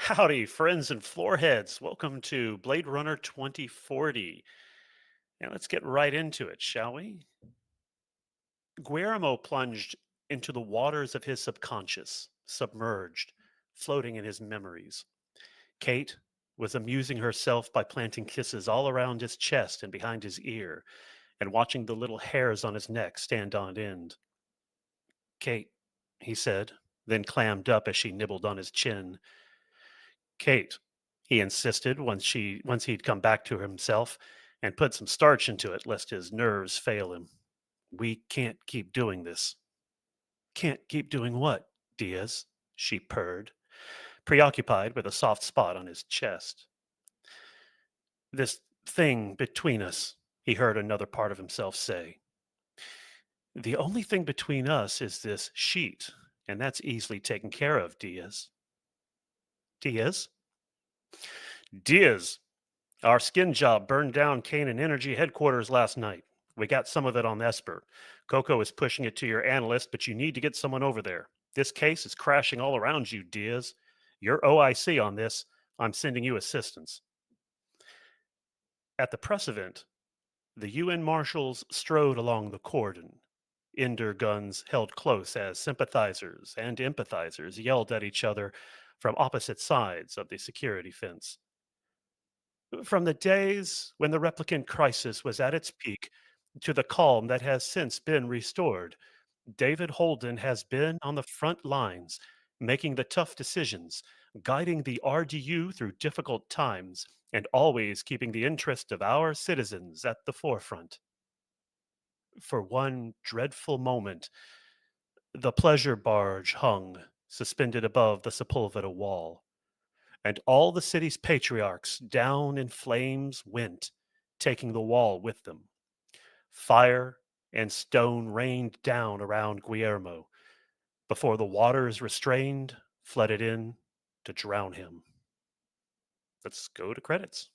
Howdy, friends and floorheads. Welcome to Blade Runner 2040. And let's get right into it, shall we? Guillermo plunged into the waters of his subconscious, submerged, floating in his memories. Kate was amusing herself by planting kisses all around his chest and behind his ear, and watching the little hairs on his neck stand on end. Kate, he said, then clammed up as she nibbled on his chin. Kate, he insisted once he'd come back to himself and put some starch into it lest his nerves fail him. We can't keep doing this. Can't keep doing what, Diaz? She purred, preoccupied with a soft spot on his chest. This thing between us, he heard another part of himself say. The only thing between us is this sheet, and that's easily taken care of, Diaz. Diaz? Diaz, our skin job burned down Canaan Energy headquarters last night. We got some of it on Esper. Coco is pushing it to your analyst, but you need to get someone over there. This case is crashing all around you, Diaz. You're OIC on this. I'm sending you assistance. At the press event, the UN marshals strode along the cordon. Ender guns held close as sympathizers and empathizers yelled at each other from opposite sides of the security fence. From the days when the replicant crisis was at its peak to the calm that has since been restored, David Holden has been on the front lines, making the tough decisions, guiding the RDU through difficult times, and always keeping the interest of our citizens at the forefront. For one dreadful moment, the pleasure barge hung, suspended above the Sepulveda wall, and all the city's patriarchs down in flames went, taking the wall with them. Fire and stone rained down around Guillermo before the waters restrained, flooded in to drown him. Let's go to credits.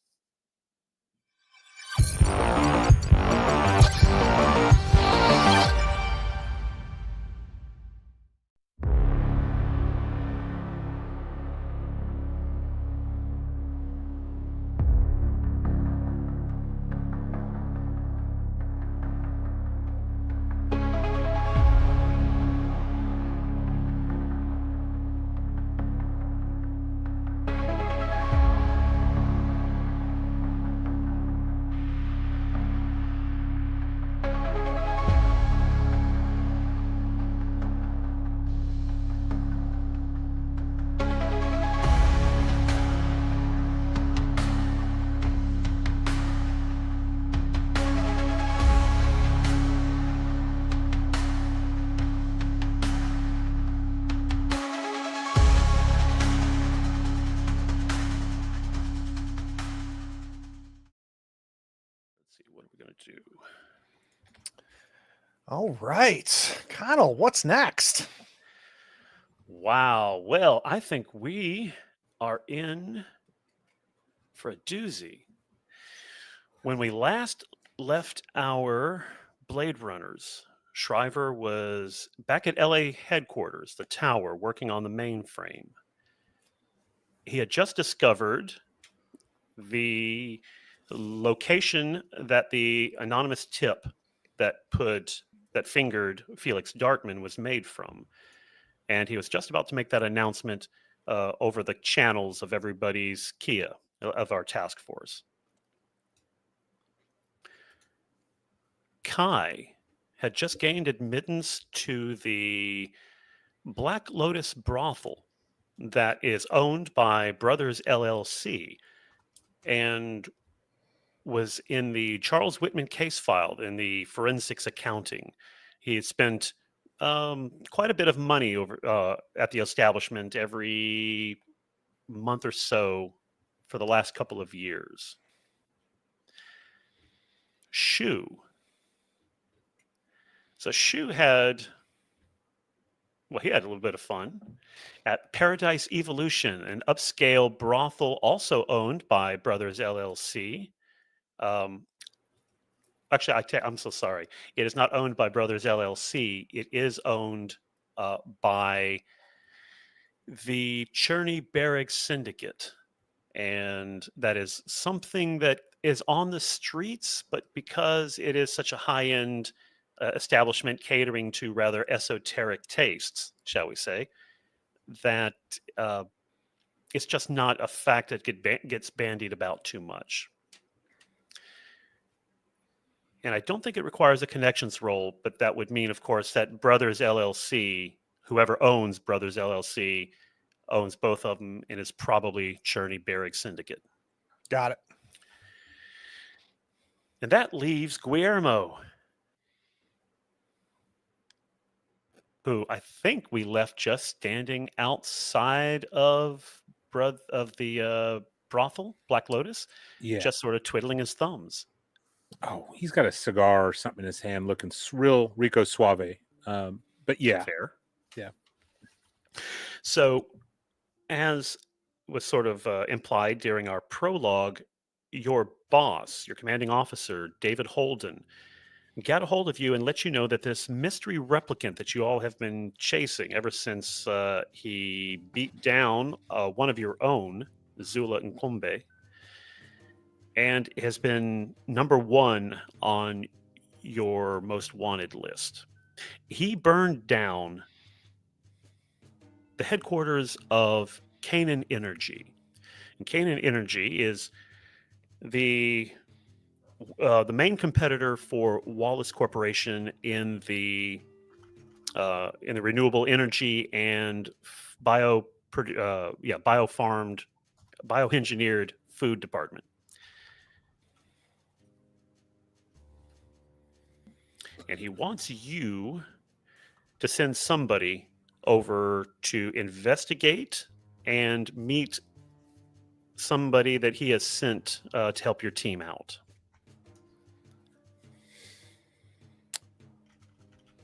Let's see, what are we going to do? All right. Connell, what's next? Wow. Well, I think we are in for a doozy. When we last left our Blade Runners, Shriver was back at LA headquarters, the tower, working on the mainframe. He had just discovered the location that the anonymous tip that fingered Felix Darkman was made from. And he was just about to make that announcement over the channels of everybody's Kia, of our task force. Kai had just gained admittance to the Black Lotus brothel that is owned by Brothers LLC and was in the Charles Whitman case file in the forensics accounting. He had spent quite a bit of money over at the establishment every month or so for the last couple of years. Shu. So Shu had, well, he had a little bit of fun at Paradise Evolution, an upscale brothel also owned by Brothers LLC. Actually, I'm so sorry. It is not owned by Brothers LLC. It is owned by the Cherny Barrick Syndicate. And that is something that is on the streets, but because it is such a high end establishment catering to rather esoteric tastes, shall we say, that uh, it's just not a fact that gets bandied about too much. And I don't think it requires a connections role, but that would mean, of course, that Brothers LLC, whoever owns Brothers LLC, owns both of them and is probably Cherney Barrick Syndicate. Got it. And that leaves Guillermo, who I think we left just standing outside of the brothel, Black Lotus, Yeah. just sort of twiddling his thumbs. Oh, he's got a cigar or something in his hand, looking real Rico Suave. But yeah, Fair. Yeah. So, as was sort of implied during our prologue, your boss, your commanding officer, David Holden, got a hold of you and let you know that this mystery replicant that you all have been chasing ever since he beat down one of your own, Zula Nkombe, and has been number one on your most wanted list. He burned down the headquarters of Canaan Energy. And Canaan Energy is the main competitor for Wallace Corporation in the renewable energy and biofarmed, bioengineered food department. And he wants you to send somebody over to investigate and meet somebody that he has sent to help your team out.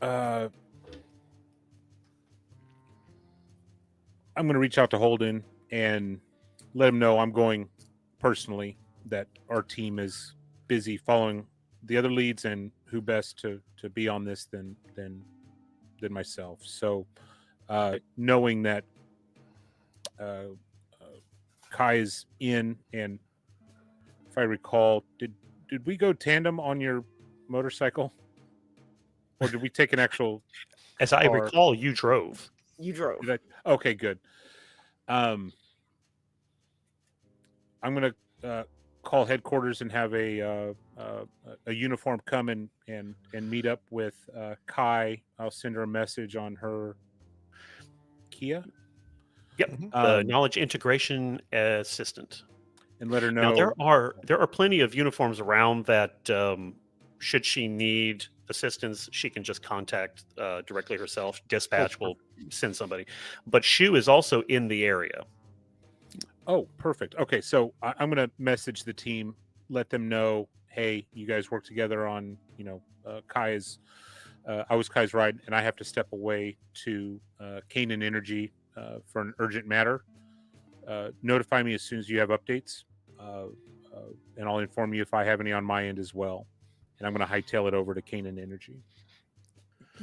I'm going to reach out to Holden and let him know I'm going personally, that our team is busy following the other leads and who best to be on this than myself. So knowing that Kai is in, and if I recall, did we go tandem on your motorcycle? Or did we take an actual As I recall, you drove. You drove. Okay, good. I'm going to call headquarters and have a uniform come and meet up with Kai. I'll send her a message on her Kia. Yep, the knowledge integration assistant, and let her know. Now there are plenty of uniforms around that. Should she need assistance, she can just contact directly herself. Dispatch will send somebody. But Shu is also in the area. Oh, perfect. Okay, so I'm going to message the team, let them know, hey, you guys work together on, Kai's. I was Kai's ride, and I have to step away to Canaan Energy for an urgent matter. Notify me as soon as you have updates, and I'll inform you if I have any on my end as well. And I'm going to hightail it over to Canaan Energy.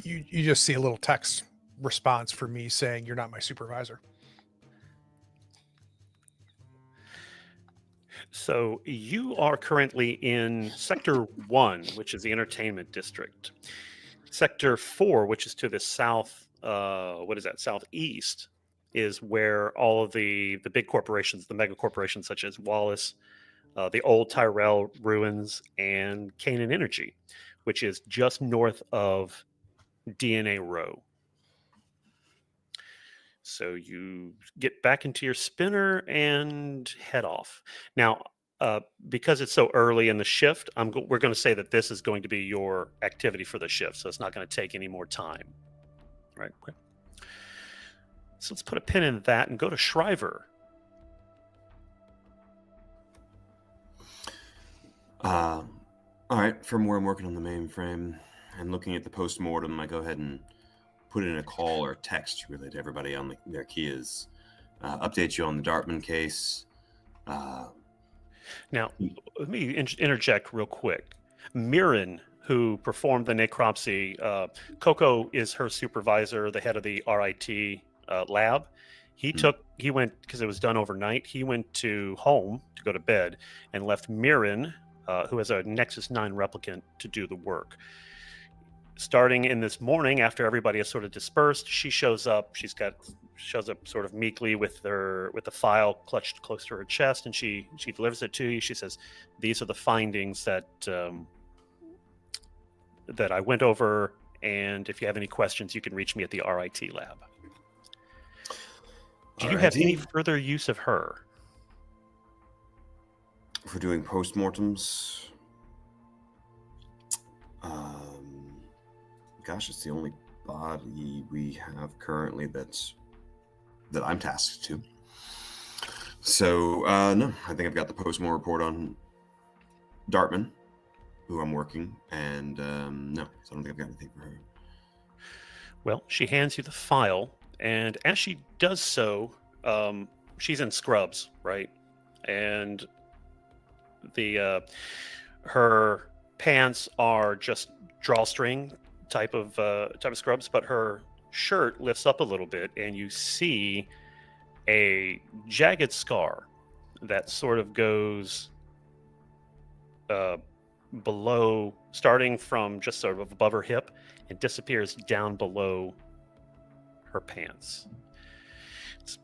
You just see a little text response from me saying you're not my supervisor. So you are currently in Sector 1, which is the entertainment district. Sector 4, which is to the south, southeast, is where all of the big corporations, the mega corporations such as Wallace, the old Tyrell ruins, and Canaan Energy, which is just north of DNA Row. So you get back into your spinner and head off. Now, because it's so early in the shift, we're going to say that this is going to be your activity for the shift, so it's not going to take any more time. Right? Okay. So let's put a pin in that and go to Shriver. All right, from where I'm working on the mainframe and looking at the post-mortem, I go ahead and put in a call or text really to everybody on their Kias. Update you on the Dartman case. Now, let me interject real quick. Mirren, who performed the necropsy, Coco is her supervisor, the head of the RIT lab. He went because it was done overnight. He went to home to go to bed and left Mirren, who has a Nexus 9 replicant, to do the work. Starting in this morning, after everybody has sort of dispersed, she shows up. Shows up sort of meekly with the file clutched close to her chest, and she delivers it to you. She says, "These are the findings that I went over, and if you have any questions, you can reach me at the RIT lab." Do you have any further use of her? For doing postmortems? Gosh, it's the only body we have currently that I'm tasked to. So, no, I think I've got the postmortem report on Dartman, who I'm working, and no, so I don't think I've got anything for her. Well, she hands you the file, and as she does so, she's in scrubs, right? And her pants are just drawstring type of scrubs, but her shirt lifts up a little bit, and you see a jagged scar that sort of goes below, starting from just sort of above her hip, and disappears down below her pants. It's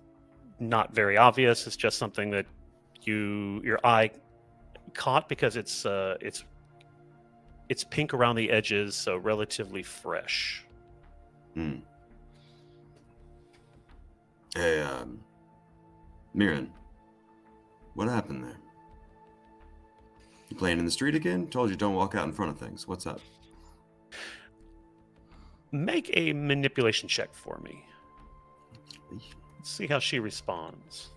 not very obvious. It's just something that your eye caught because it's pink around the edges, so relatively fresh. Hey, Mirren, what happened there? You playing in the street again? Told you don't walk out in front of things. What's up? Make a manipulation check for me. Let's see how she responds.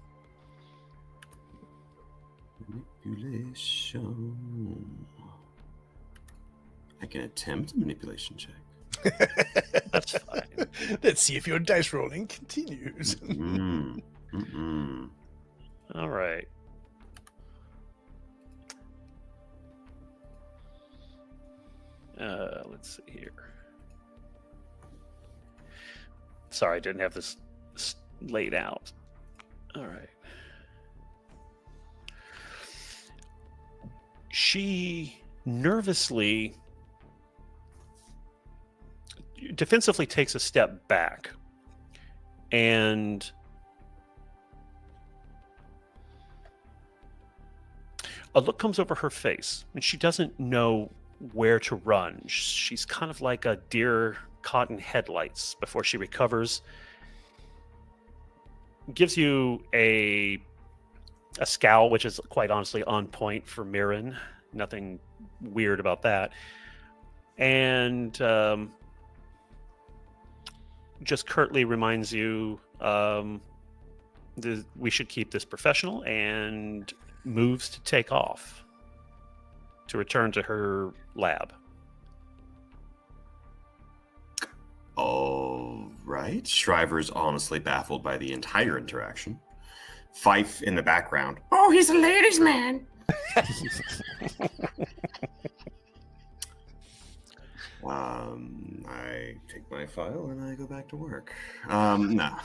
Manipulation. I can attempt a manipulation check. That's fine. Let's see if your dice rolling continues. All right. Let's see here. Sorry, I didn't have this laid out. All right. She nervously, defensively takes a step back, and a look comes over her face, and she doesn't know where to run. She's kind of like a deer caught in headlights before she recovers. Gives you a scowl, which is quite honestly on point for Mirren. Nothing weird about that. And just curtly reminds you we should keep this professional, and moves to take off to return to her lab. All right. Shriver's honestly baffled by the entire interaction. Fife in the background. Oh, he's a ladies' man. I take my file and I go back to work. No,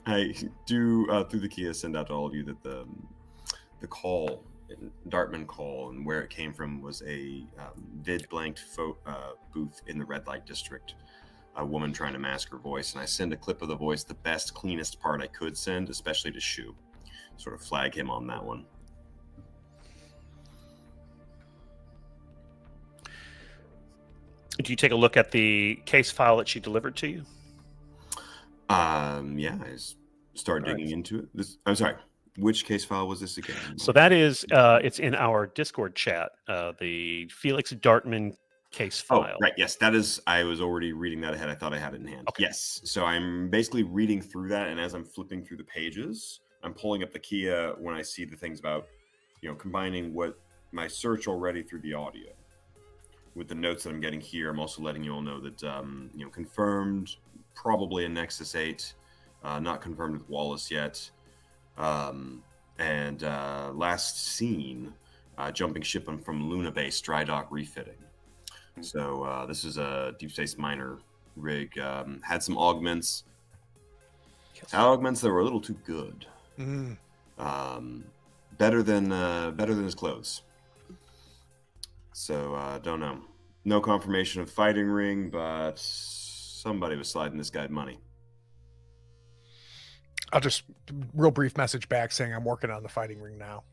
I do through the Kia send out to all of you that the call, Dartman call, and where it came from was a vid blanked booth in the red light district. A woman trying to mask her voice, and I send a clip of the voice, the best, cleanest part I could send, especially to Shu. Sort of flag him on that one. Do you take a look at the case file that she delivered to you? Yeah, I start digging into it. I'm sorry. Which case file was this again? So that is, it's in our Discord chat, the Felix Dartman case file. Oh, right. Yes, that is. I was already reading that ahead. I thought I had it in hand. Okay. Yes. So I'm basically reading through that, and as I'm flipping through the pages, I'm pulling up the Kia when I see the things about, combining what my search already through the audio with the notes that I'm getting here. I'm also letting you all know that, confirmed, probably a Nexus 8, not confirmed with Wallace yet. And last seen, jumping ship from Luna Base dry dock refitting. So this is a Deep Space Miner rig. Had some augments. Yes. augments that were a little too good. Mm. Better than his clothes. So don't know. No confirmation of fighting ring, but somebody was sliding this guy money. I'll just real brief message back saying I'm working on the fighting ring now.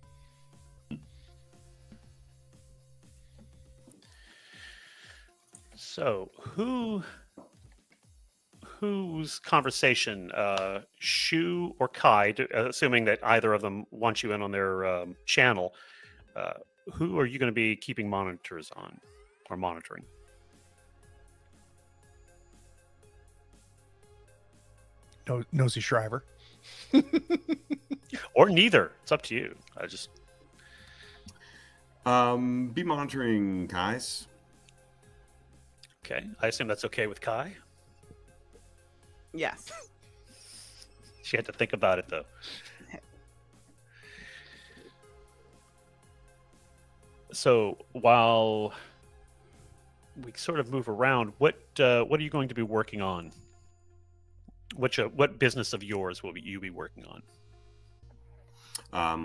So whose conversation, Shu or Kai, assuming that either of them wants you in on their channel, who are you going to be keeping monitors on or monitoring? Nosy Shriver. Or neither. It's up to you. I just Be monitoring Kai's. okay. I assume that's okay with Kai. Yes. She had to think about it though. So while we sort of move around, what are you going to be working on? What business of yours will you be working on?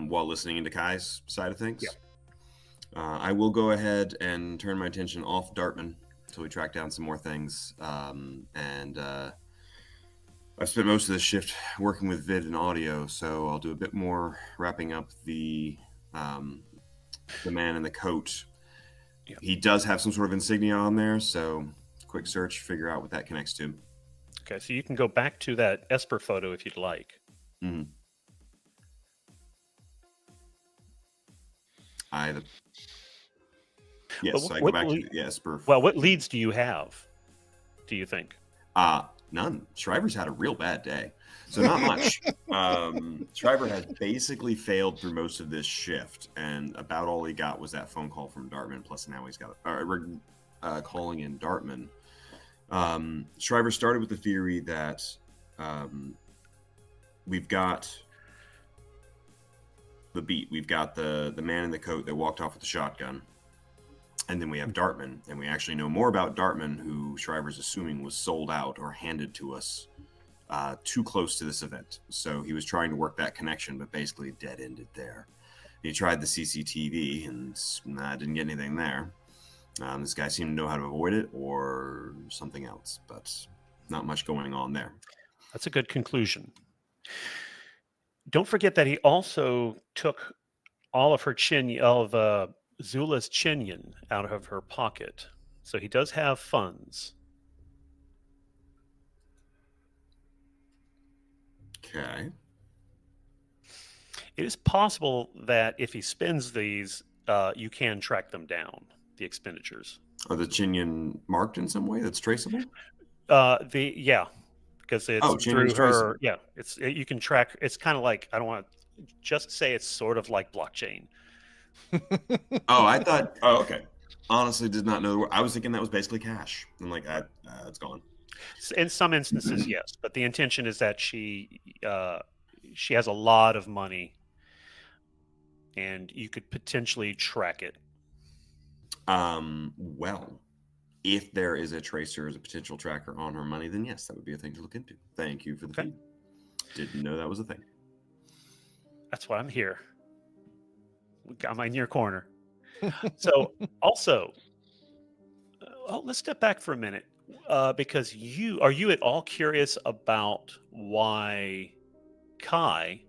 While listening into Kai's side of things. Yeah. I will go ahead and turn my attention off Dartman until we track down some more things. I've spent most of this shift working with vid and audio, so I'll do a bit more wrapping up the man in the coat. Yeah. He does have some sort of insignia on there, so quick search, figure out what that connects to. Okay, so you can go back to that Esper photo if you'd like. Mm-hmm. Yes, I go back to the Esper. Well, what leads do you have, do you think? None. Shriver's had a real bad day, so not much. Shriver has basically failed through most of this shift, and about all he got was that phone call from Dartman. Plus, now he's got calling in Dartman. Shriver started with the theory that we've got the beat. We've got the man in the coat that walked off with the shotgun. And then we have Dartman, and we actually know more about Dartman, who Shriver's assuming was sold out or handed to us too close to this event. So he was trying to work that connection, but basically dead-ended there. He tried the CCTV, and didn't get anything there. This guy seemed to know how to avoid it or something else, but not much going on there. That's a good conclusion. Don't forget that he also took all of her Zula's chinion out of her pocket. So he does have funds. Okay. It is possible that if he spends these, you can track them down, the expenditures. Are the chinion marked in some way that's traceable? Because it's through Chinion's her. traceable. Yeah, you can track. It's kind of like, I don't want to just say it's sort of like blockchain. Okay. Honestly, did not know. I was thinking that was basically cash. I'm like, it's gone. In some instances, yes, but the intention is that she has a lot of money, and you could potentially track it. Well, if there is a tracer as a potential tracker on her money, then yes, that would be a thing to look into. Thank you for the feed. Didn't know that was a thing. That's why I'm here. We got my near corner. So also, let's step back for a minute, because are you at all curious about why Kai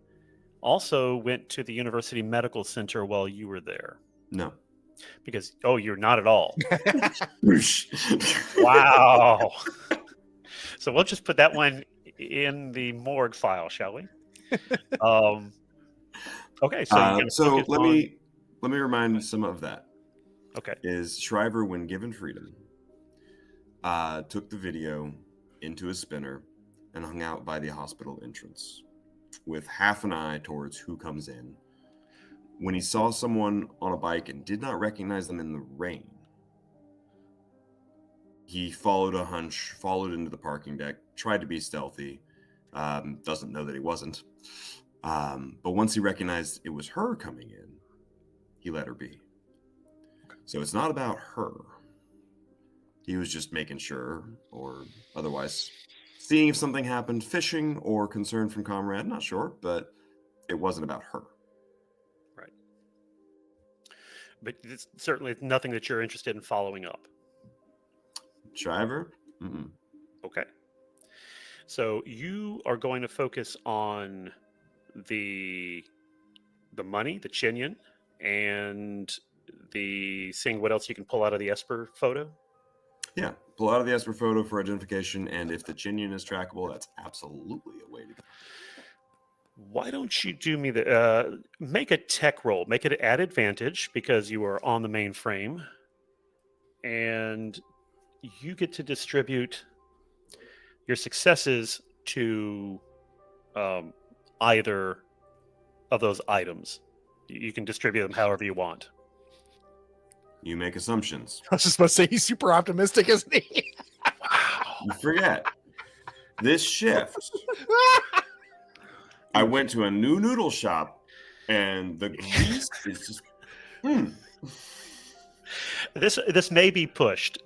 also went to the University Medical Center while you were there? No. Because you're not at all. Wow. So we'll just put that one in the morgue file, shall we? Okay, so let me remind some of that. Okay. Is Shriver, when given freedom, took the video into his spinner and hung out by the hospital entrance with half an eye towards who comes in. When he saw someone on a bike and did not recognize them in the rain, he followed a hunch, followed into the parking deck, tried to be stealthy, doesn't know that he wasn't. But once he recognized it was her coming in, he let her be. So it's not about her. He was just making sure, or otherwise seeing if something happened, fishing, or concern from comrade. Not sure, but it wasn't about her. Right. But it's certainly nothing that you're interested in following up. Shriver? Mm-mm. Okay. So you are going to focus on the money, the chinion, and the seeing what else you can pull out of the Esper photo. Yeah, pull out of the Esper photo for identification, and if the chinion is trackable, that's absolutely a way to go. Why don't you do me make a tech roll, make it at advantage because you are on the mainframe, and you get to distribute your successes to either of those items. You can distribute them however you want. You make assumptions. I was just about to say he's super optimistic, isn't he? You forget. This shift, I went to a new noodle shop, and the grease is just... This may be pushed.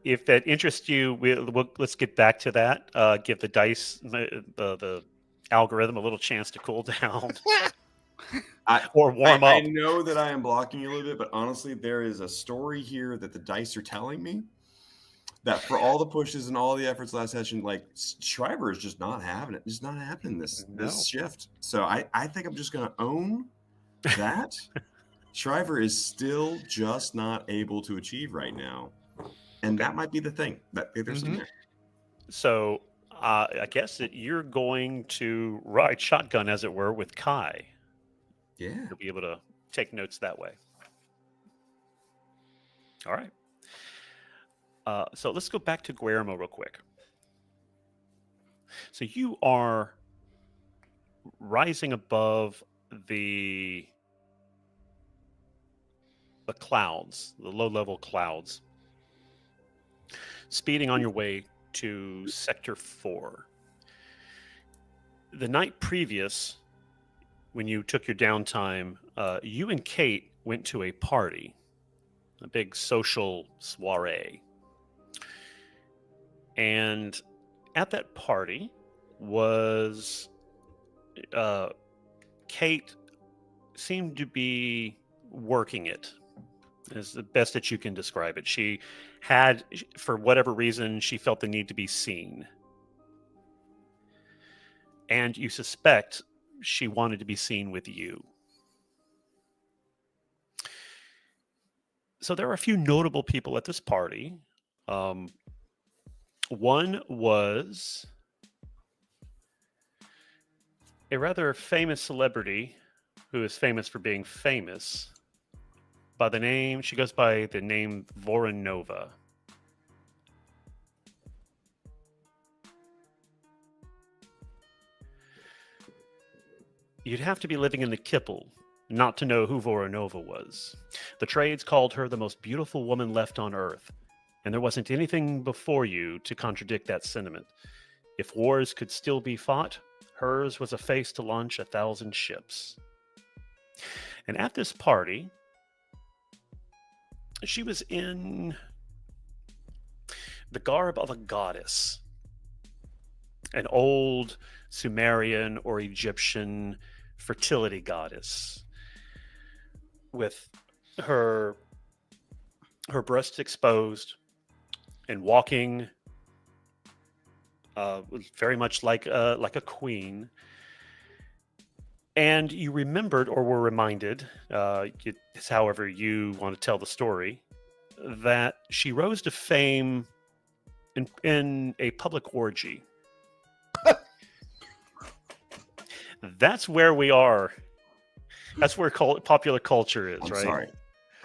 If that interests you, let's get back to that. Give the dice, the algorithm, a little chance to cool down or warm up. I know that I am blocking you a little bit, but honestly, there is a story here that the dice are telling me that for all the pushes and all the efforts last session, like Shriver is just not having it. It's not happening this shift. So I think I'm just going to own that. Shriver is still just not able to achieve right now. And that might be the thing that there's in there. So I guess that you're going to ride shotgun, as it were, with Kai. Yeah. You'll be able to take notes that way. All right. So let's go back to Guillermo real quick. So you are rising above the clouds, the low-level clouds, speeding on your way to Sector 4. The night previous, when you took your downtime, you and Kate went to a party, a big social soiree. And at that party was Kate seemed to be working it, is the best that you can describe it. She had, for whatever reason, she felt the need to be seen. And you suspect she wanted to be seen with you. So there are a few notable people at this party. One was a rather famous celebrity who is famous for being famous. She goes by the name Voronova. You'd have to be living in the Kipple not to know who Voronova was. The trades called her the most beautiful woman left on Earth, and there wasn't anything before you to contradict that sentiment. If wars could still be fought, hers was a face to launch 1,000 ships. And at this party, she was in the garb of a goddess, an old Sumerian or Egyptian fertility goddess, with her breasts exposed and walking very much like a queen. And you remembered, or were reminded, it's however you want to tell the story, that she rose to fame in a public orgy. That's where we are. That's where popular culture is, right?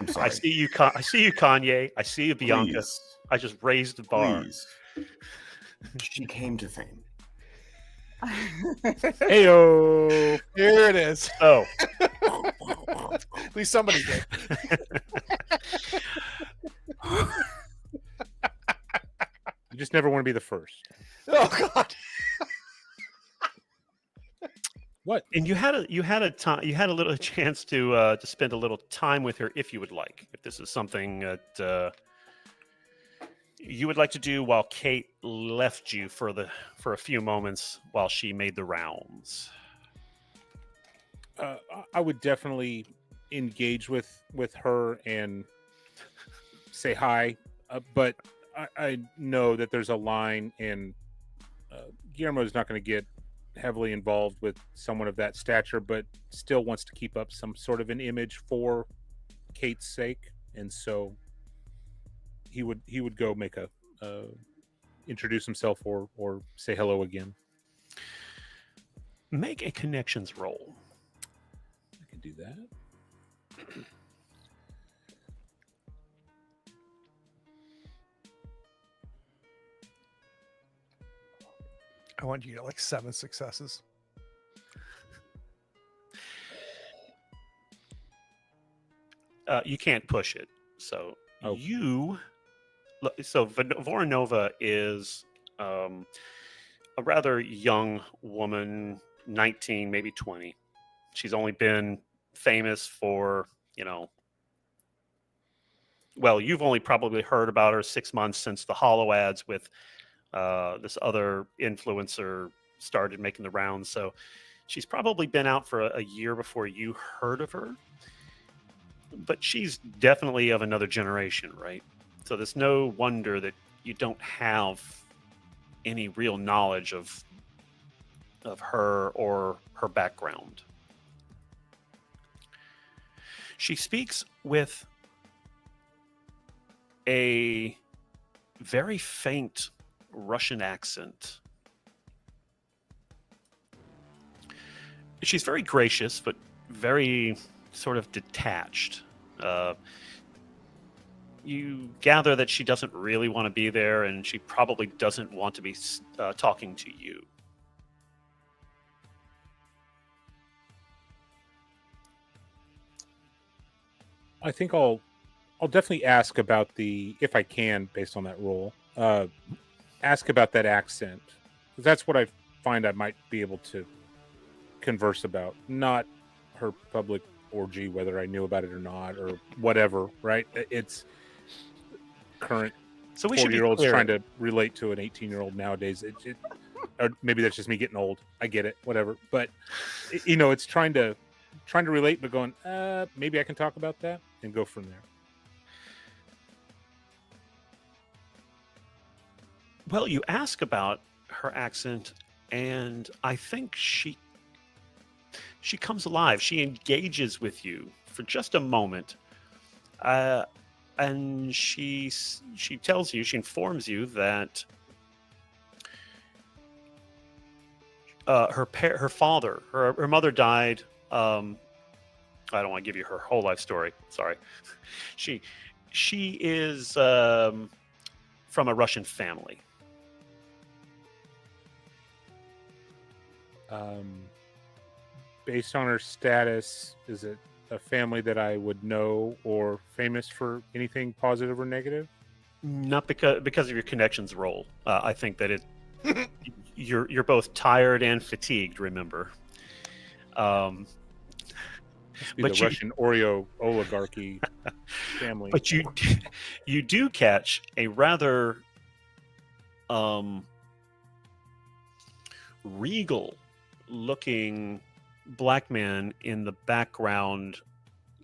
I'm sorry. I see you, Kanye. I see you, Bianca. Please. I just raised the bar. Please. She came to fame. Heyo. Here it is. Oh, At least somebody did. You just never want to be the first. Oh God. What? and you had a little chance to spend a little time with her if you would like. If this is something that you would like to do while Kate left you for a few moments while she made the rounds? I would definitely engage with her and say hi, but I know that there's a line, and Guillermo's not going to get heavily involved with someone of that stature, but still wants to keep up some sort of an image for Kate's sake, and so he would go make a introduce himself or say hello again. Make a connections roll. I can do that. I want you to get like 7 successes. You can't push it. So Oh. Voronova is a rather young woman, 19, maybe 20. She's only been famous for, well, you've only probably heard about her 6 months since the Hollow ads with this other influencer started making the rounds. So she's probably been out for a year before you heard of her. But she's definitely of another generation, right? So there's no wonder that you don't have any real knowledge of her or her background. She speaks with a very faint Russian accent. She's very gracious, but very sort of detached. You gather that she doesn't really want to be there, and she probably doesn't want to be talking to you. I think I'll definitely ask about if I can, based on that role, ask about that accent. 'Cause that's what I find I might be able to converse about, not her public orgy, whether I knew about it or not, or whatever, right? It's current So we should be 40-year-olds clear. trying to relate to an 18-year-old nowadays. Or maybe that's just me getting old. I get it, whatever. But it's trying to relate, but going, maybe I can talk about that and go from there. Well, you ask about her accent, and I think she comes alive. She engages with you for just a moment, and she informs you that her father, her mother died. I don't want to give you her whole life story. Sorry. She is from a Russian family. Based on her status, is it a family that I would know or famous for anything positive or negative? Not because of your connections role. I think that you're both tired and fatigued. Remember, Must be but the Russian Oreo oligarchy family. but you do catch a rather regal looking black man in the background,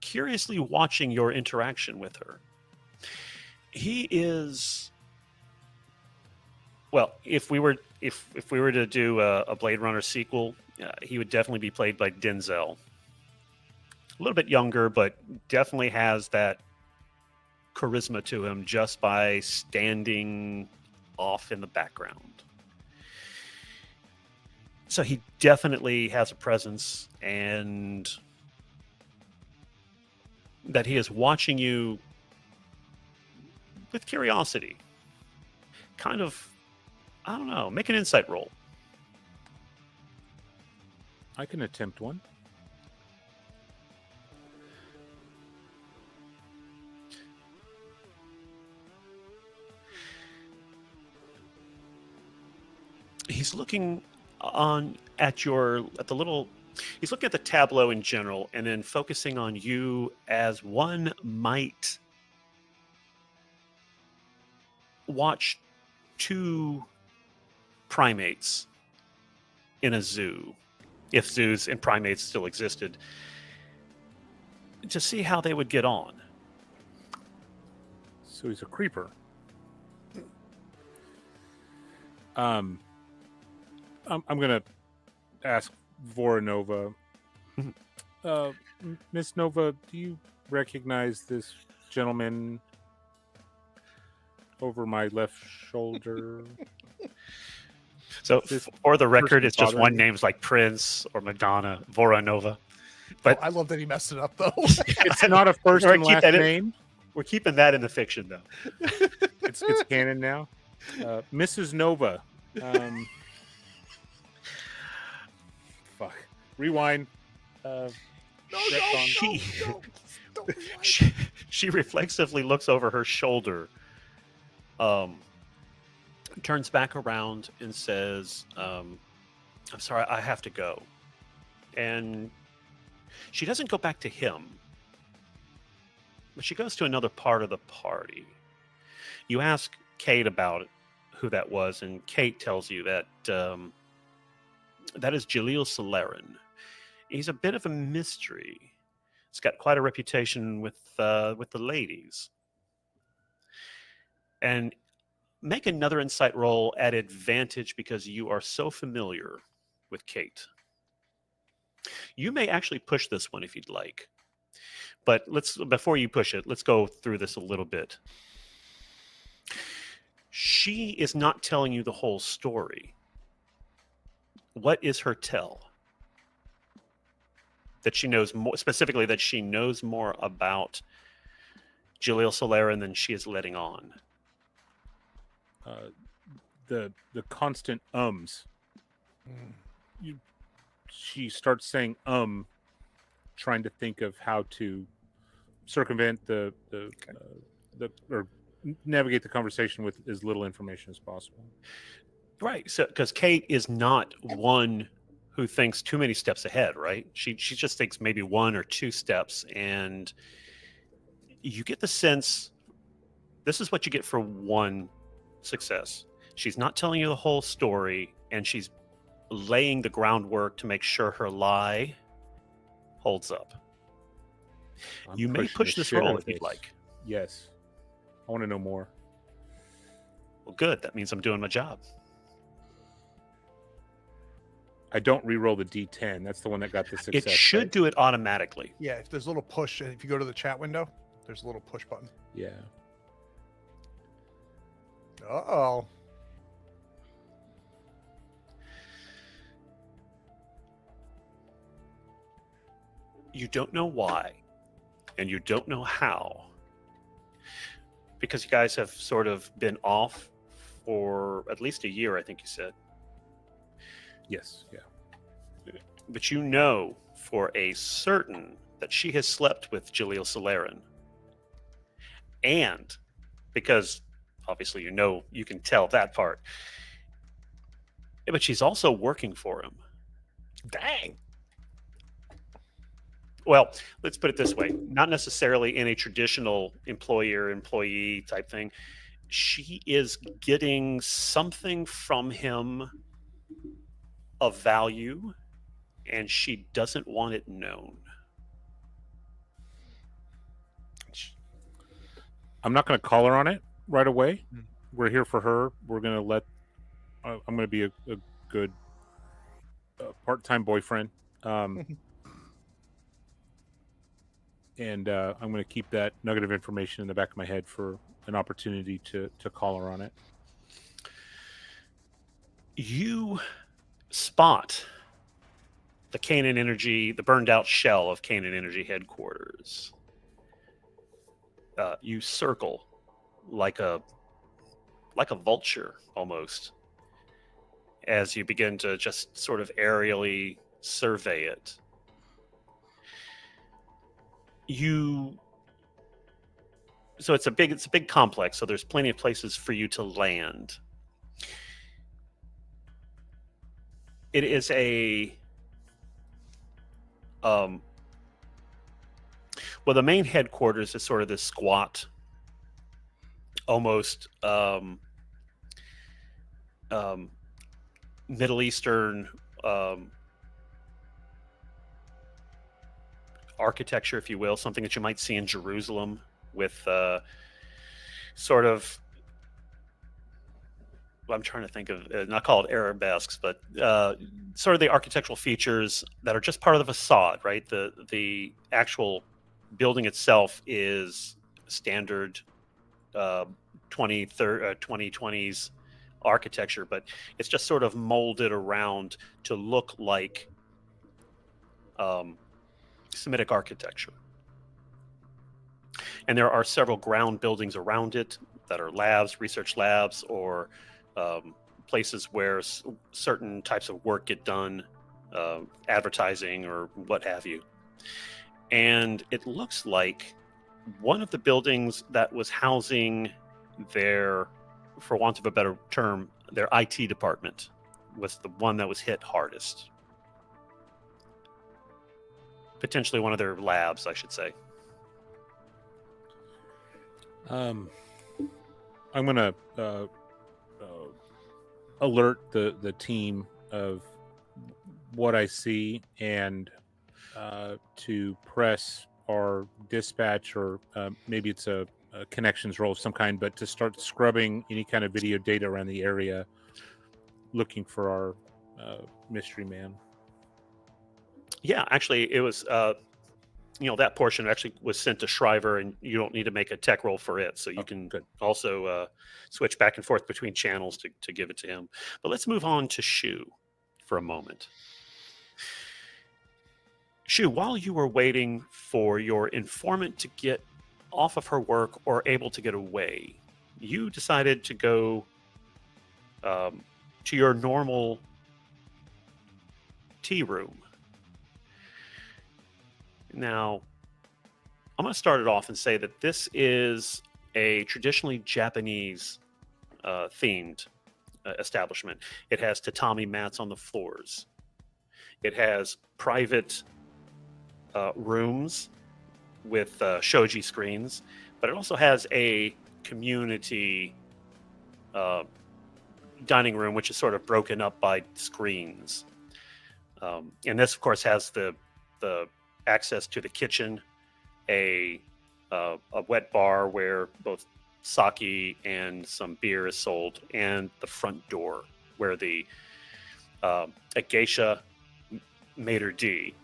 curiously watching your interaction with her. He is, well, if we were to do a Blade Runner sequel, he would definitely be played by Denzel. A little bit younger, but definitely has that charisma to him just by standing off in the background. So he definitely has a presence, and that he is watching you with curiosity. Kind of, I don't know, make an insight roll. I can attempt one. He's looking he's looking at the tableau in general, and then focusing on you as one might watch two primates in a zoo, if zoos and primates still existed, to see how they would get on. So he's a creeper. I'm gonna ask Voronova. Mhm. Miss Nova, do you recognize this gentleman over my left shoulder? So, This for the record, person it's just bothering one you? names like Prince or Madonna, Voronova. But But I love that he messed it up though. It's not a first Or and keep last that in- name. we're keeping that in the fiction, though. It's canon now. Mrs. Nova. Fuck. Rewind. No, retcon. don't rewind. She reflexively looks over her shoulder, turns back around and says, I'm sorry, I have to go. And she doesn't go back to him, but she goes to another part of the party. You ask Kate about it, who that was, and Kate tells you that that is Jaleel Salerin. He's a bit of a mystery. He's got quite a reputation with the ladies. And make another insight roll at advantage because you are so familiar with Kate. You may actually push this one if you'd like. But before you push it, let's go through this a little bit. She is not telling you the whole story. What is her tell? That she knows more, specifically that she knows more about Jaleel Salerin than she is letting on. The constant ums. Mm. She starts saying trying to think of how to circumvent or navigate the conversation with as little information as possible. Right. So, because Kate is not one who thinks too many steps ahead, right? She just thinks maybe one or two steps, and you get the sense this is what you get for one success. She's not telling you the whole story, and she's laying the groundwork to make sure her lie holds up. I'm You may pushing push the this shit out roll of if you'd this. like. Yes. I want to know more. Well, good. That means I'm doing my job. I don't re-roll the D10. That's the one that got the success. It should right? do it automatically. Yeah, if there's a little push, and if you go to the chat window, there's a little push button. Yeah. Uh-oh. You don't know why, and you don't know how, because you guys have sort of been off for at least a year, I think you said. Yes. Yeah. But you know for a certain that she has slept with Jaleel Salerin. And because obviously you can tell that part. But she's also working for him. Dang. Well, let's put it this way, not necessarily in a traditional employer-employee type thing. She is getting something from him of value, and she doesn't want it known. I'm not going to call her on it right away. Mm. We're here for her. We're going to let. I'm going to be a good part-time boyfriend. And I'm going to keep that nugget of information in the back of my head for an opportunity to call her on it. You spot the Canaan Energy, the burned out shell of Canaan Energy headquarters. You circle like a vulture almost as you begin to just sort of aerially survey it. So it's a big complex, so there's plenty of places for you to land. It is well, the main headquarters is sort of this squat almost Middle Eastern architecture, if you will, something that you might see in Jerusalem with sort of, I'm trying to think of, not called arabesques, but sort of the architectural features that are just part of the facade, right? The actual building itself is standard 2020s architecture, but it's just sort of molded around to look like Semitic architecture. And there are several ground buildings around it that are labs, research labs, or places where certain types of work get done, advertising or what have you. And it looks like one of the buildings that was housing their, for want of a better term, their IT department was the one that was hit hardest. Potentially one of their labs, I should say. I'm gonna alert the team of what I see and to press our dispatch, or maybe it's a connections role of some kind, but to start scrubbing any kind of video data around the area, looking for our mystery man. Yeah, actually, it was, that portion actually was sent to Shriver, and you don't need to make a tech roll for it. So you can also switch back and forth between channels to give it to him. But let's move on to Shu for a moment. Shu, while you were waiting for your informant to get off of her work or able to get away, you decided to go to your normal tea room. Now, I'm going to start it off and say that this is a traditionally Japanese themed establishment. It has tatami mats on the floors. It has private rooms with shoji screens, but it also has a community dining room, which is sort of broken up by screens. And this, of course, has the access to the kitchen, a wet bar where both sake and some beer is sold, and the front door where the a geisha maitre d'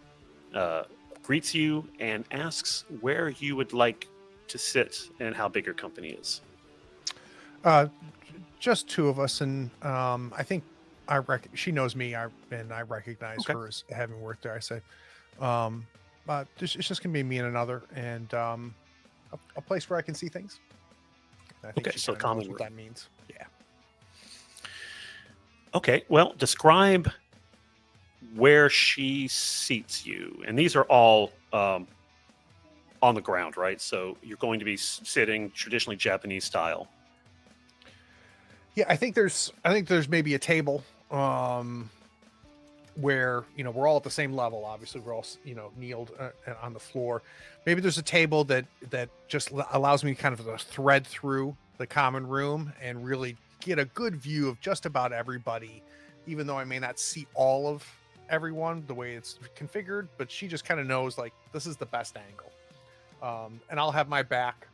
greets you and asks where you would like to sit and how big your company is. Just two of us, and I think she knows me, and I recognize her as having worked there. I said, it's just gonna be me and another, and a place where I can see things. And I think she so kinda common knows what room. that means. Yeah. Okay, well, describe where she seats you, and these are all on the ground, right? So you're going to be sitting traditionally Japanese style. Yeah, I think there's maybe a table where we're all at the same level. Obviously, we're all kneeled on the floor. Maybe there's a table that just allows me kind of to thread through the common room and really get a good view of just about everybody, even though I may not see all of everyone the way it's configured. But she just kind of knows, like, this is the best angle, and I'll have my back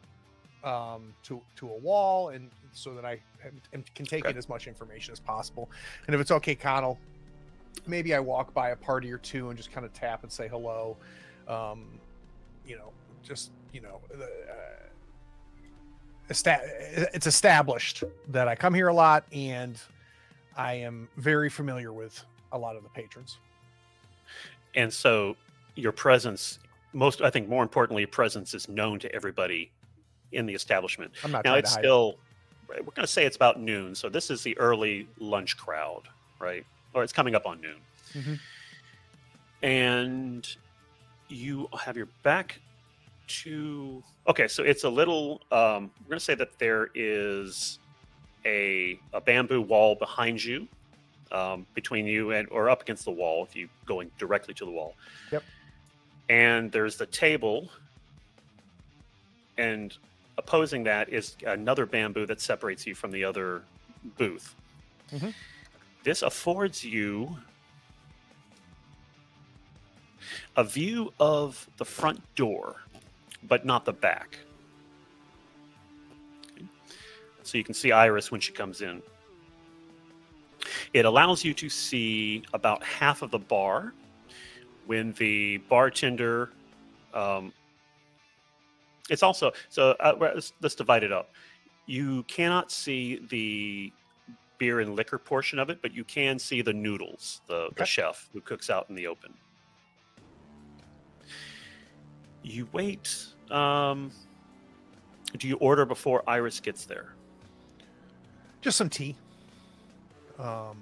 to a wall, and so that I can take in as much information as possible. And if it's okay, Connell, maybe I walk by a party or two and just kind of tap and say hello. It's established that I come here a lot, and I am very familiar with a lot of the patrons. And so your presence, I think more importantly, your presence is known to everybody in the establishment. I'm not now trying it's to hide still, we're going to say it's about noon. So this is the early lunch crowd, right? Or it's coming up on noon. Mm-hmm. And you have your back to, so it's a little, we're going to say that there is a bamboo wall behind you, between you or up against the wall if you're going directly to the wall. Yep. And there's the table, and opposing that is another bamboo that separates you from the other booth. Mhm. This affords you a view of the front door, but not the back. So you can see Iris when she comes in. It allows you to see about half of the bar when the bartender. It's also so. Let's divide it up. You cannot see the beer and liquor portion of it, but you can see the noodles. The Okay. chef who cooks out in the open. You wait. Do you order before Iris gets there? Just some tea. No,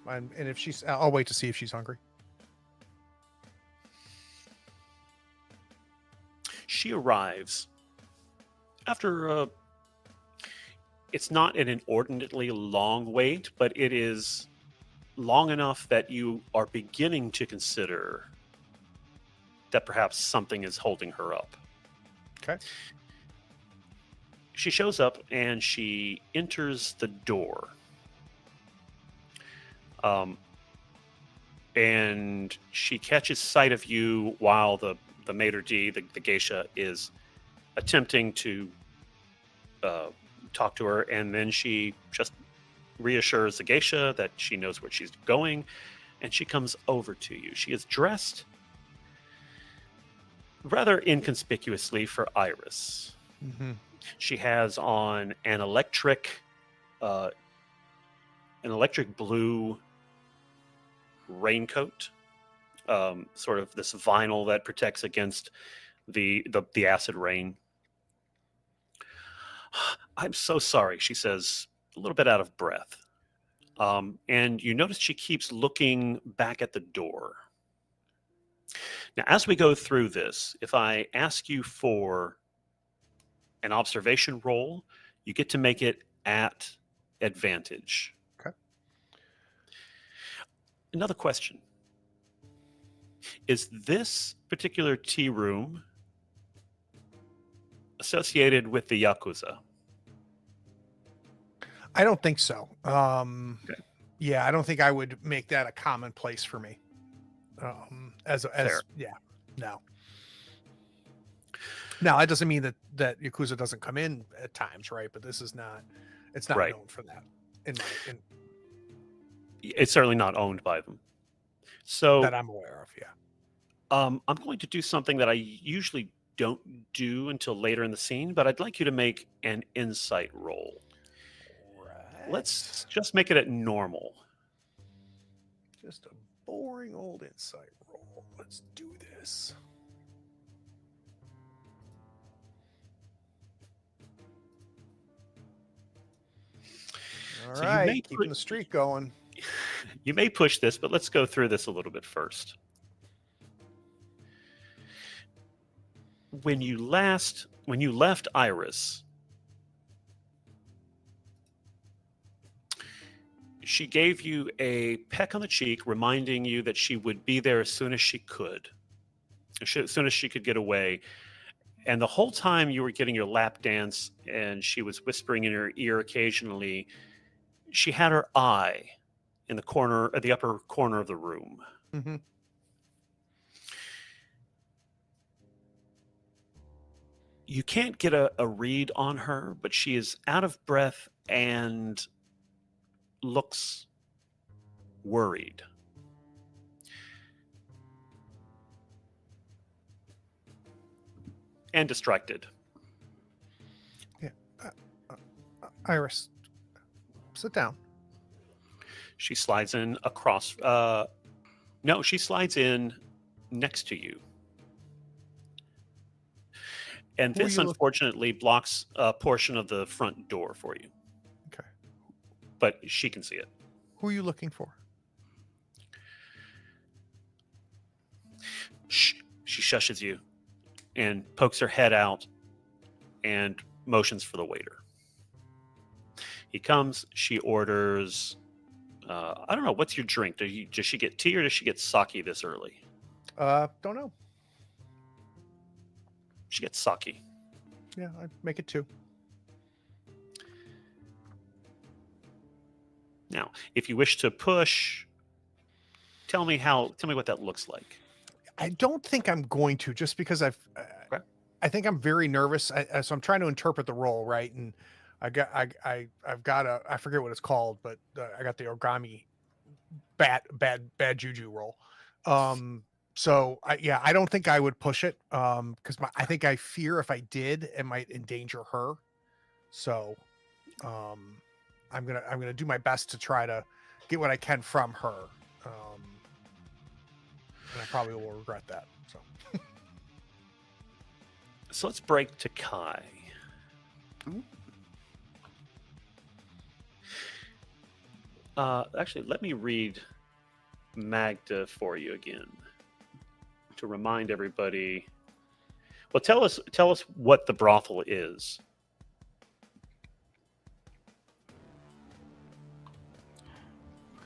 and if she's, I'll wait to see if she's hungry. She arrives after. It's not an inordinately long wait, but it is long enough that you are beginning to consider that perhaps something is holding her up. Okay. She shows up and she enters the door. And she catches sight of you while the maitre d', the geisha, is attempting to talk to her, and then she just reassures the geisha that she knows where she's going, and she comes over to you. She is dressed rather inconspicuously for Iris. Mm-hmm. She has on an electric blue raincoat, sort of this vinyl that protects against the acid rain. I'm so sorry, she says, a little bit out of breath. And you notice she keeps looking back at the door. Now, as we go through this, if I ask you for an observation roll, you get to make it at advantage. Okay. Another question. Is this particular tea room associated with the Yakuza? I don't think so. Okay. Yeah, I don't think I would make that a commonplace for me. Fair. Yeah, no. Now, that doesn't mean that Yakuza doesn't come in at times, right? But this is not. It's not Right. known for that. It's certainly not owned by them. So That I'm aware of. Yeah. I'm going to do something that I usually don't do until later in the scene, but I'd like you to make an insight roll. Right. Let's just make it at normal. Just a boring old insight roll. Let's do this. All So you right, may keeping the streak going. You may push this, but let's go through this a little bit first. When you left Iris, she gave you a peck on the cheek, reminding you that she would be there as soon as she could, as soon as she could get away. And the whole time you were getting your lap dance and she was whispering in your ear occasionally, she had her eye in the corner, at the upper corner of the room. Mm-hmm. You can't get a read on her, but she is out of breath and looks worried. And distracted. Yeah. Iris, sit down. She slides in across. No, she slides in next to you. And Who are this, you unfortunately, blocks a portion of the front door for you. Okay. But she can see it. Who are you looking for? Shh. She shushes you and pokes her head out and motions for the waiter. He comes. She orders. I don't know. What's your drink? Does she get tea or does she get sake this early? Don't know. She gets sake. Yeah, I'd make it 2. Now, if you wish to push, tell me what that looks like. I don't think I'm going to, just because Okay. I think I'm very nervous. So I'm trying to interpret the role, right? And I've got I forget what it's called, but I got the origami bad juju roll. So I don't think I would push it. Because I think I fear if I did, it might endanger her. So, I'm gonna do my best to try to get what I can from her. And I probably will regret that. So. So let's break to Kai. Actually, let me read Magda for you again to remind everybody. Well, tell us what the brothel is.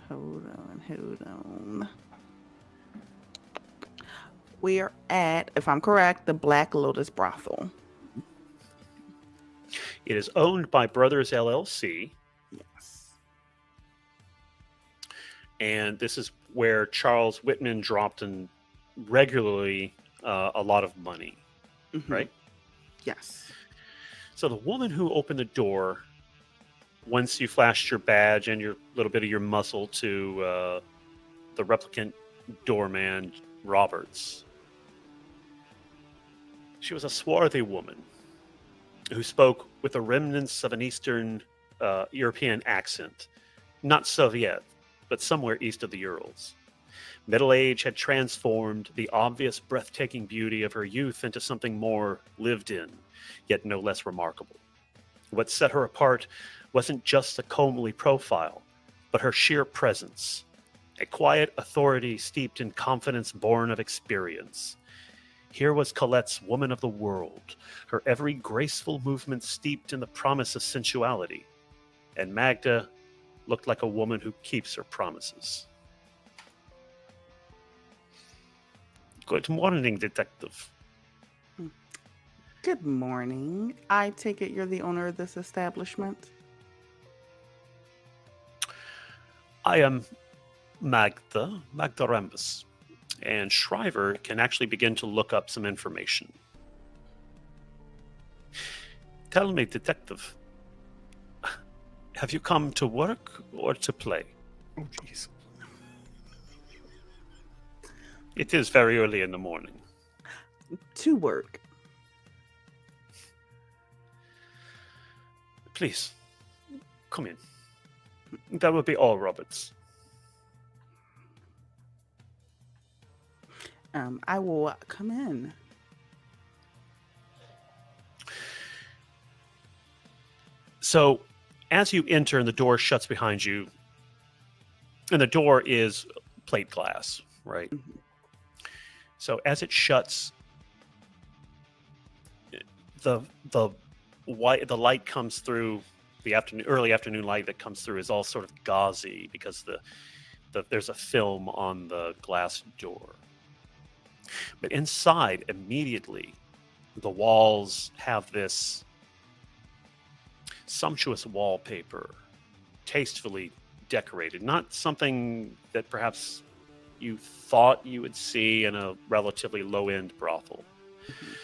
Hold on. We are at, if I'm correct, the Black Lotus Brothel. It is owned by Brothers LLC, Yes. and this is where Charles Whitman dropped in regularly a lot of money, Mhm. right? Yes. So the woman who opened the door, once you flashed your badge and your little bit of your muscle to the replicant doorman Roberts, she was a swarthy woman who spoke with the remnants of an Eastern European accent, not Soviet, but somewhere east of the Urals. Middle age had transformed the obvious breathtaking beauty of her youth into something more lived in, yet no less remarkable. What set her apart wasn't just a comely profile, but her sheer presence, a quiet authority steeped in confidence born of experience. Here was Colette's woman of the world, her every graceful movement steeped in the promise of sensuality. And Magda looked like a woman who keeps her promises. Good morning, detective. Good morning. I take it you're the owner of this establishment? I am Magda Rambus, and Shriver can actually begin to look up some information. Tell me, detective, have you come to work or to play? Oh, jeez. It is very early in the morning. To work. Please, come in. That will be all, Roberts. I will come in. So, as you enter and the door shuts behind you, and the door is plate glass, right? Mhm. So as it shuts, the the light comes through, the early afternoon light that comes through is all sort of gauzy because there's a film on the glass door. But inside, immediately, the walls have this sumptuous wallpaper, tastefully decorated. Not something that perhaps you thought you would see in a relatively low-end brothel. Mhm.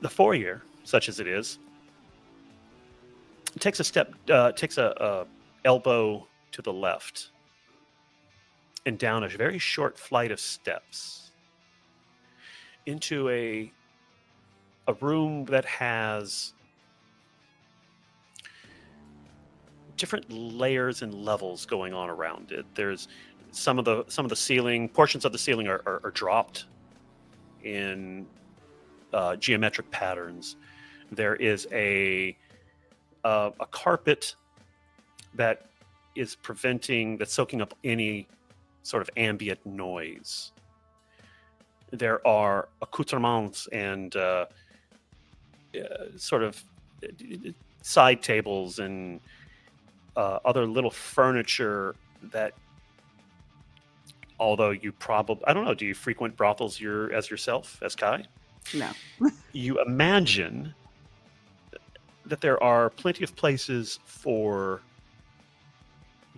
The foyer, such as it is, takes a elbow to the left and down a very short flight of steps into a room that has different layers and levels going on around it. There's some of the ceiling portions of the ceiling are dropped in geometric patterns. There is a carpet that is that's soaking up any sort of ambient noise. There are accoutrements and sort of side tables and other little furniture that, although you probably, I don't know, do you frequent brothels as yourself, as Kai? No. You imagine that there are plenty of places for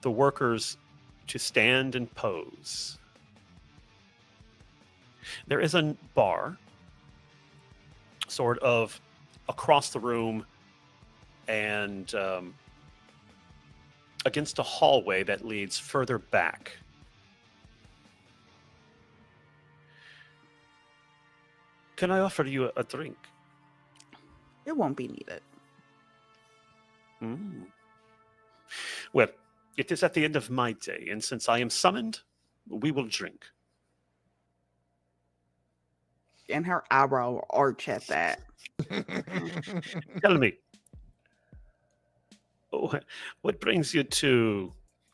the workers to stand and pose. There is a bar sort of across the room and against a hallway that leads further back. Can I offer you a drink? It won't be needed. Mm. Well, it is at the end of my day, and since I am summoned, we will drink. And her eyebrow will arch at that. Tell me, what brings you to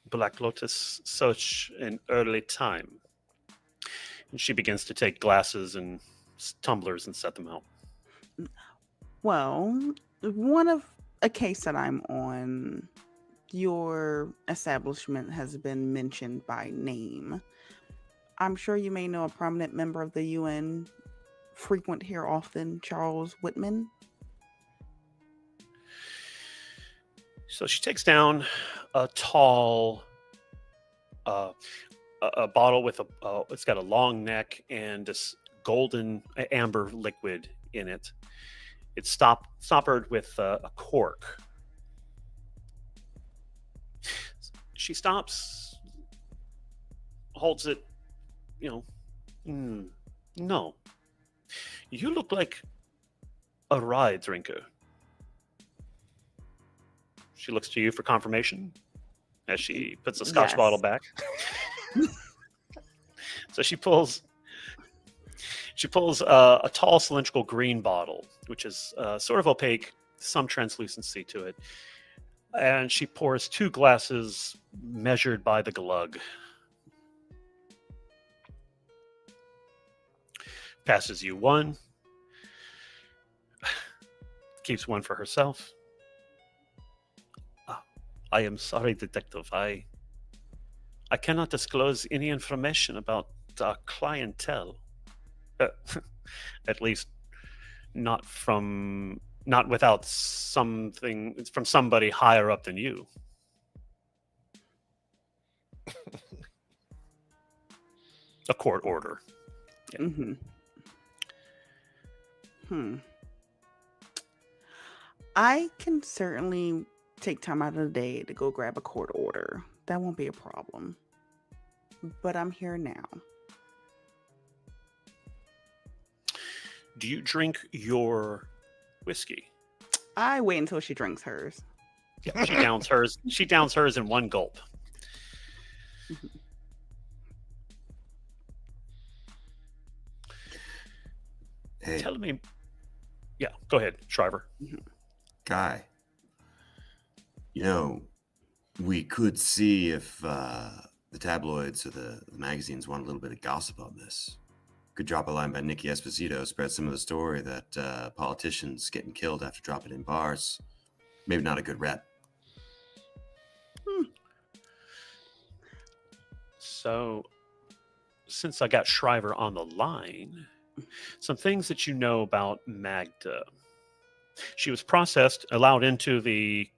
Black Lotus such an early time? And she begins to take glasses and tumblers and set them out. Well, one of a case that I'm on, your establishment has been mentioned by name. I'm sure you may know a prominent member of the UN, frequent here often, Charles Whitman. So she takes down a tall, a bottle with it's got a long neck and this golden amber liquid in it. It's stoppered with a cork. She stops, holds it, no. You look like a rye drinker. She looks to you for confirmation as she puts the scotch Yes. bottle back. So she pulls a tall cylindrical green bottle, which is sort of opaque, some translucency to it. And she pours 2 glasses measured by the glug. Passes you one. Keeps one for herself. I am sorry, detective. I cannot disclose any information about our clientele. At least not without something from somebody higher up than you. A court order. Yeah. Mm-hmm. I can certainly take time out of the day to go grab a court order. That won't be a problem. But I'm here now. Do you drink your whiskey? I wait until she drinks hers. Yeah, she downs hers. She downs hers in one gulp. Hey, Tell me. Yeah, go ahead, Shriver. Guy. We could see if the tabloids or the magazines want a little bit of gossip on this. Could drop a line by Nicky Esposito, spread some of the story that politicians getting killed after dropping in bars. Maybe not a good rep. So, since I got Shriver on the line, some things that you know about Magda. She was allowed into the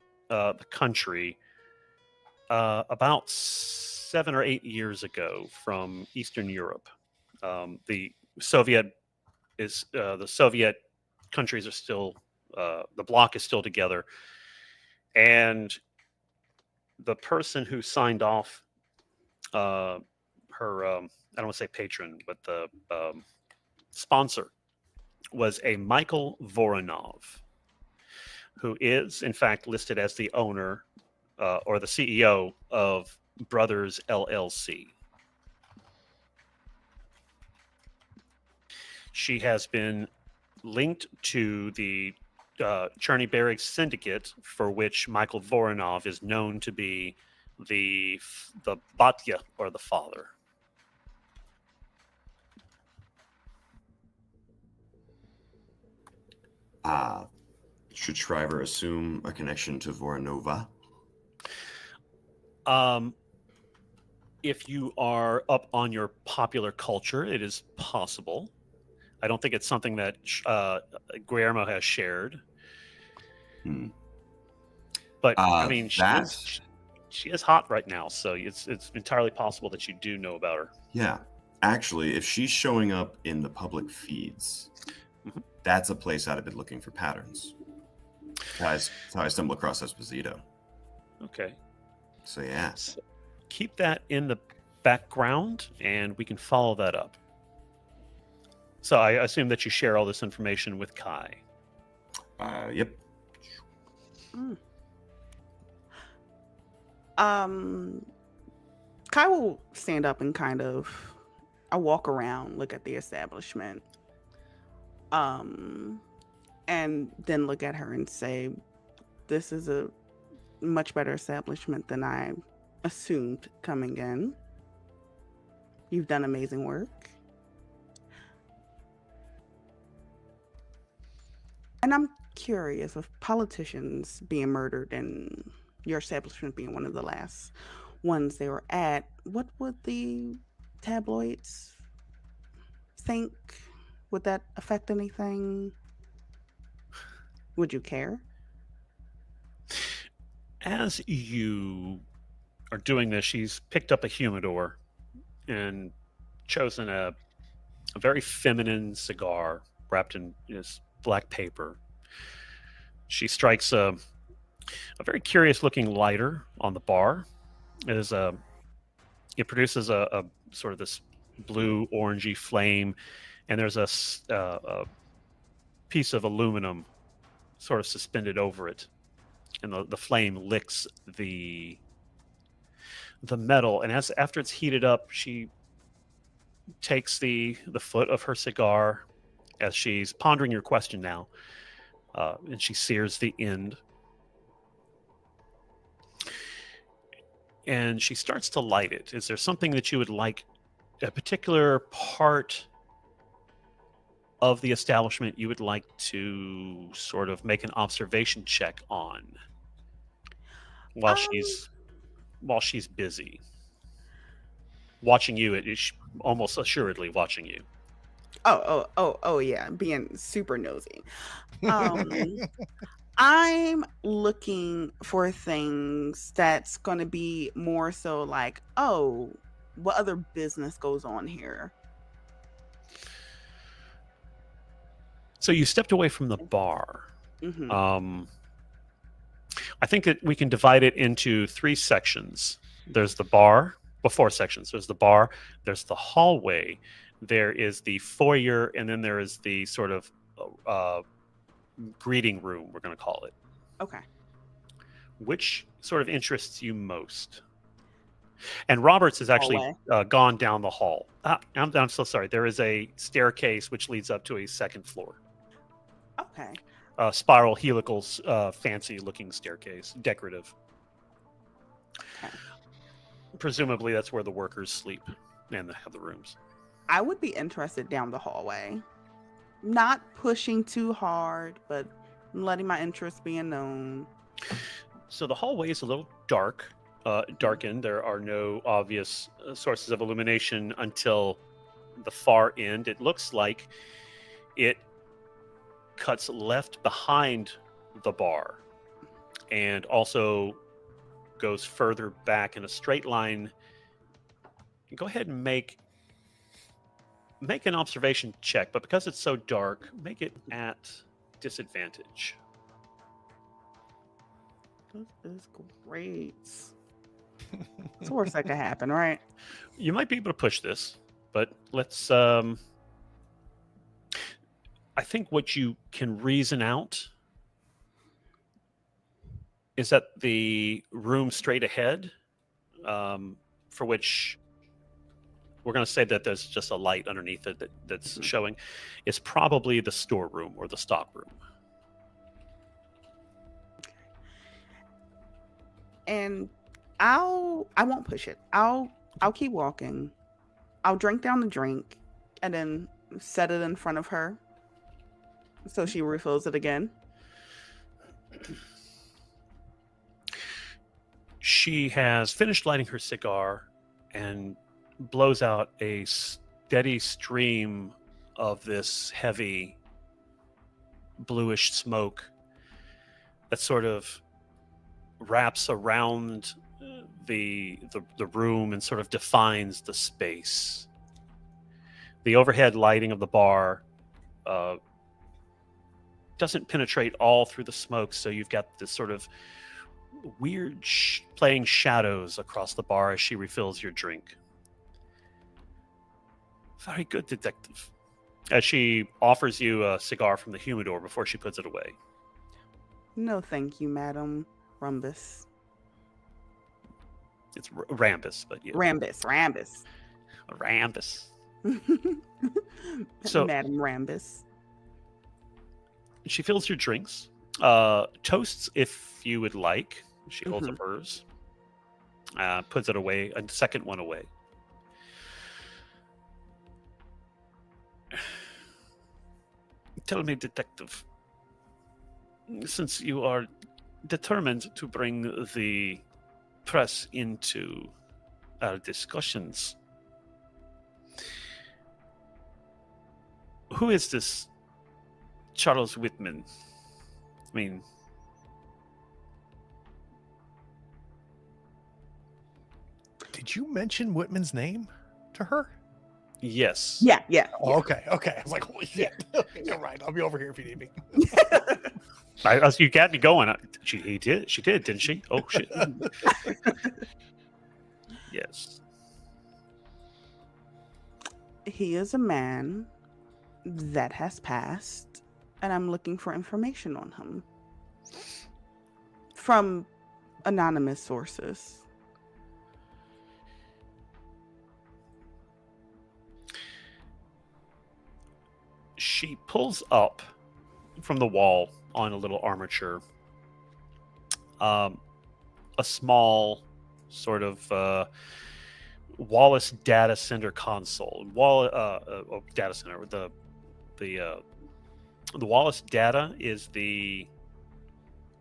country about 7 or 8 years ago from Eastern Europe. The Soviet countries are still, the bloc is still together, and the person who signed off her, I don't want to say patron, but the sponsor was a Michael Voronov, who is in fact listed as the owner or the CEO of Brothers LLC. She has been linked to the Cherny Barracks syndicate, for which Michael Voronov is known to be the Batya, or the father. Should Shriver assume a connection to Voronova? If you are up on your popular culture, it is possible. I don't think it's something that Guillermo has shared. Hmm. But I mean, That, she is hot right now, so it's entirely possible that you do know about her. yeah. Actually, if she's showing up in the public feeds, Mhm. that's a place I'd have been looking for patterns. That's how I stumbled across Esposito. Okay. So yeah. So keep that in the background, and we can follow that up. So I assume that you share all this information with Kai. Yep. Mm. Kai will stand up and kind of I walk around, look at the establishment, and then look at her and say, "This is a much better establishment than I assumed coming in. You've done amazing work." And I'm curious, of politicians being murdered and your establishment being one of the last ones they were at, what would the tabloids think? Would that affect anything? Would you care? As you are doing this, she's picked up a humidor and chosen a very feminine cigar wrapped in this black paper. She strikes a very curious looking lighter on the bar. It produces a sort of this blue orangey flame, and there's a piece of aluminum sort of suspended over it, and the flame licks the metal. And after it's heated up, she takes the foot of her cigar as she's pondering your question now, and she sears the end, and she starts to light it. Is there something that you would like, a particular part of the establishment you would like to sort of make an observation check on while Um, she's busy watching you? It is almost assuredly watching you. oh yeah, being super nosy. Um, I'm looking for things that's going to be more so like, oh, what other business goes on here? So you stepped away from the bar. Hmm. I think that we can divide it into three sections. There's the bar, well, four sections. There's the bar, there's the hallway, there is the foyer, and then there is the sort of uh, greeting room, we're going to call it. Okay. Which sort of interests you most? And Roberts has actually Hallway. gone down the hall. I'm so sorry. There is a staircase which leads up to a second floor. Okay. Spiral helical, fancy-looking staircase, decorative. Okay. Presumably, that's where the workers sleep and have the rooms. I would be interested down the hallway. Not pushing too hard, but letting my interest be known. So the hallway is a little darkened. There are no obvious sources of illumination until the far end. It looks like it cuts left behind the bar and also goes further back in a straight line. Go ahead and make an observation check, but because it's so dark, make it at disadvantage. This is great. It's the worst that could happen, right? You might be able to push this, but let's I think what you can reason out is that the room straight ahead, for which we're going to say that there's just a light underneath it that's showing, is probably the storeroom or the stock room. And I won't push it. I'll keep walking. I'll drink down the drink and then set it in front of her so she refills it again. She has finished lighting her cigar and blows out a steady stream of this heavy bluish smoke that sort of wraps around the room and sort of defines the space. The overhead lighting of the bar doesn't penetrate all through the smoke, so you've got this sort of weird playing shadows across the bar as she refills your drink. Very good, detective. As she offers you a cigar from the humidor before she puts it away. No, thank you, Madam Rumbus. It's Rambus, but yeah. Rambus. Rambus. So Madam Rambus. she fills your drinks. Toasts, if you would like. She holds up hers. Puts it away, a second one away. Tell me, detective, since you are determined to bring the press into our discussions, who is this Charles Whitman? I mean, Did you mention Whitman's name to her? yes. Yeah. Oh, okay. I was like, holy shit. You're right. I'll be over here if you need me. You got me going. She did, didn't she? Oh, shit. Yes. He is a man that has passed, and I'm looking for information on him from anonymous sources. She pulls up from the wall on a little armature a small sort of Wallace data center console. Data center. The Wallace data is the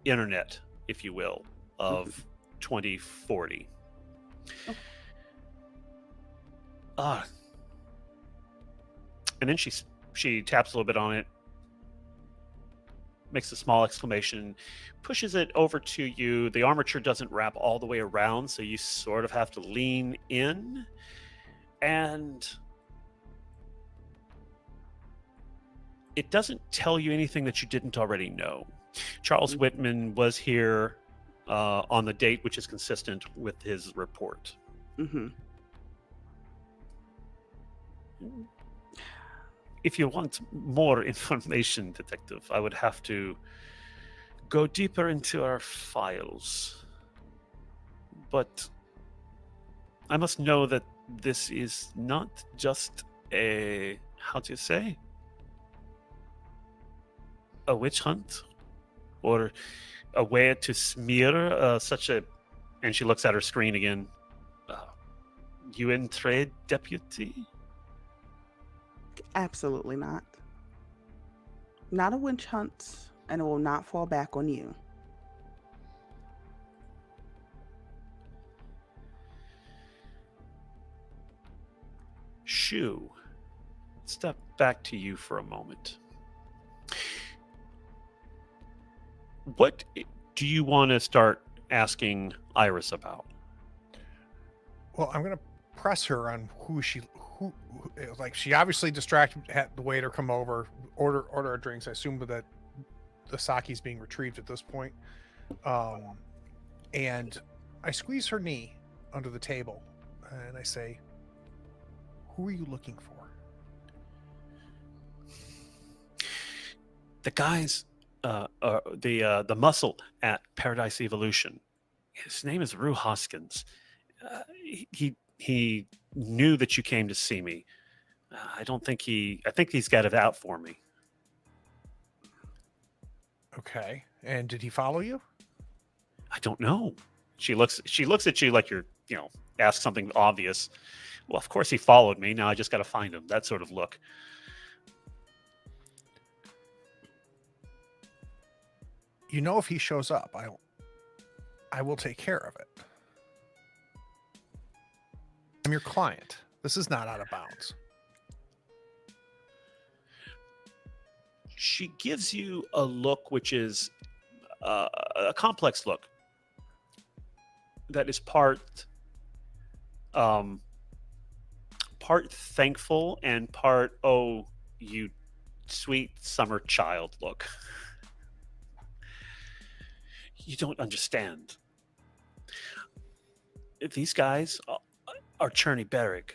internet, if you will, of 2040. And then she taps a little bit on it, makes a small exclamation, pushes it over to you. The armature doesn't wrap all the way around, so you sort of have to lean in. And it doesn't tell you anything that you didn't already know. Charles Whitman was here on the date, which is consistent with his report. Mm-hmm. If you want more information, detective, I would have to go deeper into our files. But I must know that this is not just a, how do you say, a witch hunt, or a way to smear such a, and she looks at her screen again, UN trade deputy? Absolutely not. Not a witch hunt, and it will not fall back on you. Shu, step back to you for a moment. What do you want to start asking Iris about? Well, I'm gonna press her on who like she obviously distracted, had the waiter come over, order our drinks. I assume that the sake's being retrieved at this point. And I squeeze her knee under the table and I say, "Who are you looking for?" The guys, the muscle at Paradise Evolution. His name is Rue Hoskins. He knew that you came to see me. I think he's got it out for me. Okay. And did he follow you? I don't know. She looks at you like you're, ask something obvious. Well, of course he followed me. Now I just got to find him. That sort of look. If he shows up, I will take care of it. I'm your client. This is not out of bounds. She gives you a look which is a complex look that is um, part thankful and part, oh, you sweet summer child look. You don't understand. These guys are Cherney Berrig.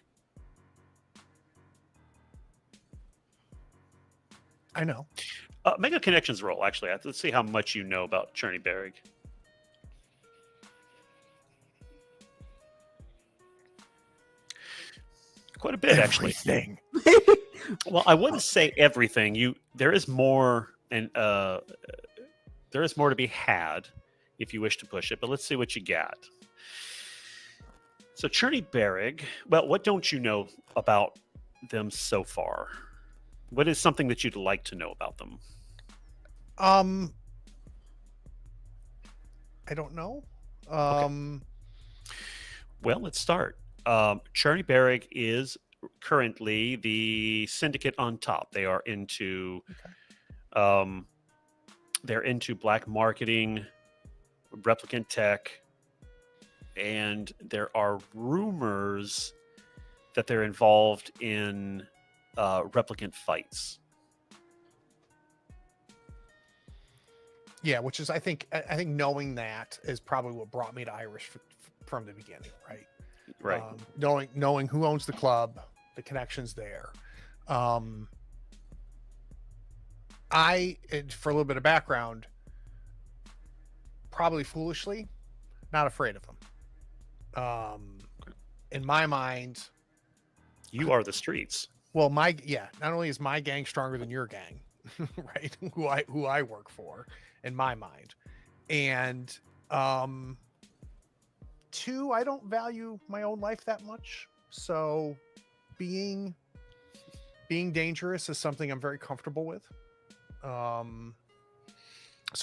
I know. Make a connections roll, actually. Let's see how much you know about Cherney Berrig. Quite a bit, actually. Everything. Well, I wouldn't say everything. There is more, and there is more to be had if you wish to push it. But let's see what you got. So Cherney Berrig. Well, what don't you know about them so far? What is something that you'd like to know about them? I don't know. Well, let's start. Cherney Berrig is currently the syndicate on top. They are into, they're into black marketing, replicant tech, and there are rumors that they're involved in replicant fights. Yeah, which is I think knowing that is probably what brought me to Irish from the beginning, right? Right. Knowing who owns the club, the connections there. For a little bit of background, probably foolishly, not afraid of them. In my mind, You are the streets. well, not only is my gang stronger than your gang, right? Who I work for, in my mind, and two, I don't value my own life that much, so being dangerous is something I'm very comfortable with. So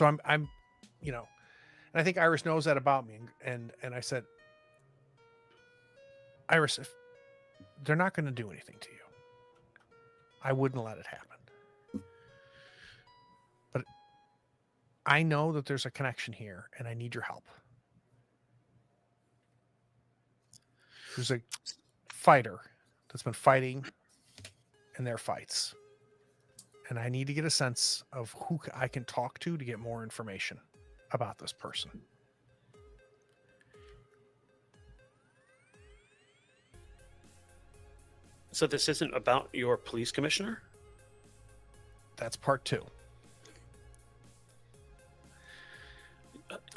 I'm and I think Iris knows that about me, and I said, Iris, if they're not going to do anything to you, I wouldn't let it happen. But I know that there's a connection here, and I need your help. There's a fighter that's been fighting in their fights, and I need to get a sense of who I can talk to get more information about this person. So this isn't about your police commissioner? That's part two.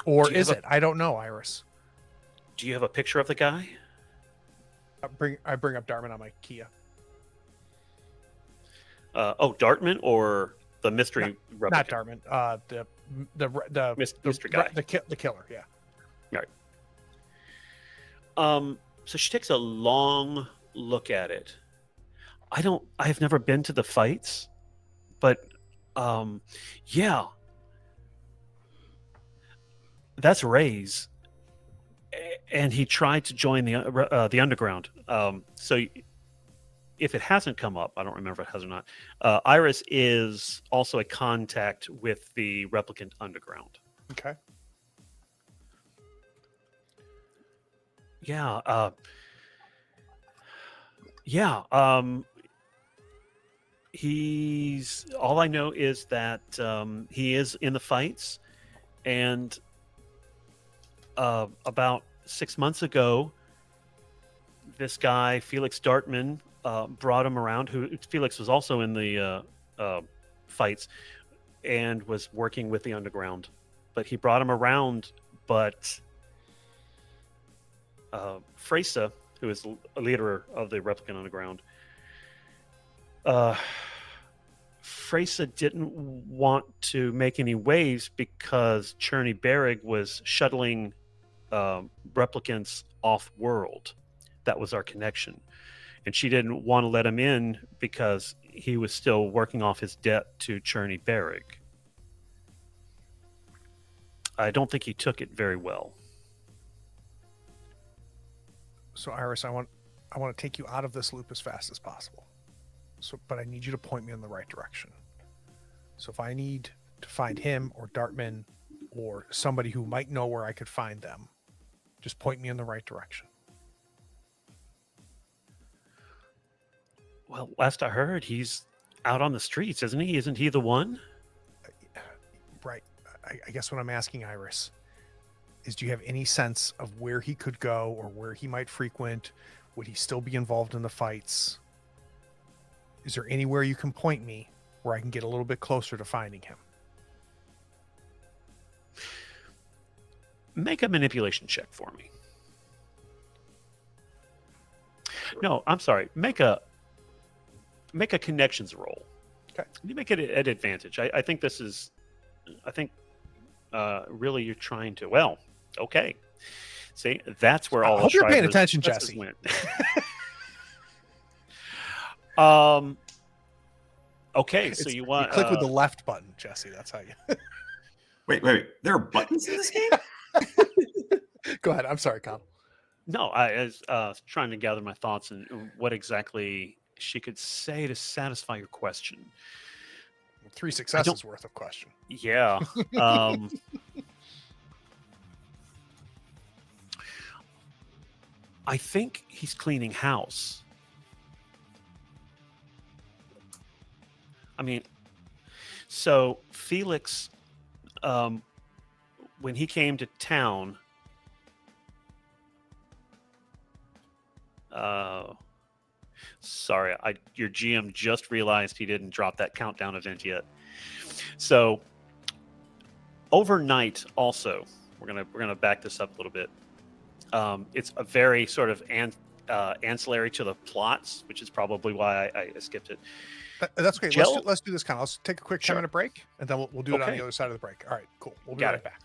Or Do you is have it? I don't know, Iris. Do you have a picture of the guy? I bring up Darman on my Kia. Dartman or the mystery replicant? Not Darman. The Mystery guy. the killer. Yeah. So she takes a long look at it. I have never been to the fights, but yeah, that's Ray's, and he tried to join the underground. So if it hasn't come up, I don't remember if it has or not. Iris is also a contact with the replicant underground. Okay. Yeah. He's all I know is that he is in the fights, and about 6 months ago, this guy Felix Dartman brought him around. Felix was also in the fights and was working with the underground, but he brought him around. But Freysa, who is a leader of the replicant underground, Freysa didn't want to make any waves because Cherney Berrig was shuttling replicants off-world. That was our connection. And she didn't want to let him in because he was still working off his debt to Cherney Berrig. I don't think he took it very well. So Iris, I want to take you out of this loop as fast as possible. But I need you to point me in the right direction. So if I need to find him or Dartman or somebody who might know where I could find them, just point me in the right direction. Well, last I heard, he's out on the streets, isn't he? Isn't he the one? Right. I guess what I'm asking, Iris, is do you have any sense of where he could go or where he might frequent? Would he still be involved in the fights? Is there anywhere you can point me where I can get a little bit closer to finding him? Make a manipulation check for me. No, I'm sorry. Make a connections roll. Okay. You make it at advantage. I think this is. I think really you're trying to. Well, okay. See, that's where all. I hope you're paying Shriver's attention, successes Jesse. went. Okay, so you want you click with the left button, Jesse. That's how you. Wait. There are buttons in this game? Go ahead. I'm sorry, Con. No, I was trying to gather my thoughts and what exactly she could say to satisfy your question. 3 successes worth of question. Yeah. I think he's cleaning house. I mean, so Felix, when he came to town, sorry, your GM just realized he didn't drop that countdown event yet. So overnight, also, we're gonna back this up a little bit. It's a very sort of ancillary to the plots, which is probably why I skipped it. That's great. Let's do this, Con. Let's take a quick 10-minute break, and then we'll do it on Okay. the other side of the break. All right, cool. We'll be Got right it. back.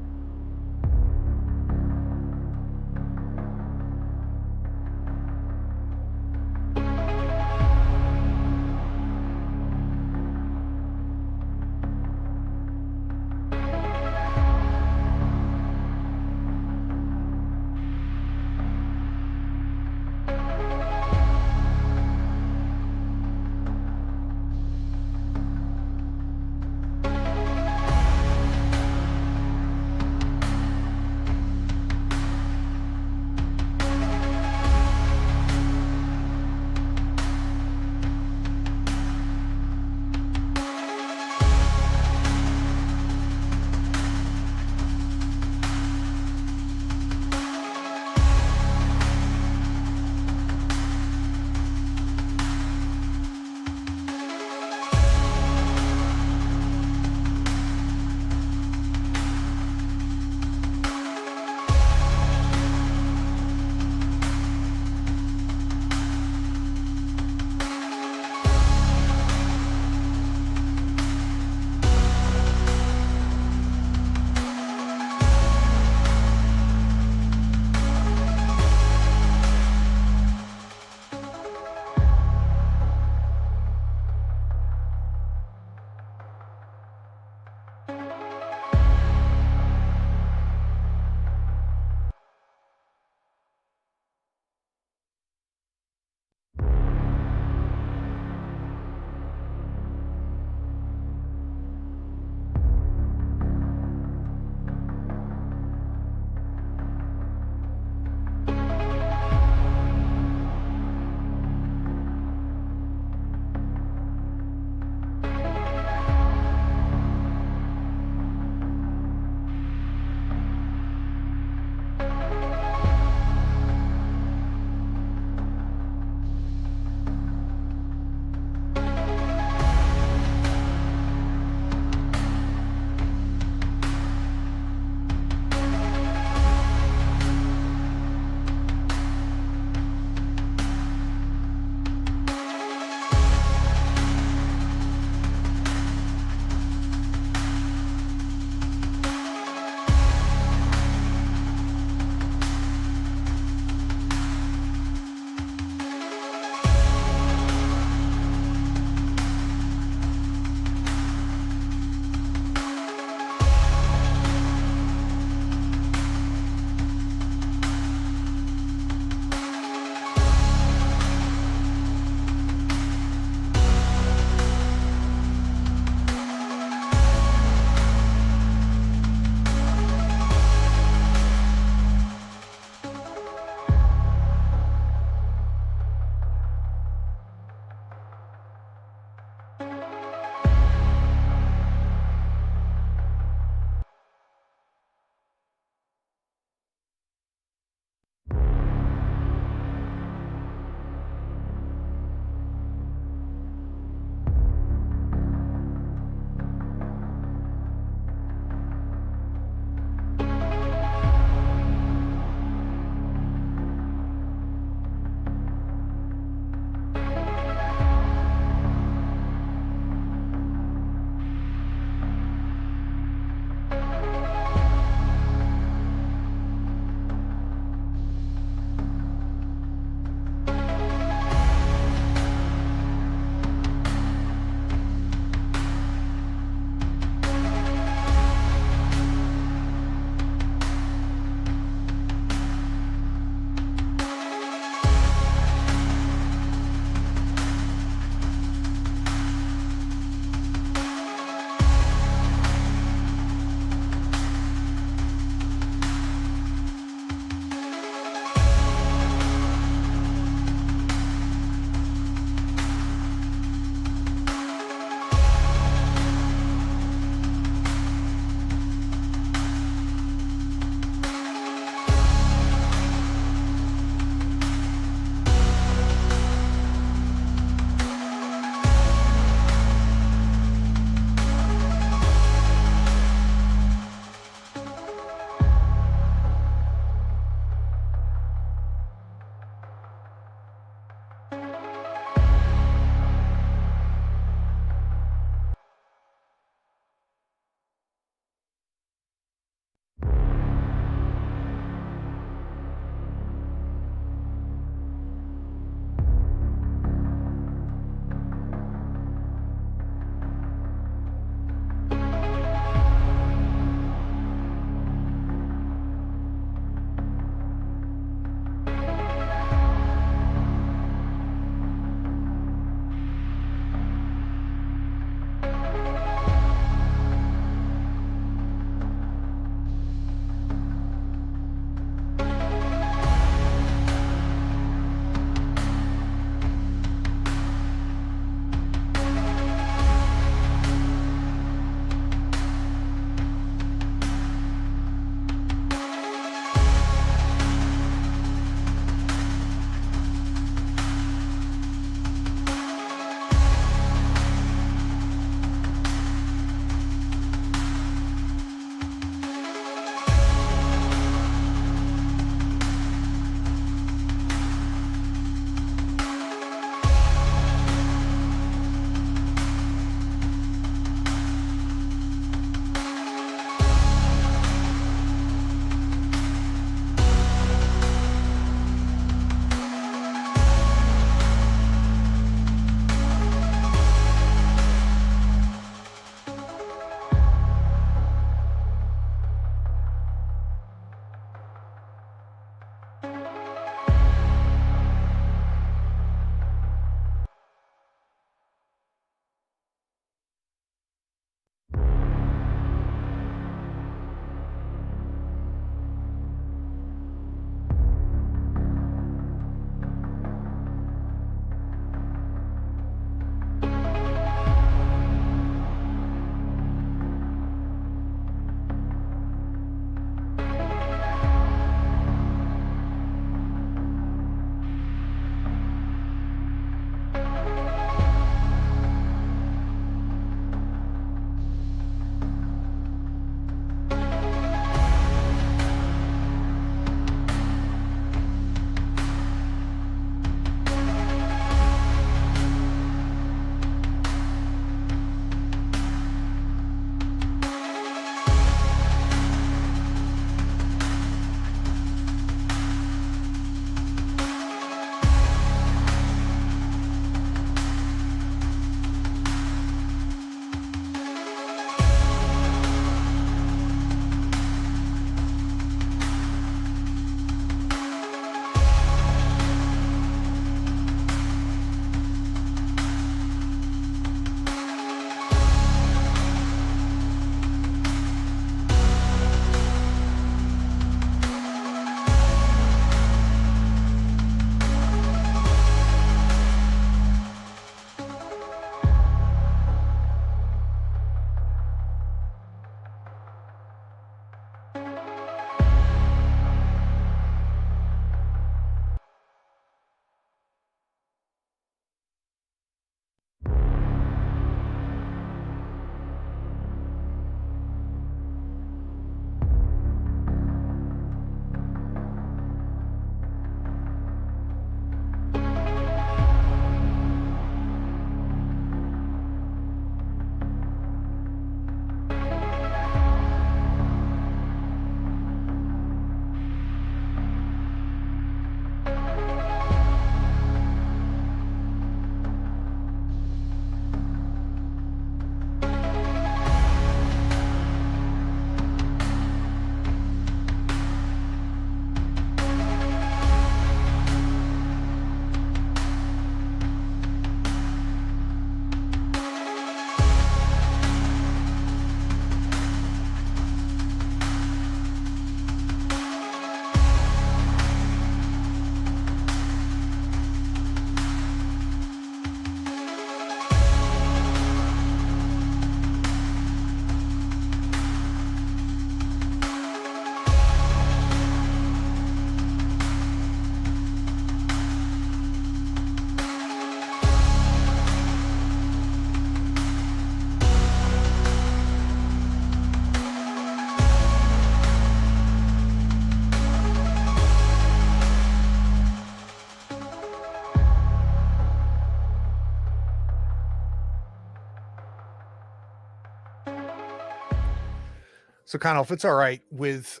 So Connell, if it's all right with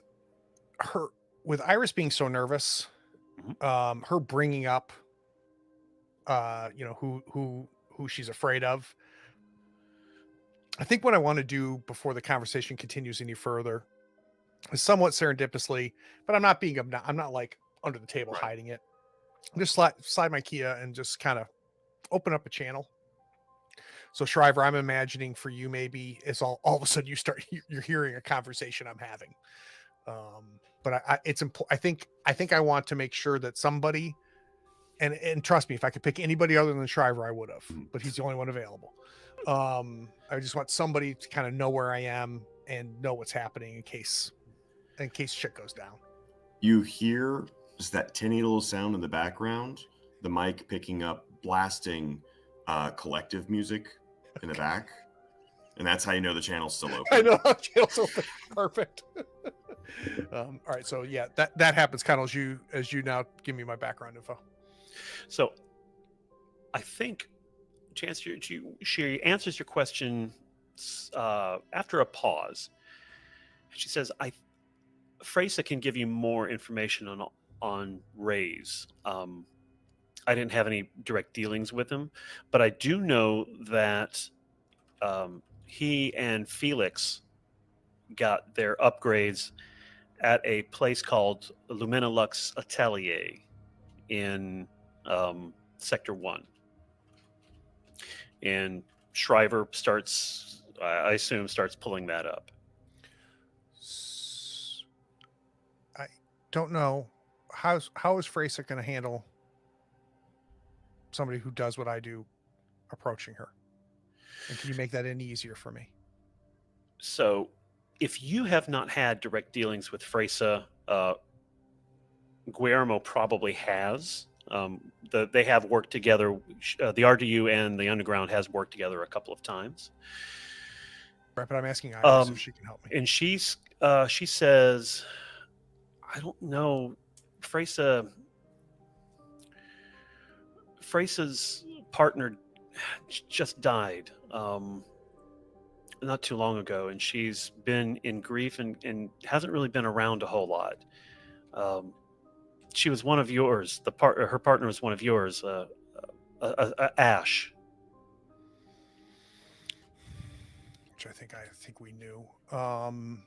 Iris being so nervous, her bringing up, who she's afraid of. I think what I want to do before the conversation continues any further is somewhat serendipitously, but I'm not like under the table Right. hiding it. Just slide my Kia and just kind of open up a channel. So Shriver, I'm imagining for you, maybe it's all of a sudden you're hearing a conversation I'm having. But it's important. I think I want to make sure that somebody, and trust me, if I could pick anybody other than Shriver, I would have, but he's the only one available. I just want somebody to kind of know where I am and know what's happening in case shit goes down. You hear just that tinny little sound in the background, the mic picking up blasting collective music in the back, and that's how you know the channel's still open. I know, channel's open. Perfect. All right, so yeah, that happens kind of as you now give me my background info. So I think she answers your question after a pause. She says, Freysa can give you more information on Ray's. I didn't have any direct dealings with him, but I do know that he and Felix got their upgrades at a place called Luminolux Atelier in Sector 1. And Shriver starts pulling that up. I don't know how is Freysa going to handle somebody who does what I do approaching her, and can you make that any easier for me? So if you have not had direct dealings with Freysa, Guillermo probably has. They have worked together. The RDU and the Underground has worked together a couple of times. Right, but I'm asking Iris if she can help me. And she says, I don't know, Freysa's partner just died not too long ago, and she's been in grief and hasn't really been around a whole lot. She was one of yours. Her partner was one of yours, Ash. Which I think we knew. I'm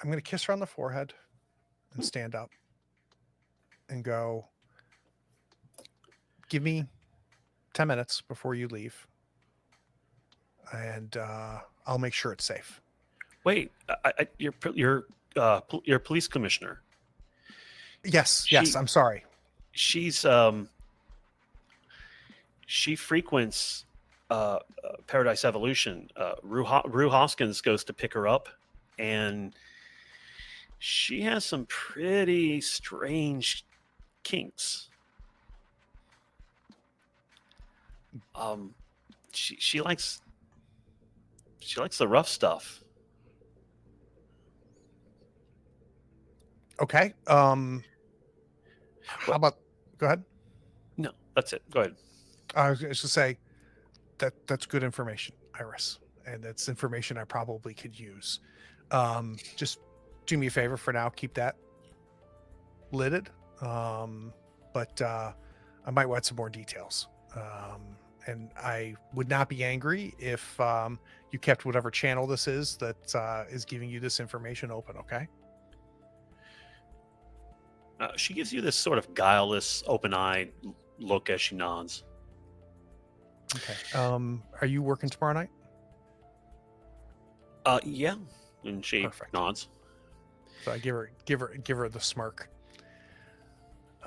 going to kiss her on the forehead and stand up and go, give me 10 minutes before you leave, and I'll make sure it's safe. Wait, you're police commissioner. Yes, I'm sorry. She's she frequents Paradise Evolution. Rue Hoskins goes to pick her up, and she has some pretty strange kinks. She likes the rough stuff. Okay. How about? Go ahead. No, that's it. Go ahead. I was just to say that's good information, Iris, and that's information I probably could use. Just do me a favor for now. Keep that lidded. But I might want some more details. And I would not be angry if you kept whatever channel this is that is giving you this information open. Okay. She gives you this sort of guileless, open-eyed look as she nods. Okay. Are you working tomorrow night? Yeah. And she nods. So I give her the smirk.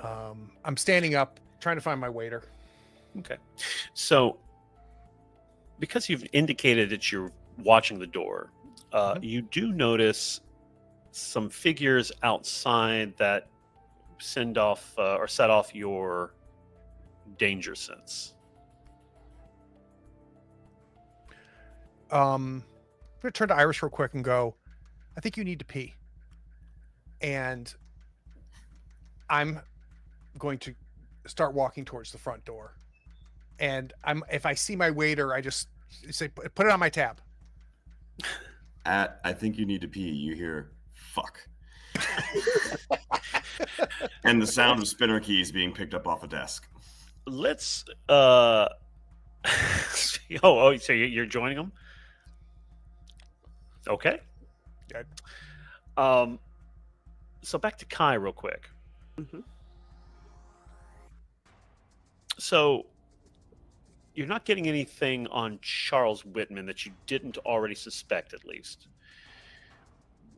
I'm standing up, trying to find my waiter. Okay. So, because you've indicated that you're watching the door, you do notice some figures outside that send off or set off your danger sense. I'm going to turn to Iris real quick and go, I think you need to pee. And I'm going to start walking towards the front door. And if I see my waiter, I just say, put it on my tab. I think you need to pee. You hear fuck. And the sound of spinner keys being picked up off a desk. Let's oh, so you're joining them? Okay. Good. So back to Kai real quick. Mhm. So you're not getting anything on Charles Whitman that you didn't already suspect, at least.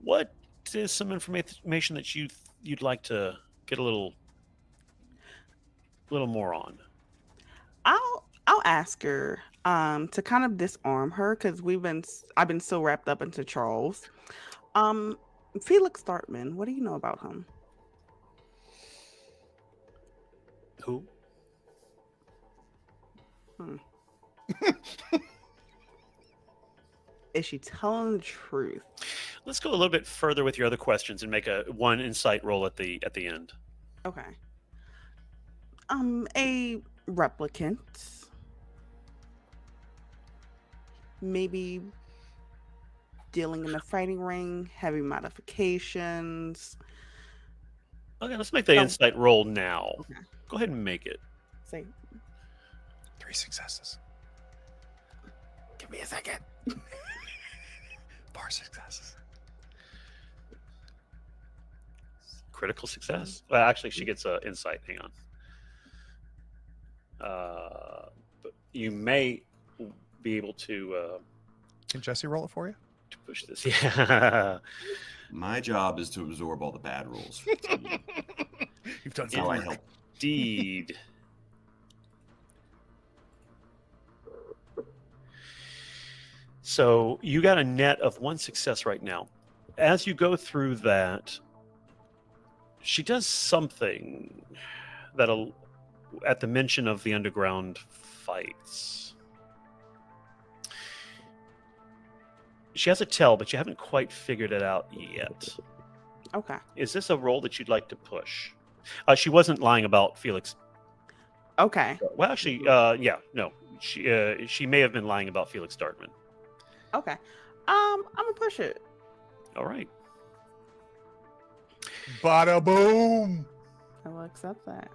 What is some information that you'd like to get a little more on? I'll ask her to kind of disarm her because I've been so wrapped up into Charles. Felix Dartman, what do you know about him? Who? Is she telling the truth? Let's go a little bit further with your other questions and make one insight roll at the end. Okay. A replicant. Maybe dealing in the fighting ring, heavy modifications. Okay, let's make the Oh. insight roll now. Okay. Go ahead and make it. Say, 3 successes. give me a second. 4 successes. Critical success. Well, actually, she gets an insight. Hang on. But you may be able to Can Jesse roll it for you? push this. Yeah. My job is to absorb all the bad rolls. For the team. You've done That's how I some help. Indeed. So you got a net of 1 success right now. As you go through that, she does something that'll, at the mention of the underground fights. She has a tell, but you haven't quite figured it out yet. Okay. Is this a role that you'd like to push? She wasn't lying about Felix. Okay. Well, actually, yeah, no. She may have been lying about Felix Dartman. Okay. I'm gonna push it. All right. Bada boom. I will accept that.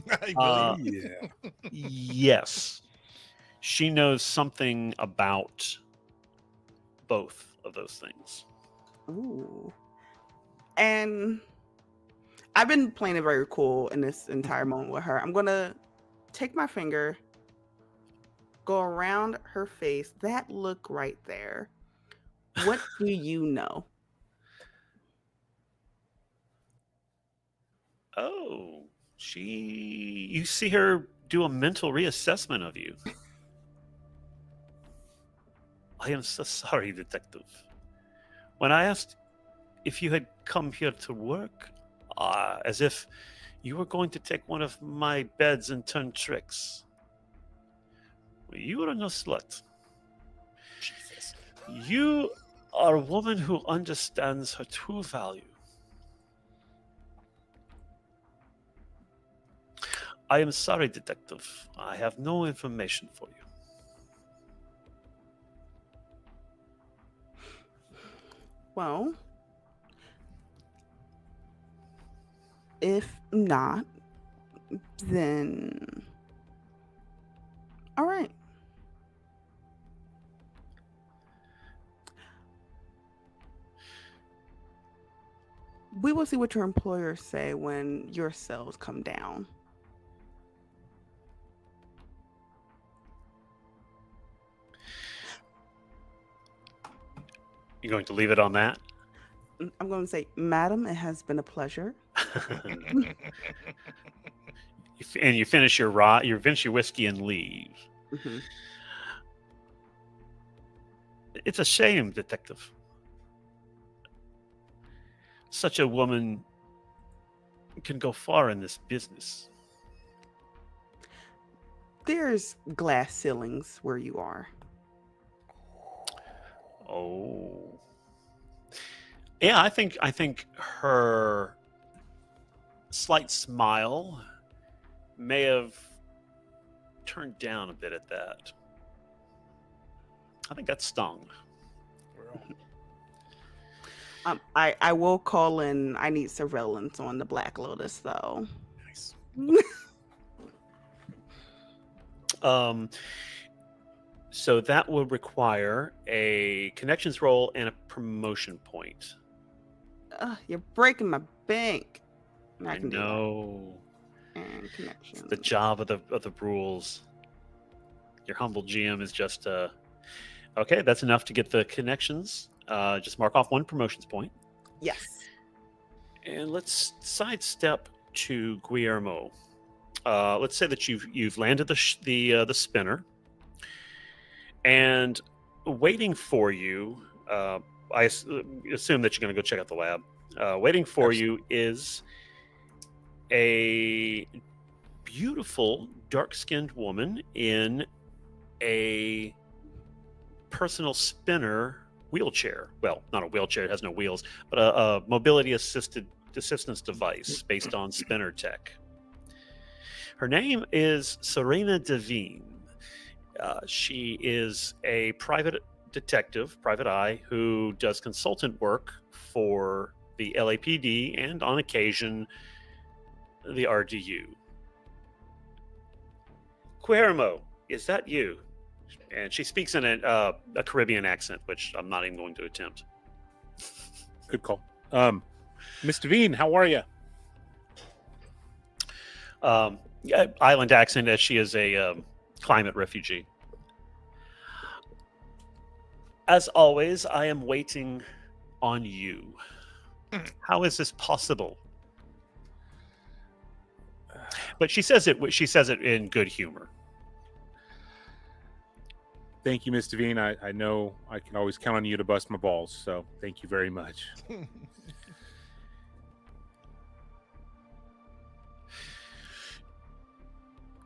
I believe. Yeah. Yes. She knows something about both of those things. Ooh. And I've been playing it very cool in this entire moment with her. I'm gonna take my finger, go around her face. That look right there. What do you know? Oh, you see her do a mental reassessment of you. I am so sorry, Detective. When I asked if you had come here to work, as if you were going to take one of my beds and turn tricks. You are no slut. Jesus. You are a woman who understands her true value. I am sorry, Detective. I have no information for you. Well, if not, then all right. We will see what your employers say when your sales come down. You're going to leave it on that? I'm going to say, Madam, it has been a pleasure. And you finish your whiskey and leave. Mhm. It's a shame, Detective. Such a woman can go far in this business. There's glass ceilings where you are. Oh. Yeah, I think her slight smile may have turned down a bit at that. I think that stung. Well, I will call in. I need surveillance on the Black Lotus, though. Nice. Um, so that will require a connections roll and a promotion point. You're breaking my bank. I I can do know. that. And It's connection. the job of the rules. Your humble GM is just okay. That's enough to get the connections. Just mark off one promotions point, Yes. and let's sidestep to Guillermo. Let's say that you've landed the spinner, and waiting for you. I assume that you're going to go check out the lab. Waiting for you is a beautiful, dark-skinned woman in a personal spinner wheelchair. Well, not a wheelchair; it has no wheels, but a mobility assistance device based on spinner tech. Her name is Serena Devine. She is a private detective, private eye, who does consultant work for the LAPD and, on occasion, the RDU. Guillermo, is that you? And she speaks in a Caribbean accent, which I'm not even going to attempt. Good call. Miss Devine, how are you? Island accent, as she is a climate refugee. As always, I am waiting on you. How is this possible? But she says it. She says it in good humor. Thank you, Miss Devine. I know I can always count on you to bust my balls, so thank you very much.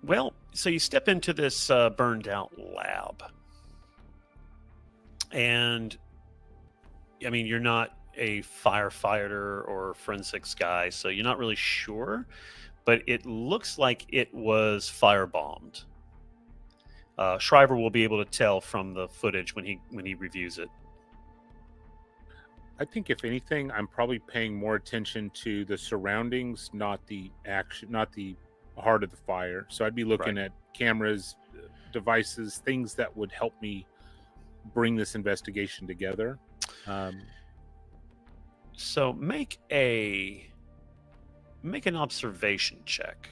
Well, so you step into this burned out lab. And, I mean, you're not a firefighter or forensics guy, so you're not really sure. But it looks like it was firebombed. Shriver will be able to tell from the footage when he reviews it. I think if anything, I'm probably paying more attention to the surroundings, not the action, not the heart of the fire. So I'd be looking at cameras, devices, things that would help me bring this investigation together. So make an observation check.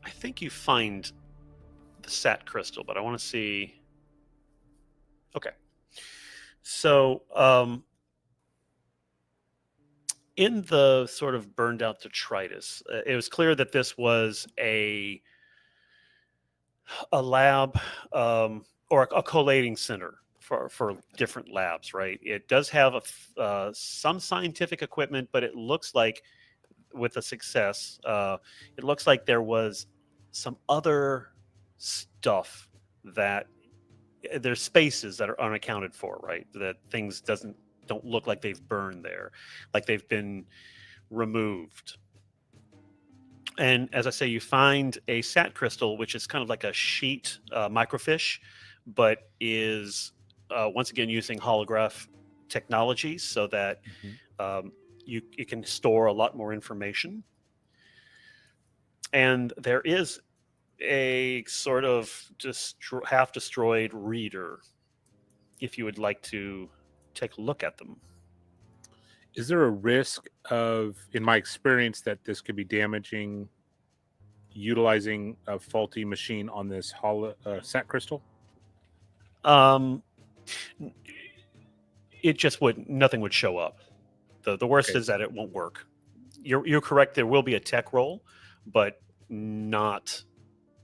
I think you find the sat crystal, but I want to see. Okay. So in the sort of burned out detritus, it was clear that this was a lab or a collating center for different labs, right? It does have some scientific equipment, but it looks like with the success, it looks like there was some other stuff that there's spaces that are unaccounted for, right? That things don't look like they've burned there, like they've been removed. And as I say, you find a sat crystal, which is kind of like a sheet microfiche, but is once again using holograph technology so that you can store a lot more information. And there is a sort of half destroyed reader, if you would like to take a look at them. Is there a risk of, in my experience, that this could be damaging utilizing a faulty machine on this sat crystal? It just nothing would show up. The worst is that it won't work. You're correct. There will be a tech roll, but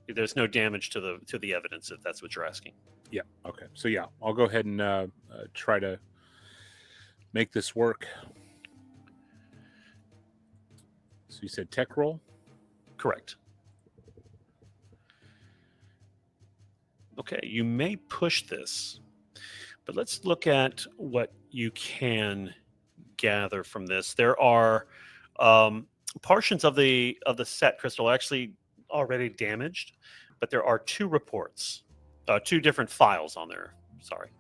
there's no damage to the evidence, if that's what you're asking. Yeah. Okay. So yeah, I'll go ahead and try to make this work. So you said tech roll? Correct. Okay, you may push this, but let's look at what you can gather from this. There are portions of the set crystal actually already damaged, but there are two reports, two different files on there. Sorry.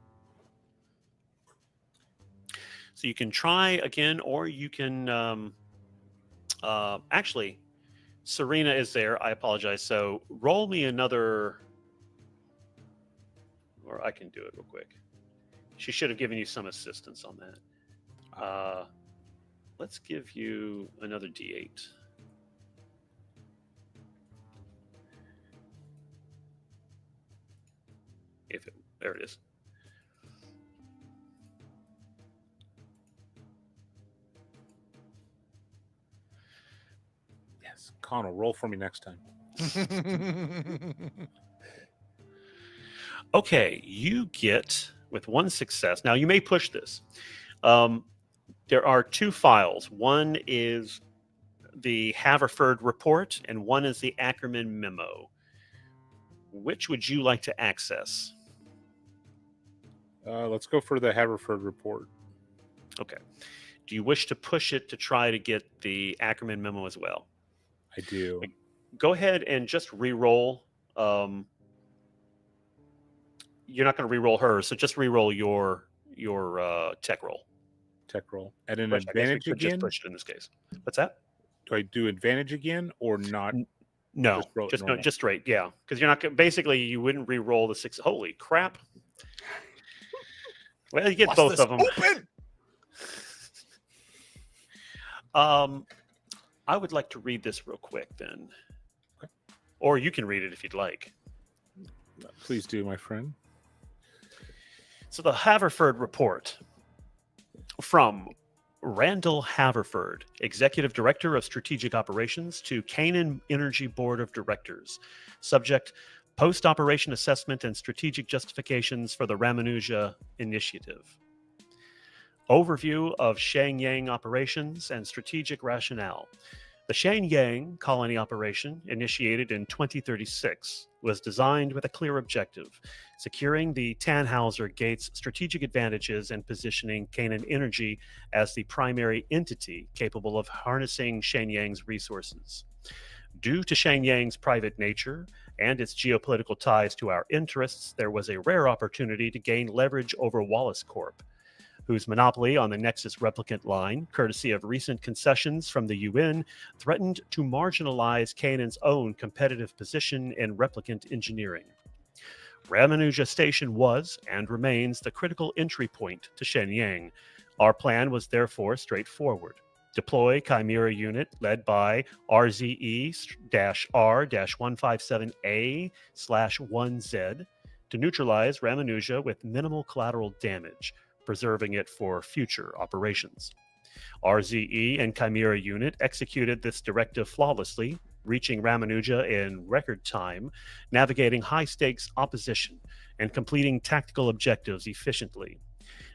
So you can try again, or you can actually, Serena is there. I apologize. So roll me another, or I can do it real quick. She should have given you some assistance on that. Let's give you another D8. There it is. Yes, Connell, roll for me next time. Okay, you get with one success. Now you may push this. There are two files. One is the Haverford report, and one is the Ackerman memo. Which would you like to access? Let's go for the Haverford report. Okay. Do you wish to push it to try to get the Ackerman memo as well? I do. Go ahead and just re-roll. You're not going to re-roll hers, so just re-roll your tech roll. Tech roll. At an Which I guess we advantage could just again? push it in this case. What's that? Do I do advantage again or not? No, Just roll it just no, normal. just straight. Yeah, because you're not basically you wouldn't re-roll the 6. Holy crap! Well, you get Bust both this of them. Open! I would like to read this real quick then, or you can read it if you'd like. Please do, my friend. So the Haverford report from Randall Haverford, Executive Director of Strategic Operations, to Canaan Energy Board of Directors. Subject: Post-Operation Assessment and Strategic Justifications for the Ramanuja Initiative. Overview of Shenyang operations and strategic rationale. The Shenyang colony operation, initiated in 2036, was designed with a clear objective: securing the Tannhauser Gates strategic advantages and positioning Canaan Energy as the primary entity capable of harnessing Shenyang's resources. Due to Shenyang's private nature and its geopolitical ties to our interests, there was a rare opportunity to gain leverage over Wallace Corp, whose monopoly on the Nexus replicant line, courtesy of recent concessions from the UN, threatened to marginalize Canaan's own competitive position in replicant engineering. Ramanuja Station was, and remains, the critical entry point to Shenyang. Our plan was therefore straightforward: deploy Chimera unit led by RZE-R-157A/1Z to neutralize Ramanuja with minimal collateral damage, preserving it for future operations. RZE and Chimera unit executed this directive flawlessly, reaching Ramanuja in record time, navigating high-stakes opposition, and completing tactical objectives efficiently.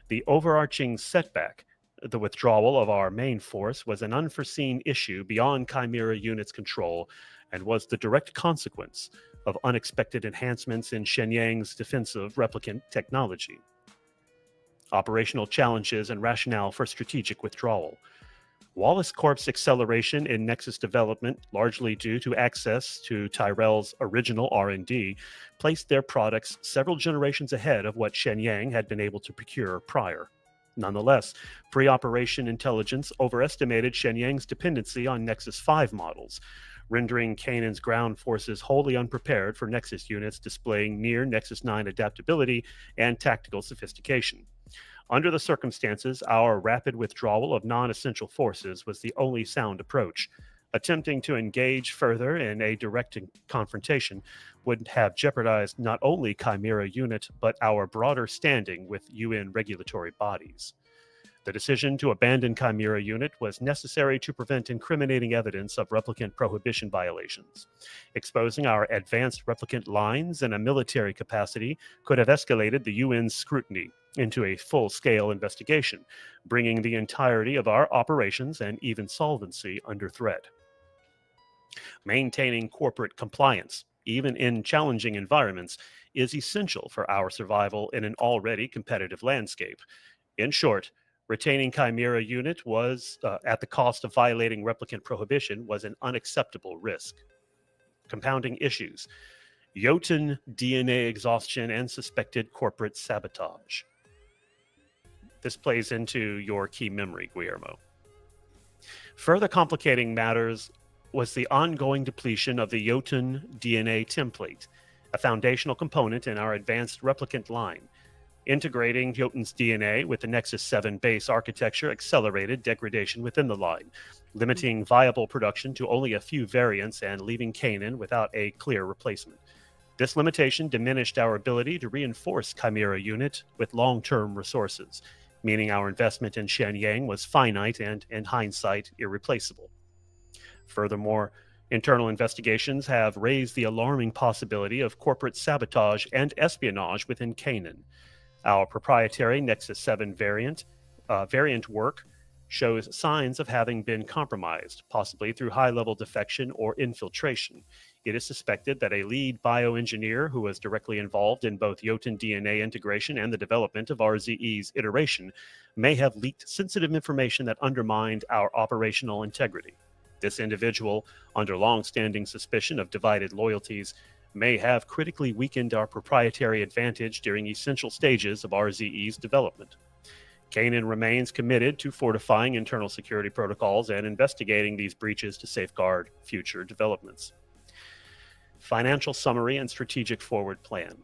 The overarching setback, the withdrawal of our main force, was an unforeseen issue beyond Chimera unit's control and was the direct consequence of unexpected enhancements in Shenyang's defensive replicant technology. Operational challenges and rationale for strategic withdrawal. Wallace Corp's acceleration in Nexus development, largely due to access to Tyrell's original R&D, placed their products several generations ahead of what Shenyang had been able to procure prior. Nonetheless, pre-operation intelligence overestimated Shenyang's dependency on Nexus 5 models, rendering Canaan's ground forces wholly unprepared for Nexus units displaying near Nexus 9 adaptability and tactical sophistication. Under the circumstances, our rapid withdrawal of non-essential forces was the only sound approach. Attempting to engage further in a direct confrontation would have jeopardized not only Chimera unit, but our broader standing with UN regulatory bodies. The decision to abandon Chimera unit was necessary to prevent incriminating evidence of replicant prohibition violations. Exposing our advanced replicant lines in a military capacity could have escalated the UN's scrutiny into a full-scale investigation, bringing the entirety of our operations and even solvency under threat. Maintaining corporate compliance, even in challenging environments, is essential for our survival in an already competitive landscape. In short, retaining Chimera unit was, at the cost of violating replicant prohibition, was an unacceptable risk. Compounding issues: Jotun DNA exhaustion and suspected corporate sabotage. This plays into your key memory, Guillermo. Further complicating matters was the ongoing depletion of the Jotun DNA template, a foundational component in our advanced replicant line. Integrating Jotun's DNA with the Nexus 7 base architecture accelerated degradation within the line, limiting viable production to only a few variants and leaving Kanan without a clear replacement. This limitation diminished our ability to reinforce Chimera unit with long-term resources, meaning our investment in Shenyang was finite and, in hindsight, irreplaceable. Furthermore, internal investigations have raised the alarming possibility of corporate sabotage and espionage within Kanan. Our proprietary Nexus 7 variant work shows signs of having been compromised, possibly through high-level defection or infiltration. It is suspected that a lead bioengineer who was directly involved in both Jotun DNA integration and the development of RZE's iteration may have leaked sensitive information that undermined our operational integrity. This individual, under long-standing suspicion of divided loyalties, may have critically weakened our proprietary advantage during essential stages of RZE's development. Kanan remains committed to fortifying internal security protocols and investigating these breaches to safeguard future developments. Financial summary and strategic forward plan.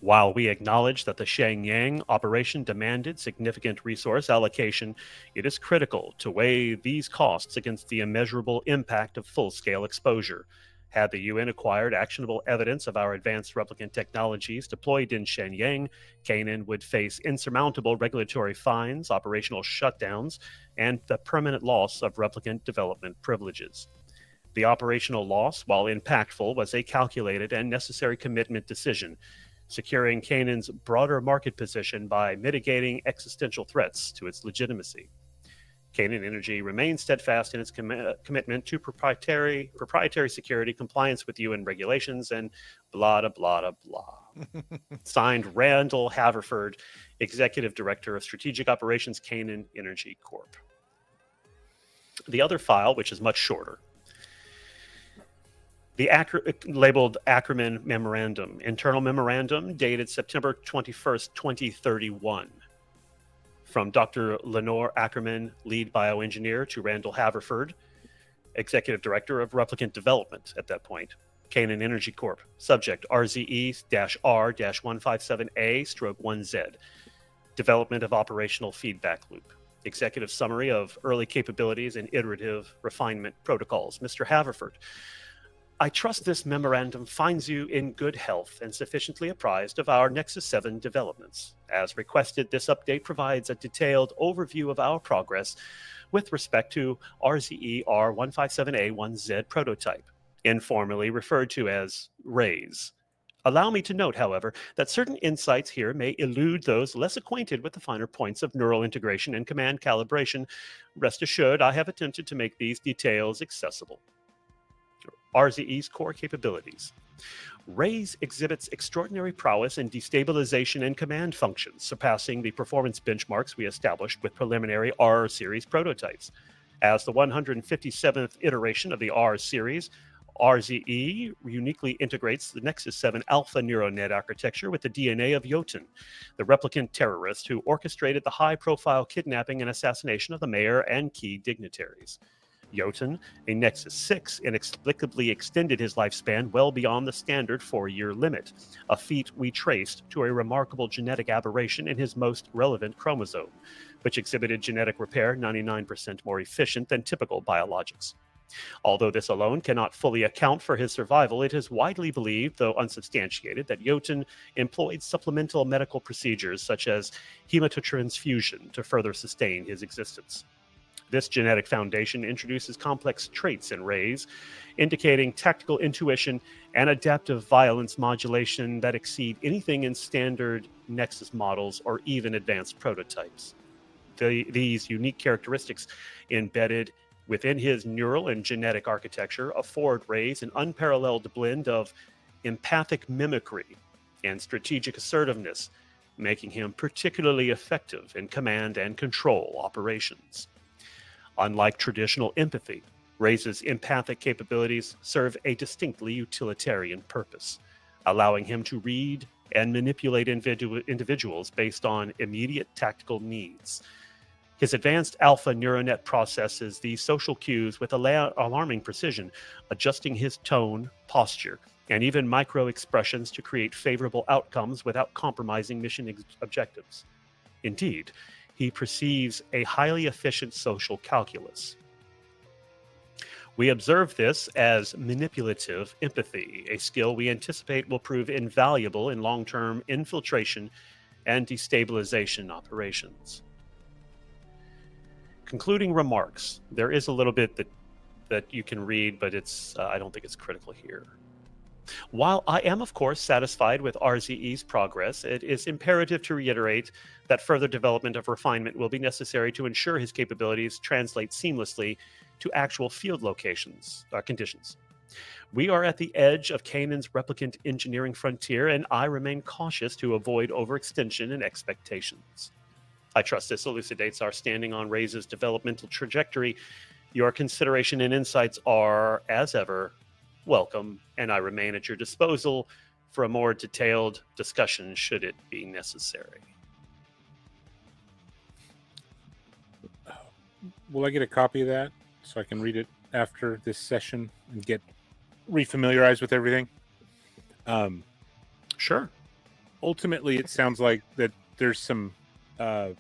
While we acknowledge that the Shenyang operation demanded significant resource allocation, it is critical to weigh these costs against the immeasurable impact of full-scale exposure. Had the UN acquired actionable evidence of our advanced replicant technologies deployed in Shenyang, Kanan would face insurmountable regulatory fines, operational shutdowns, and the permanent loss of replicant development privileges. The operational loss, while impactful, was a calculated and necessary commitment decision, securing Kanan's broader market position by mitigating existential threats to its legitimacy. Kanan Energy remains steadfast in its commitment to proprietary security, compliance with UN regulations, and blah, blah, blah, blah. Signed, Randall Haverford, Executive Director of Strategic Operations, Kanan Energy Corp. The other file, which is much shorter, the labeled Ackerman Memorandum, internal memorandum dated September 21st, 2031. From Dr. Lenore Ackerman, lead bioengineer, to Randall Haverford, executive director of replicant development at that point, Kanan Energy Corp. Subject RZE-R-157A/1Z. Development of operational feedback loop. Executive summary of early capabilities and iterative refinement protocols. Mr. Haverford, I trust this memorandum finds you in good health and sufficiently apprised of our Nexus 7 developments. As requested, this update provides a detailed overview of our progress with respect to RZE-R-157A1Z prototype, informally referred to as RAISE. Allow me to note, however, that certain insights here may elude those less acquainted with the finer points of neural integration and command calibration. Rest assured, I have attempted to make these details accessible. RZE's core capabilities. RAISE exhibits extraordinary prowess in destabilization and command functions, surpassing the performance benchmarks we established with preliminary R series prototypes. As the 157th iteration of the R series, RZE uniquely integrates the Nexus 7 alpha neural net architecture with the DNA of Jotun, the replicant terrorist who orchestrated the high-profile kidnapping and assassination of the mayor and key dignitaries. Jotun, a Nexus 6, inexplicably extended his lifespan well beyond the standard 4-year limit, a feat we traced to a remarkable genetic aberration in his most relevant chromosome, which exhibited genetic repair 99% more efficient than typical biologics. Although this alone cannot fully account for his survival, it is widely believed, though unsubstantiated, that Jotun employed supplemental medical procedures such as hematotransfusion to further sustain his existence. This genetic foundation introduces complex traits in RAISE, indicating tactical intuition and adaptive violence modulation that exceed anything in standard Nexus models or even advanced prototypes. These unique characteristics embedded within his neural and genetic architecture afford RAISE an unparalleled blend of empathic mimicry and strategic assertiveness, making him particularly effective in command and control operations. Unlike traditional empathy, RAISE's empathic capabilities serve a distinctly utilitarian purpose, allowing him to read and manipulate individuals based on immediate tactical needs. His advanced alpha neuronet processes these social cues with alarming precision, adjusting his tone, posture, and even micro expressions to create favorable outcomes without compromising mission objectives. Indeed, he perceives a highly efficient social calculus. We observe this as manipulative empathy, a skill we anticipate will prove invaluable in long-term infiltration and destabilization operations. Concluding remarks. There is a little bit that you can read, but it's I don't think it's critical here. While I am, of course, satisfied with RZE's progress, it is imperative to reiterate that further development of refinement will be necessary to ensure his capabilities translate seamlessly to actual field conditions. We are at the edge of Canaan's replicant engineering frontier, and I remain cautious to avoid overextension and expectations. I trust this elucidates our standing on Ray's developmental trajectory. Your consideration and insights are, as ever, welcome, and I remain at your disposal for a more detailed discussion should it be necessary. Will I get a copy of that so I can read it after this session and get refamiliarized with everything? Sure. Ultimately, it sounds like that there's some... did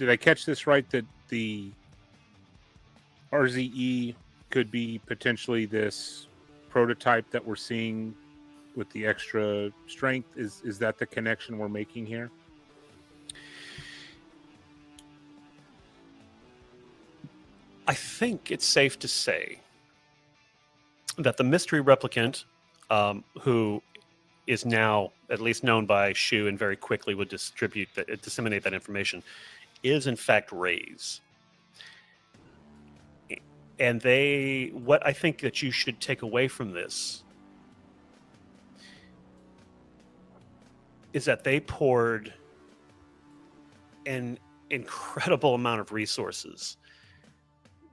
I catch this right, that the RZE could be potentially this prototype that we're seeing with the extra strength? Is that the connection we're making here? I think it's safe to say that the mystery replicant, who is now at least known by Shu and very quickly would disseminate that information, is in fact Ray's. And what I think that you should take away from this is that they poured an incredible amount of resources.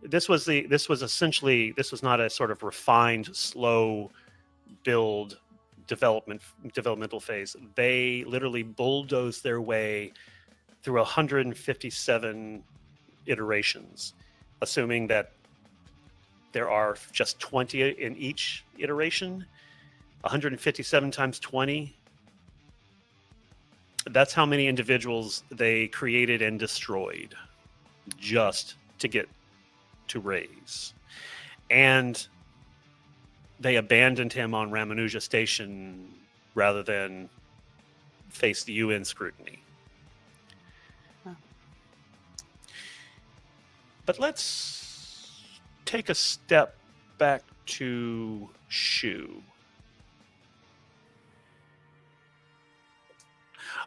This was not a sort of refined, slow build developmental phase. They literally bulldozed their way through 157 iterations, assuming that there are just 20 in each iteration. 157 times 20. That's how many individuals they created and destroyed just to get to Ray's. And they abandoned him on Ramanuja Station rather than face the UN scrutiny. Huh. But let's take a step back to Shu.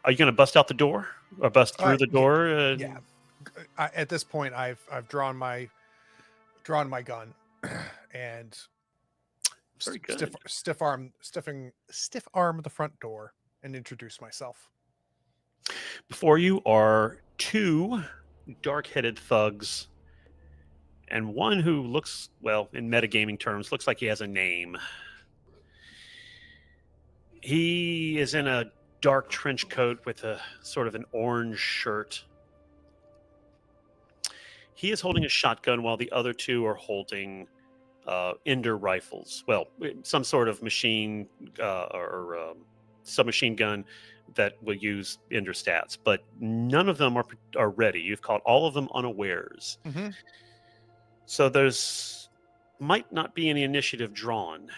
Are you going to bust out the door or bust through the door? Yeah. At this point, I've drawn my gun and Very good. stiff arm the front door and introduce myself. Before you are two dark-headed thugs and one who looks, well, in metagaming terms, looks like he has a name. He is in a dark trench coat with a sort of an orange shirt. He is holding a shotgun while the other two are holding Ender rifles. Well, some sort of machine or submachine gun that will use Ender stats, but none of them are ready. You've caught all of them unawares. Mm-hmm. So there's might not be any initiative drawn,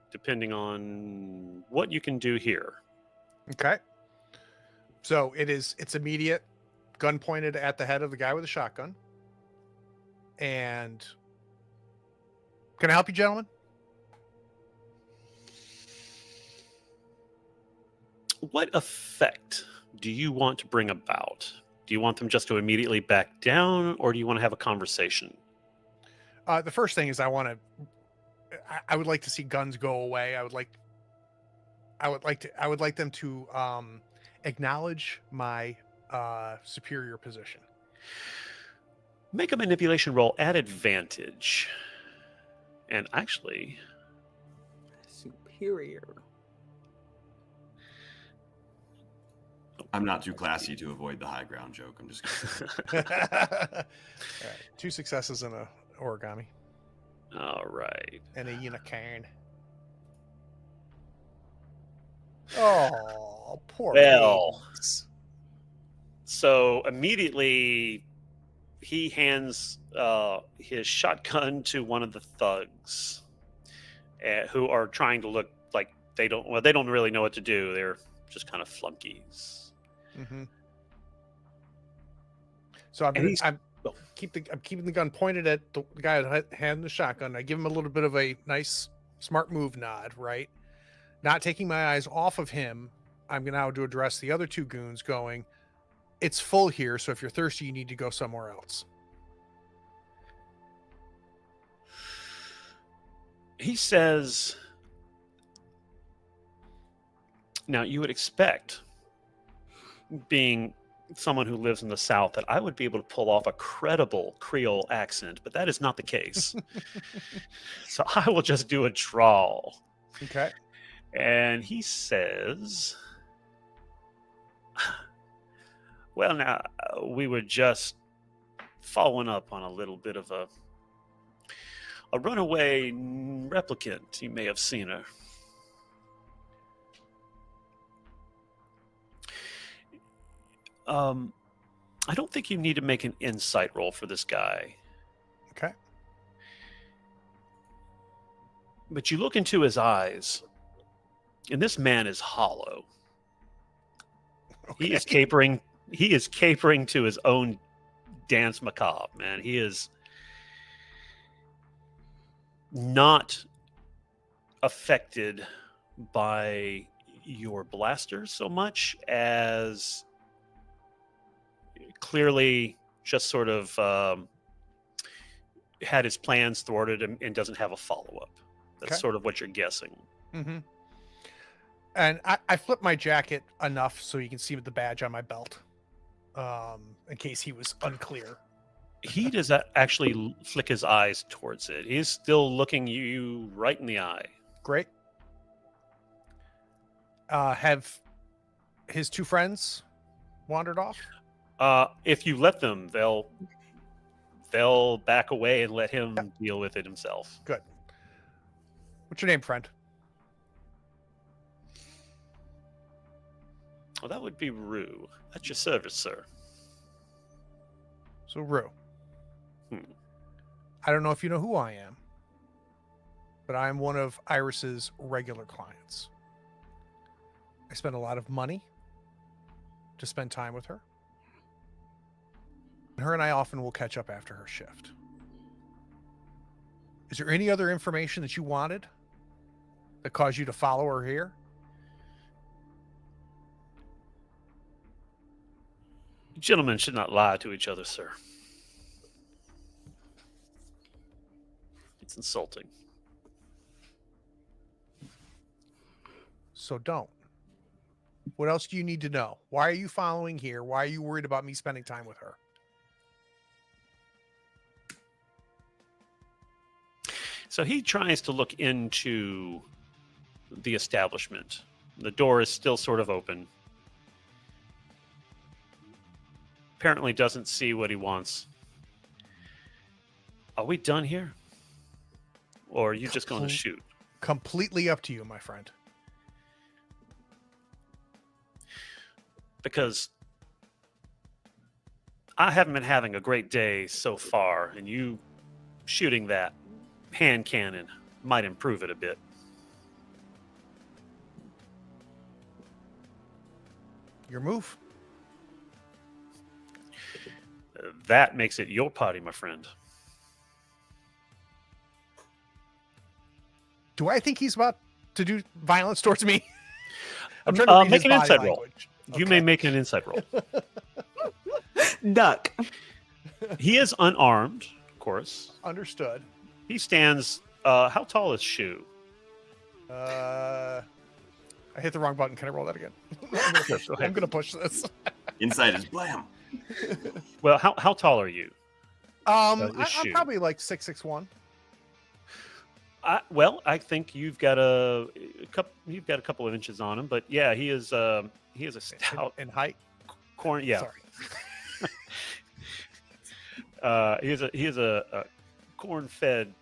depending on what you can do here. Okay. So it's immediate, gun pointed at the head of the guy with the shotgun. And can I help you, gentlemen? What effect do you want to bring about? Do you want them just to immediately back down, or do you want to have a conversation? The first thing is I would like to see guns go away. I would like them to acknowledge my superior position. Make a manipulation roll at advantage. And actually, Superior. I'm not too classy to avoid the high ground joke. I'm just All right. 2 successes in a origami All right. and a unicorn. Oh, poor Well. babies. So immediately he hands his shotgun to one of the thugs who are trying to look like they don't really know what to do. They're just kind of flunkies. Mm-hmm. So I'm keeping the gun pointed at the guy that had the shotgun. I give him a little bit of a nice, smart move nod, right? Not taking my eyes off of him. I'm now to address the other 2 goons going, it's full here, so if you're thirsty, you need to go somewhere else. He says, now you would expect, being someone who lives in the South, that I would be able to pull off a credible Creole accent, but that is not the case. So I will just do a drawl. Okay. And he says, well, now, we were just following up on a little bit of a runaway replicant. You may have seen her. I don't think you need to make an insight roll for this guy. Okay. But you look into his eyes, and this man is hollow. Okay. He is capering to his own dance macabre, man. He is not affected by your blaster so much as clearly just sort of had his plans thwarted and doesn't have a follow-up. That's Okay. sort of what you're guessing. Mm-hmm. And I flip my jacket enough so you can see the badge on my belt, in case he was unclear. He does actually flick his eyes towards it. He's still looking you right in the eye. Great. Have his 2 friends wandered off? If you let them, they'll back away and let him deal with it himself. Good. What's your name, friend? Well, that would be Rue. At your service, sir. So, Rue. Hmm. I don't know if you know who I am, but I'm one of Iris's regular clients. I spend a lot of money to spend time with her. Her and I often will catch up after her shift. Is there any other information that you wanted that caused you to follow her here? Gentlemen should not lie to each other, sir. It's insulting. So don't. What else do you need to know? Why are you following here? Why are you worried about me spending time with her? So he tries to look into the establishment. The door is still sort of open. Apparently doesn't see what he wants. Are we done here? Or are you just going to shoot? Completely up to you, my friend. Because I haven't been having a great day so far, and you shooting that hand cannon might improve it a bit. Your move. That makes it your party, my friend. Do I think he's about to do violence towards me? I'm trying to read make his an body insight roll. language. You may make an insight roll. Duck. He is unarmed, of course. Understood. He stands. How tall is Shu? I hit the wrong button. Can I roll that again? Yes, go ahead. I'm gonna push this. Inside is blam. Well, how tall are you? I'm Shu. probably like 6'1". I think you've got a couple of inches on him, but yeah, he is a stout In height. corn. Yeah, Sorry. he is a corn-fed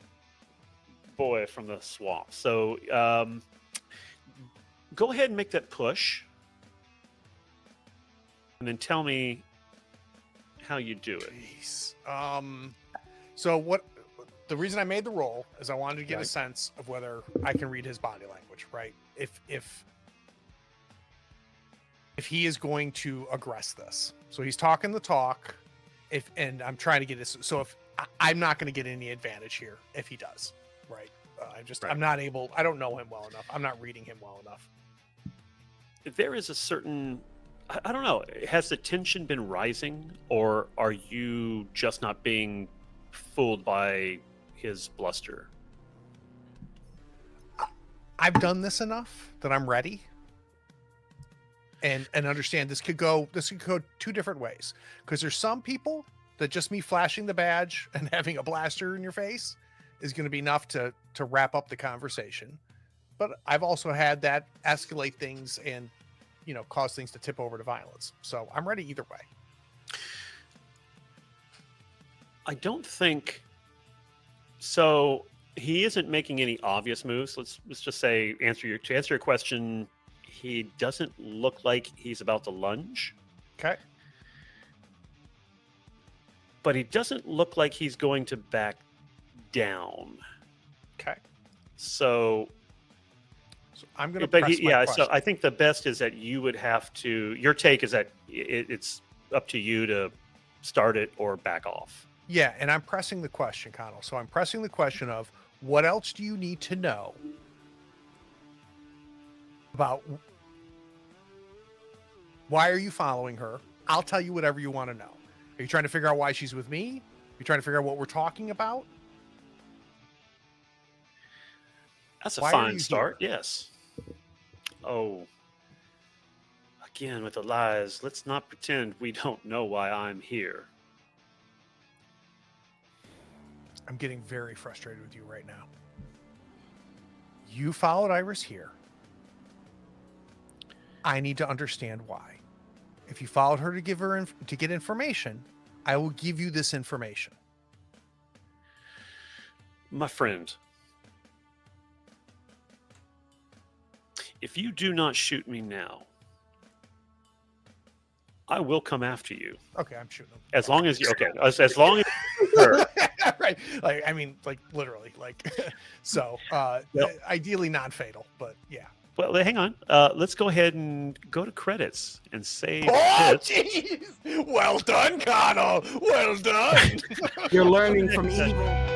boy from the swamp. So go ahead and make that push, and then tell me how you do it. Jeez. So what? The reason I made the roll is I wanted to get a Right. sense of whether I can read his body language, right? If he is going to aggress this, so he's talking the talk. And I'm trying to get this. So if I'm not going to get any advantage here if he does, right? Right. I'm not able. I don't know him well enough. I'm not reading him well enough. There is a certain, I don't know, has the tension been rising, or are you just not being fooled by his bluster? I've done this enough that I'm ready. And understand this could go two different ways, because there's some people that just me flashing the badge and having a blaster in your face is going to be enough to wrap up the conversation. But I've also had that escalate things and cause things to tip over to violence. So I'm ready either way. I don't think so. He isn't making any obvious moves. Let's just say to answer your question. He doesn't look like he's about to lunge, Okay. but he doesn't look like he's going to back down. Okay. So I'm going to but press my yeah, question. so I think the best is that you would have to. Your take is that it's up to you to start it or back off. Yeah, and I'm pressing the question, Connell. So I'm pressing the question of what else do you need to know about why are you following her? I'll tell you whatever you want to know. Are you trying to figure out why she's with me? Are you trying to figure out what we're talking about? That's a Why are fine you start. Yes. Oh, again with the lies. Let's not pretend we don't know why I'm here. I'm getting very frustrated with you right now. You followed Iris here. I need to understand why. If you followed her to get information, I will give you this information. My friend, if you do not shoot me now, I will come after you. Okay, I'm shooting them. As long as you as long as you're Right. Like, I mean, like literally, like, so, Well- ideally non-fatal, but yeah. well, hang on. Let's go ahead and go to credits and save Oh, this. jeez. Well done, Connell. Well done. You're learning from Next evil.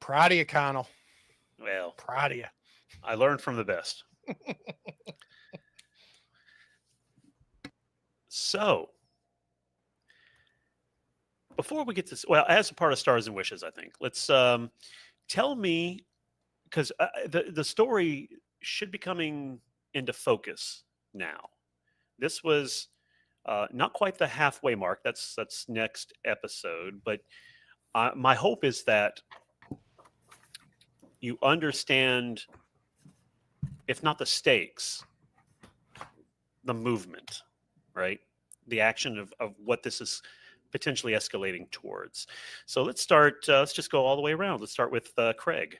Proud of you, Connell. Well, Proud of you. I learned from the best. So, before we get to well, as a part of Stars and Wishes, I think let's tell me, because the story should be coming into focus now. This was not quite the halfway mark. That's next episode, but my hope is that you understand, if not the stakes, the movement, right? The action of what this is potentially escalating towards. So let's start. Let's just go all the way around. Let's start with Craig.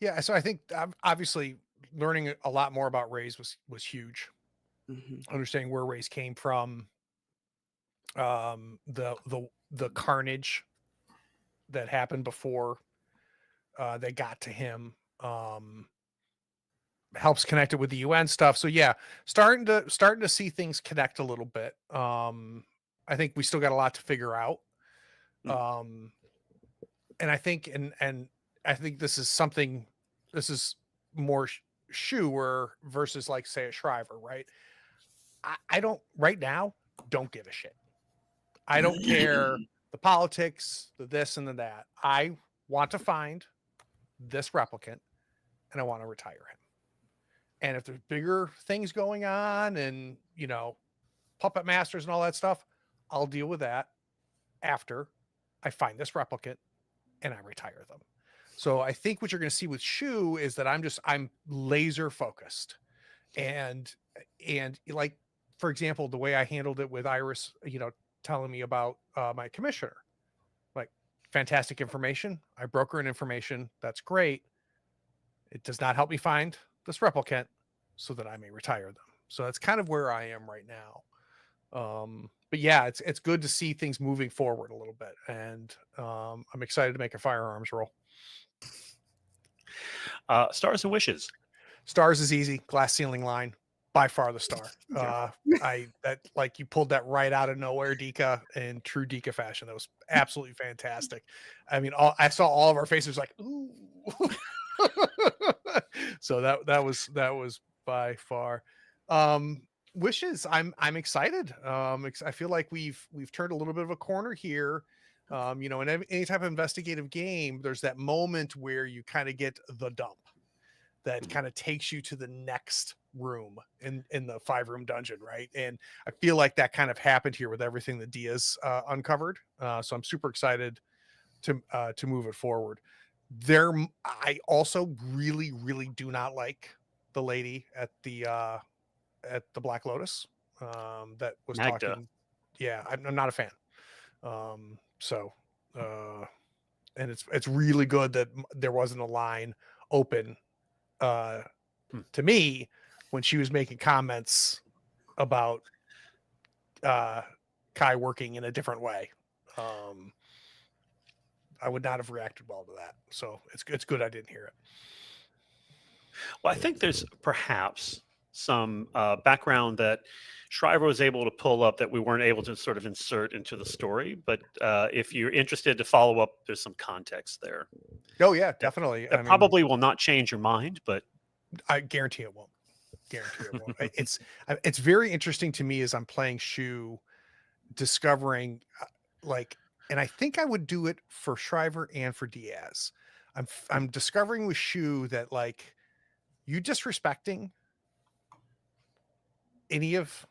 Yeah, so I think obviously learning a lot more about Rays was huge. Understanding where Rays came from, the carnage that happened before they got to him, helps connect it with the UN stuff. So yeah, starting to see things connect a little bit. I think we still got a lot to figure out. And I think and I think this is more Schuer versus like say a Shriver, right? I don't right now don't give a shit. I don't care the politics, the this and the that. I want to find this replicant and I want to retire him. And if there's bigger things going on and, puppet masters and all that stuff, I'll deal with that after I find this replicant and I retire them. So I think what you're going to see with Shu is that I'm laser focused. And like, for example, the way I handled it with Iris, telling me about my commissioner, like fantastic information. I broker an information. That's great. It does not help me find this replicant so that I may retire them. So that's kind of where I am right now. But yeah, it's good to see things moving forward a little bit. And I'm excited to make a firearms roll. Stars and wishes. Stars is easy. Glass ceiling line. By far the star. Like you pulled that right out of nowhere, Dika, in true Dika fashion. That was absolutely fantastic. I mean, I saw all of our faces like, ooh. So that was by far. Wishes. I'm excited. I feel like we've turned a little bit of a corner here. In any type of investigative game, there's that moment where you kind of get the dump that kind of takes you to the next room in the 5-room dungeon, right? And I feel like that kind of happened here with everything that Diaz uncovered. So I'm super excited to move it forward. I also really, really do not like the lady at the Black Lotus that was Magda. talking. Yeah, I'm not a fan. And it's really good that there wasn't a line open to me when she was making comments about Kai working in a different way. I would not have reacted well to that. So it's good I didn't hear it. Well, I think there's perhaps some background that Shriver was able to pull up that we weren't able to sort of insert into the story. But if you're interested to follow up, there's some context there. Oh yeah, definitely. That probably will not change your mind, but I guarantee it won't. It's very interesting to me as I'm playing Shu, discovering and I think I would do it for Shriver and for Diaz. I'm discovering with Shu that like you disrespecting any of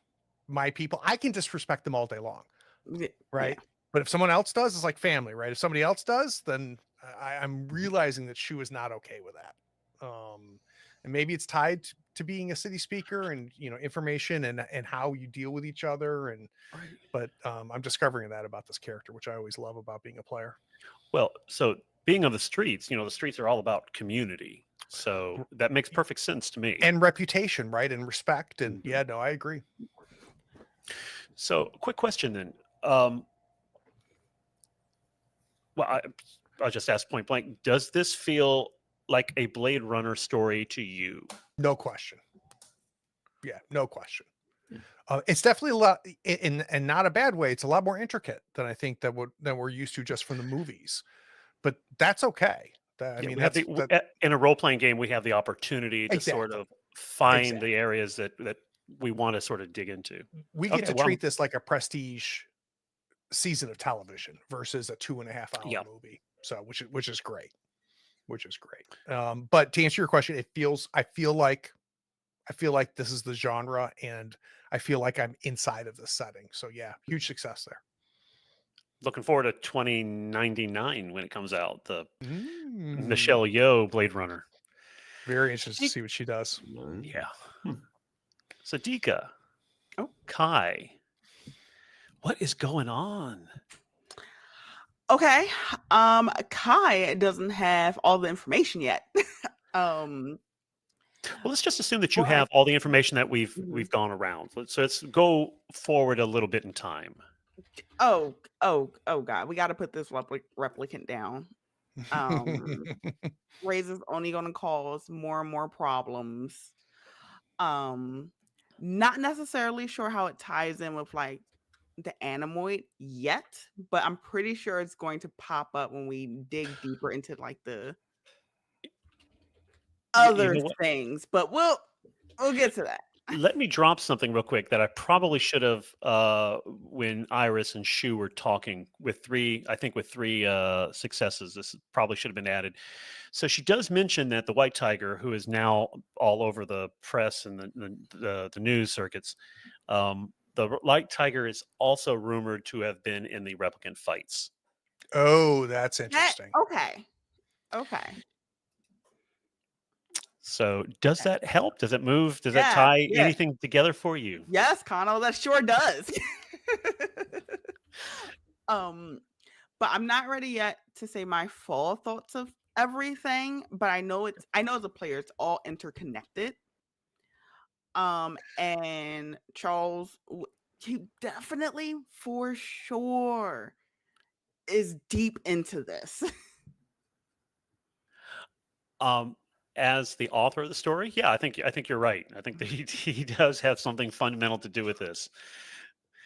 my people, I can disrespect them all day long, right? Yeah. But if someone else does, it's like family, right? If somebody else does, then I'm realizing that Shu is not okay with that. And maybe it's tied to being a city speaker and information and how you deal with each other but I'm discovering that about this character, which I always love about being a player. Well, so being of the streets, the streets are all about community, so that makes perfect sense to me. And reputation, right? And respect. And yeah, no, I agree. So quick question then. Well, I'll just ask point blank, does this feel like a Blade Runner story to you? No question. Yeah, no question. It's definitely a lot, in not a bad way. It's a lot more intricate than I think than we're used to just from the movies, but that's okay. In a role-playing game, we have the opportunity to sort of find the areas that we want to sort of dig into. We get to treat this like a prestige season of television versus a 2.5-hour movie. So, which is great. But to answer your question, I feel like this is the genre, and I feel like I'm inside of the setting. So yeah, huge success there. Looking forward to 2099 when it comes out. The Michelle Yeoh Blade Runner. Very interested to see what she does. Yeah. So Dika, Kai, What is going on? Okay. Kai doesn't have all the information yet. um, Well, let's just assume that you but have all the information that we've Mhm. we've gone around. Let's go forward a little bit in time. oh God, we got to put this replicant down. Um, Raise is only going to cause more and more problems. Um, Not necessarily sure how it ties in with like the animoid yet, but I'm pretty sure it's going to pop up when we dig deeper into like the You other know what? things. But we'll get to that. Let me drop something real quick that I probably should have when Iris and Shu were talking with three successes. This probably should have been added. So she does mention that the white tiger, who is now all over the press and the news circuits, the white tiger is also rumored to have been in the replicant fights. Oh, that's interesting. Okay. So does that help? Does it move? Does that Yeah, tie yeah. anything together for you? Yes, Connell, that sure does. But I'm not ready yet to say my full thoughts of everything, but I know as a player it's all interconnected. And Charles, he definitely for sure is deep into this. As the author of the story, yeah, I think you're right. I think that he does have something fundamental to do with this.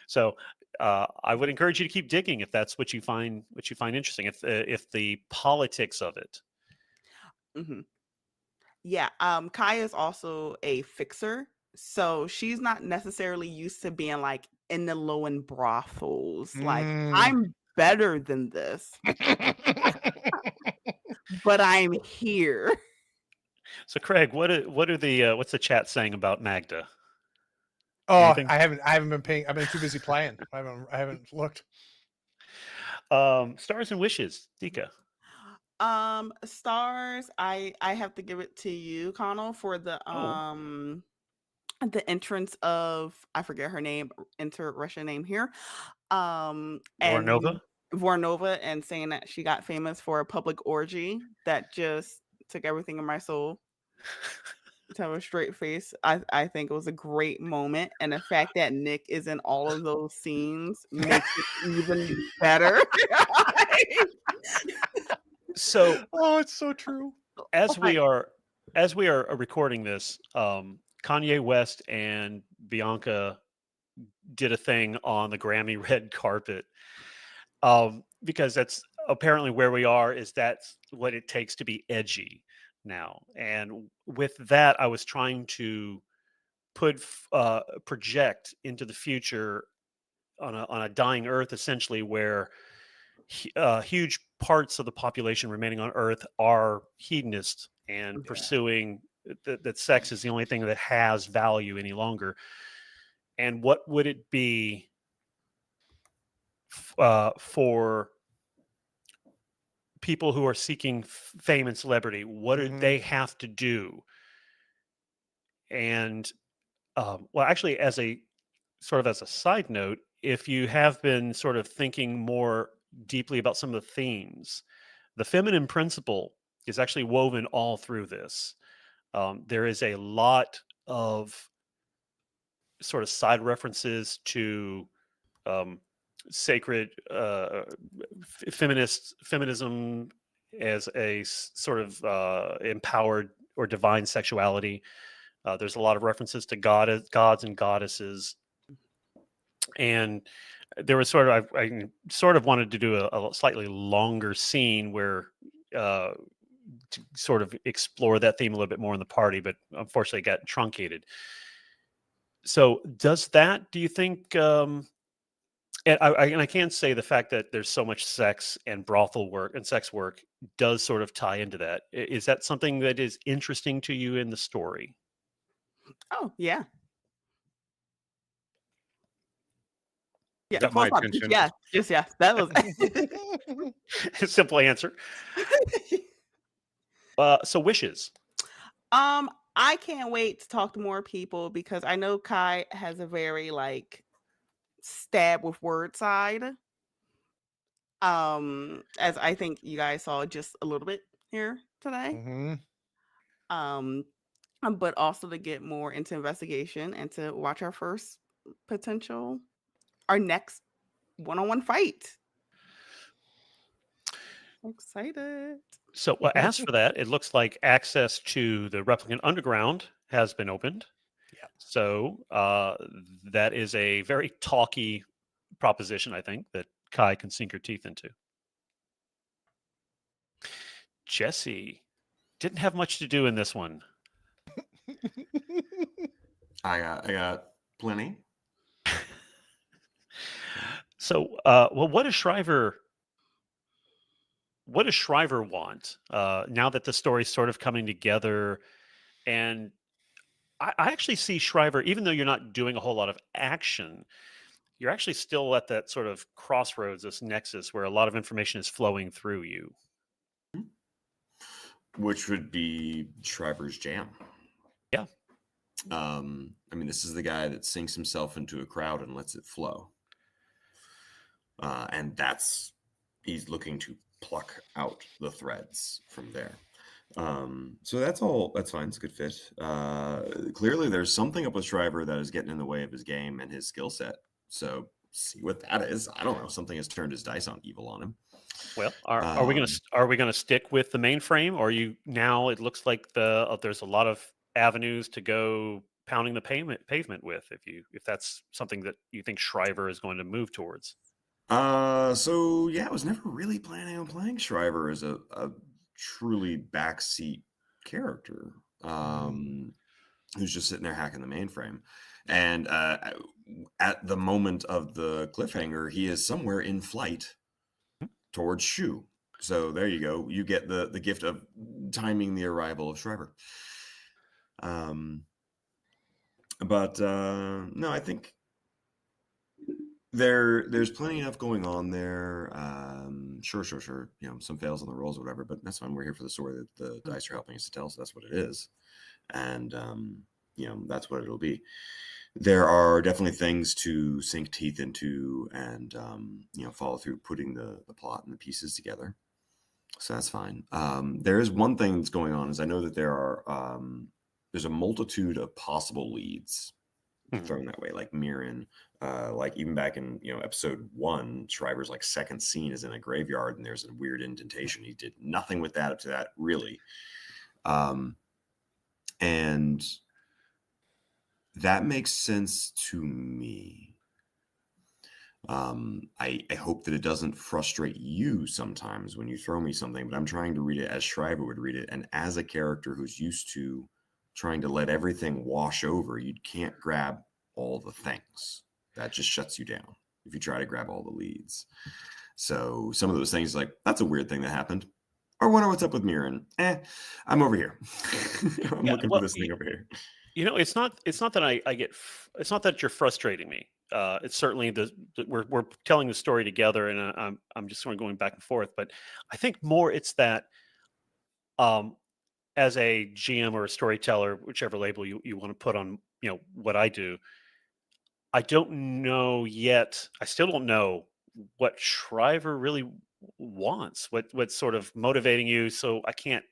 So I would encourage you to keep digging if that's what you find interesting. If the politics of it. hmm Yeah, Kai is also a fixer, so she's not necessarily used to being like in the low end brothels. Like I'm better than this, but I'm here. So Craig, what's the chat saying about Magda? Oh, Anything? I haven't been paying. I've been too busy playing. I haven't looked. Stars and wishes, Dika. Stars, I have to give it to you, Connell, for the entrance of, I forget her name, enter Russian name here. And Vornova? Vornova, and saying that she got famous for a public orgy that just took everything in my soul. To have a straight face, I think it was a great moment, and the fact that Nick is in all of those scenes makes it even better. So, Oh, it's so true. as we are recording this, Kanye West and Bianca did a thing on the Grammy red carpet, because that's apparently where we are. That's what it takes to be edgy now. And with that, I was trying to project into the future on a dying Earth, essentially, where huge parts of the population remaining on Earth are hedonists and pursuing that sex is the only thing that has value any longer. And what would it be for people who are seeking fame and celebrity? What do they have to do? And well, actually, as a side note, if you have been sort of thinking more deeply about some of the themes, the feminine principle is actually woven all through this. There is a lot of sort of side references to sacred feminism as a sort of empowered or divine sexuality. There's a lot of references to gods and goddesses, and there was I sort of wanted to do a slightly longer scene where to sort of explore that theme a little bit more in the party, but unfortunately it got truncated. So do you think, and I can say the fact that there's so much sex and brothel work and sex work does sort of tie into that. Is that something that is interesting to you in the story? Oh yeah. Yeah, Got my attention. yes, that was Simple answer. So wishes. I can't wait to talk to more people because I know Kai has a very like stab with word side. As I think you guys saw just a little bit here today. Mm-hmm. Um, but also to get more into investigation and to watch our first potential, our next one-on-one fight. Excited. So, as for that, it looks like access to the replicant underground has been opened. Yeah. So, that is a very talky proposition, I think, that Kai can sink her teeth into. Jesse didn't have much to do in this one. I got plenty. So, well, what does Shriver want now that the story's sort of coming together? And I actually see Shriver, even though you're not doing a whole lot of action, you're actually still at that sort of crossroads, this nexus where a lot of information is flowing through you. Which would be Shriver's jam. Yeah. I mean, this is the guy that sinks himself into a crowd and lets it flow. And he's looking to pluck out the threads from there. So that's fine. It's a good fit. Clearly there's something up with Shriver that is getting in the way of his game and his skill set. So see what that is. I don't know. Something has turned his dice on evil on him. Well, are we gonna stick with the mainframe, or you now? It looks like there's a lot of avenues to go pounding the pavement with, if that's something that you think Shriver is going to move towards. So yeah, I was never really planning on playing Shriver as a truly backseat character, who's just sitting there hacking the mainframe. And at the moment of the cliffhanger, he is somewhere in flight towards Shu. So there you go. You get the gift of timing the arrival of Shriver. But no, I think there's plenty enough going on there. Sure. You know, some fails on the rolls or whatever, but that's fine. We're here for the story that the dice are helping us to tell, so that's what it is. And you know, that's what it'll be. There are definitely things to sink teeth into and you know, follow through putting the plot and the pieces together. So that's fine. There is one thing that's going on, is I know that there's a multitude of possible leads thrown that way, like Mirren, like even back in, you know, episode 1, Shriver's like second scene is in a graveyard and there's a weird indentation. He did nothing with that up to that, really. And that makes sense to me. I hope that it doesn't frustrate you sometimes when you throw me something, but I'm trying to read it as Shriver would read it. And as a character who's used to trying to let everything wash over, you can't grab all the things. That just shuts you down if you try to grab all the leads. So some of those things, like, that's a weird thing that happened. Or wonder what's up with Mirren. I'm over here. I'm looking for this thing over here. You know, it's not that I get. It's not that you're frustrating me. It's certainly we're telling the story together, and I'm just sort of going back and forth. But I think more it's that, as a GM or a storyteller, whichever label you want to put on, you know, what I do, I don't know yet. I still don't know what Shriver really wants. What's sort of motivating you? So I can't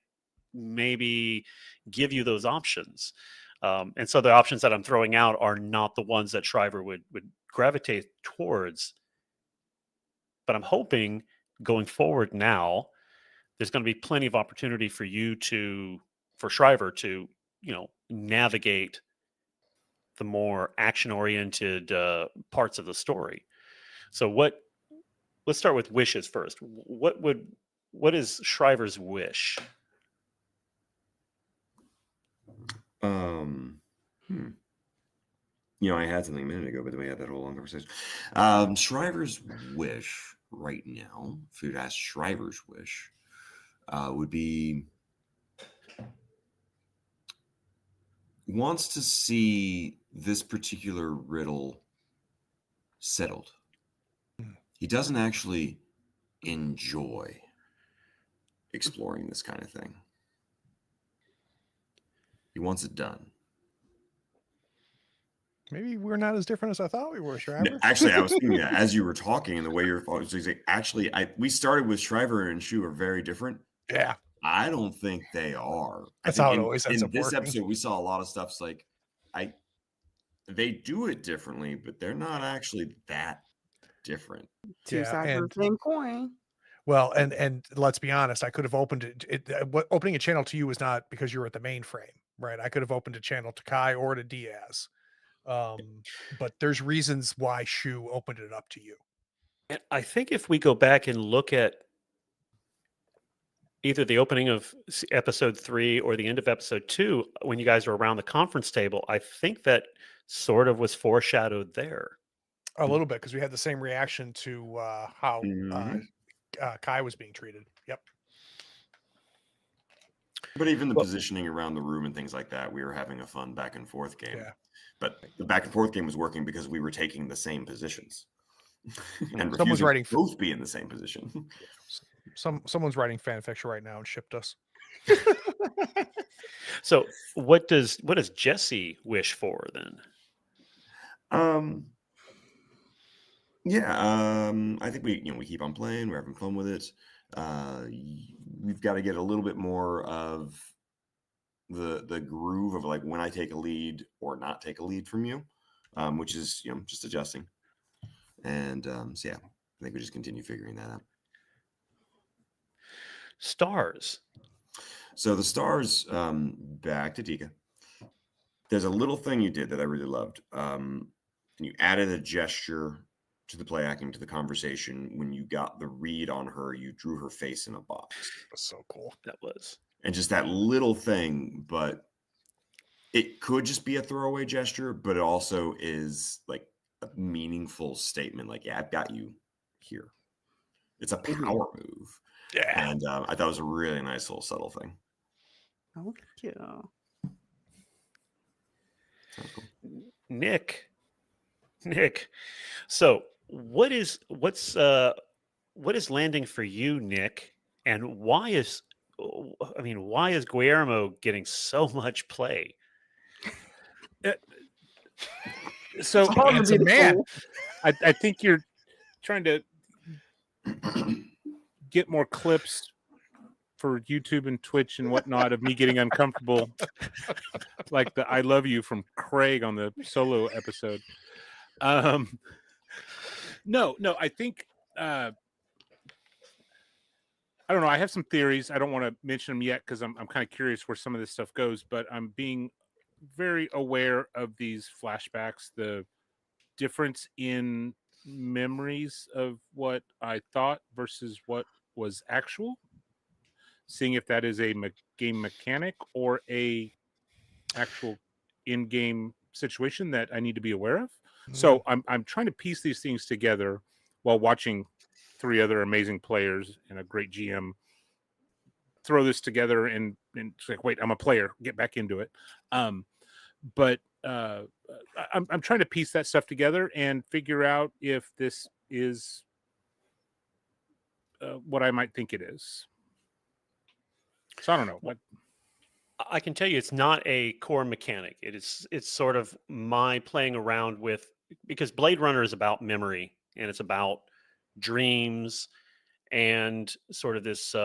maybe give you those options. And so the options that I'm throwing out are not the ones that Shriver would gravitate towards. But I'm hoping going forward now, there's going to be plenty of opportunity for Shriver to, you know, navigate the more action-oriented parts of the story. So let's start with wishes first. What is Shriver's wish? You know, I had something a minute ago, but then we had that whole long conversation. Shriver's wish right now, if you'd ask Shriver's wish, would be wants to see this particular riddle settled. He doesn't actually enjoy exploring this kind of thing. He wants it done. Maybe we're not as different as I thought we were, Shriver. Actually, I was thinking that as you were talking and the way you're actually, we started with Shriver and Shu are very different. Yeah, I don't think they are. I that's think how it always ends in up this working. episode we saw a lot of stuff's like they do it differently, but they're not actually that different. Two Yeah, sides of and the same coin. well, and let's be honest, I could have opened what opening a channel to you was not because you were at the mainframe, right? I could have opened a channel to Kai or to Diaz. But there's reasons why Shu opened it up to you. And I think if we go back and look at either the opening of episode 3 or the end of episode 2, when you guys were around the conference table, I think that sort of was foreshadowed there. A little bit because we had the same reaction to how Mhm. Kai was being treated. Yep. But even the Well- positioning around the room and things like that, we were having a fun back and forth game. Yeah. But the back and forth game was working because we were taking the same positions and Someone's refusing writing to both be in the same position. Someone's writing fan fiction right now and shipped us. So what does Jesse wish for then? I think we keep on playing. We're having fun with it. We've got to get a little bit more of the groove of like when I take a lead or not take a lead from you, which is just adjusting. And so yeah, I think we just continue figuring that out. Stars. So the stars, back to Tika. There's a little thing you did that I really loved. And you added a gesture to the play acting, to the conversation. When you got the read on her, you drew her face in a box. That's so cool. That was. And just that little thing, but it could just be a throwaway gesture, but it also is like a meaningful statement. Like, yeah, I've got you here. It's a power move. Yeah. And I thought it was a really nice little subtle thing. Oh, thank you. Sounds cool. Nick. So what's landing for you, Nick? And why is Guillermo getting so much play? So It's hard to handsome be the man. fool. I think you're trying to get more clips for YouTube and Twitch and whatnot of me getting uncomfortable, like the "I love you" from Craig on the solo episode. No, I think I don't know. I have some theories. I don't want to mention them yet because I'm kind of curious where some of this stuff goes. But I'm being very aware of these flashbacks, the difference in memories of what I thought versus what was actual. Seeing if that is a game mechanic or a actual in-game situation that I need to be aware of. So I'm trying to piece these things together while watching 3 other amazing players and a great GM throw this together, and it's like, wait, I'm a player, get back into it. But I'm trying to piece that stuff together and figure out if this is what I might think it is. So I don't know. What I can tell you it's not a core mechanic. It's sort of my playing around with, because Blade Runner is about memory and it's about dreams and sort of this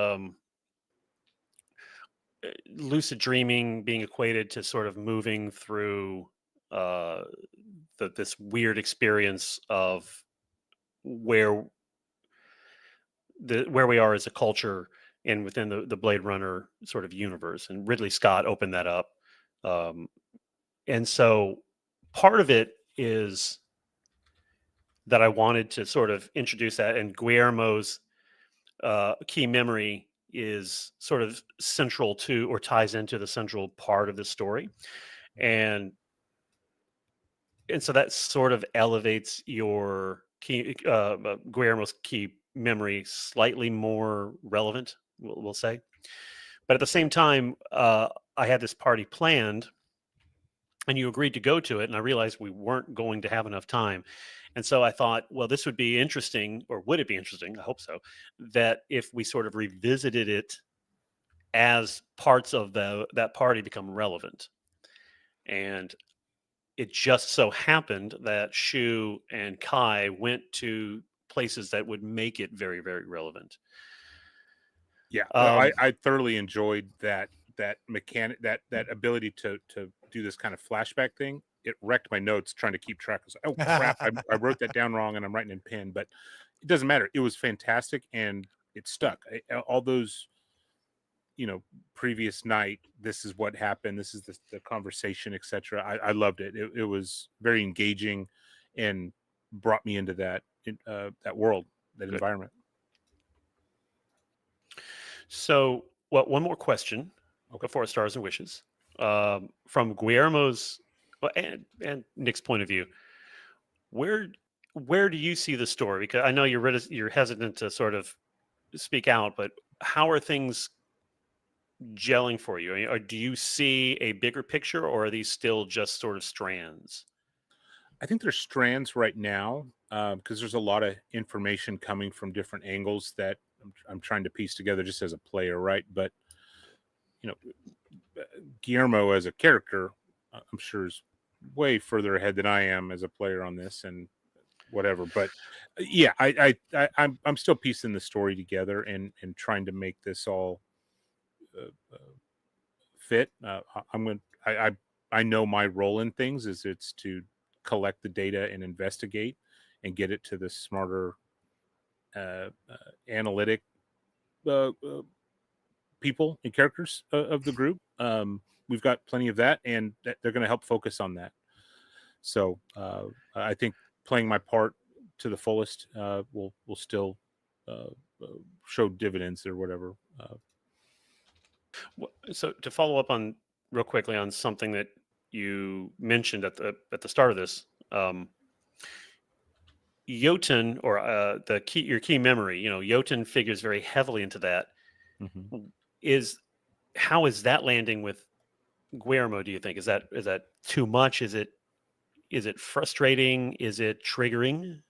lucid dreaming being equated to sort of moving through this weird experience of where we are as a culture and within the Blade Runner sort of universe. And Ridley Scott opened that up. And so part of it is that I wanted to sort of introduce that, and Guillermo's key memory is sort of central to, or ties into, the central part of the story. And so that sort of elevates your key, Guillermo's key memory slightly more relevant, we'll say. But at the same time, I had this party planned and you agreed to go to it, and I realized we weren't going to have enough time. And so I thought, well, this would be interesting, or would it be interesting? I hope so, that if we sort of revisited it as parts of that party become relevant. And it just so happened that Shu and Kai went to places that would make it very, very relevant. Yeah, Um, I thoroughly enjoyed that mechanic, that ability to do this kind of flashback thing. It wrecked my notes trying to keep track. I was like, oh crap, I wrote that down wrong, and I'm writing in pen. But it doesn't matter. It was fantastic, and it stuck. All those, previous night, this is what happened. This is the conversation, etc. I loved it. It was very engaging, and brought me into that world, that Good. environment. So, well, one more question before Stars and Wishes. From Guillermo's and Nick's point of view, where where do you see the story? Because I know you're hesitant to sort of speak out, but how are things gelling for you? I mean, or do you see a bigger picture, or are these still just sort of strands? I think there's strands right now, because there's a lot of information coming from different angles that I'm trying to piece together just as a player, right? But you know, Guillermo as a character, I'm sure is way further ahead than I am as a player on this, and whatever. But yeah, I'm still piecing the story together and trying to make this all fit. I'm going. I know my role in things is it's to collect the data and investigate and get it to the smarter analytic people and characters of the group. We've got plenty of that, and they're going to help focus on that. So I think playing my part to the fullest will still uh, uh, show dividends or whatever. So to follow up on real quickly on something that you mentioned at the start of this, Jotun or your key memory, Jotun figures very heavily into that. Mhm. Is how is that landing with Guillermo? Do you think is that too much? Is it frustrating? Is it triggering?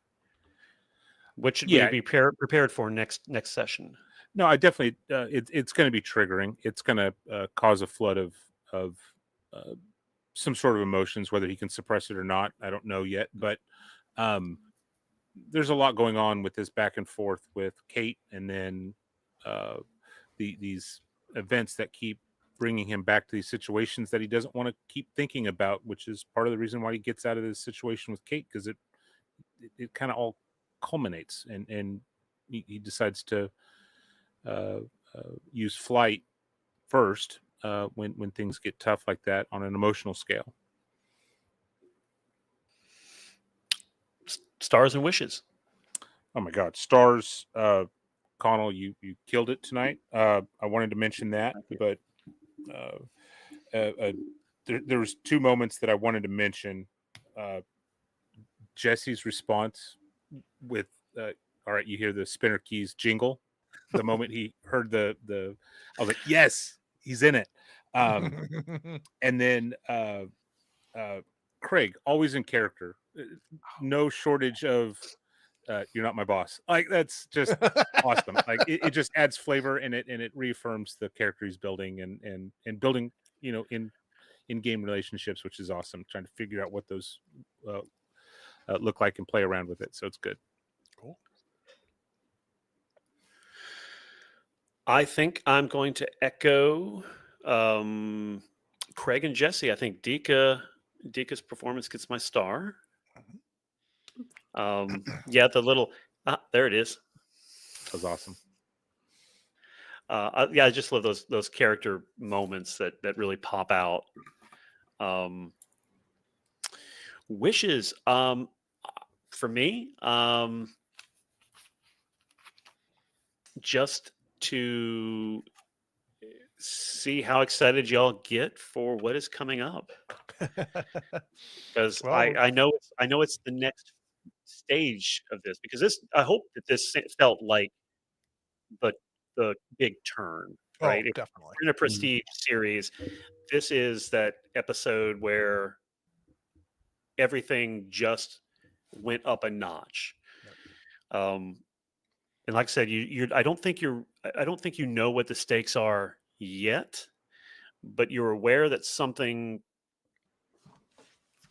What should we Yeah, be prepared for next session? no, I definitely. It's going to be triggering. It's going to cause a flood of uh, some sort of emotions. Whether he can suppress it or not, I don't know yet. But um, there's a lot going on with this back and forth with Kate, and then uh, these events that keep bringing him back to these situations that he doesn't want to keep thinking about, which is part of the reason why he gets out of this situation with Kate, because it kind of all culminates, and he decides to uh, use flight first when things get tough like that on an emotional scale. Stars and wishes. Oh my God, stars! Connell, you killed it tonight. I wanted to mention that, but uh, there was two moments that I wanted to mention. Uh, Jesse's response with, "All right, you hear the spinner keys jingle." The moment he heard I was like, "Yes, he's in it." Um, and then uh, Craig, always in character, no shortage of "You're not my boss." Like that's just awesome. Like it just adds flavor, and it reaffirms the character he's building and building, in game relationships, which is awesome. Trying to figure out what those uh, look like and play around with it. So it's good. Cool. I think I'm going to echo Craig and Jesse. I think Dika's performance gets my star. Yeah, the little there it is. That was awesome. Yeah, I just love those character moments that really pop out. Wishes, for me, just to see how excited y'all get for what is coming up, because Well, I know it's the next stage of this, because I hope that this felt like the the big turn, oh, right? If definitely. we're in a prestige series, this is that episode where everything just went up a notch. Um, and like I said, I don't think you know what the stakes are yet, but you're aware that something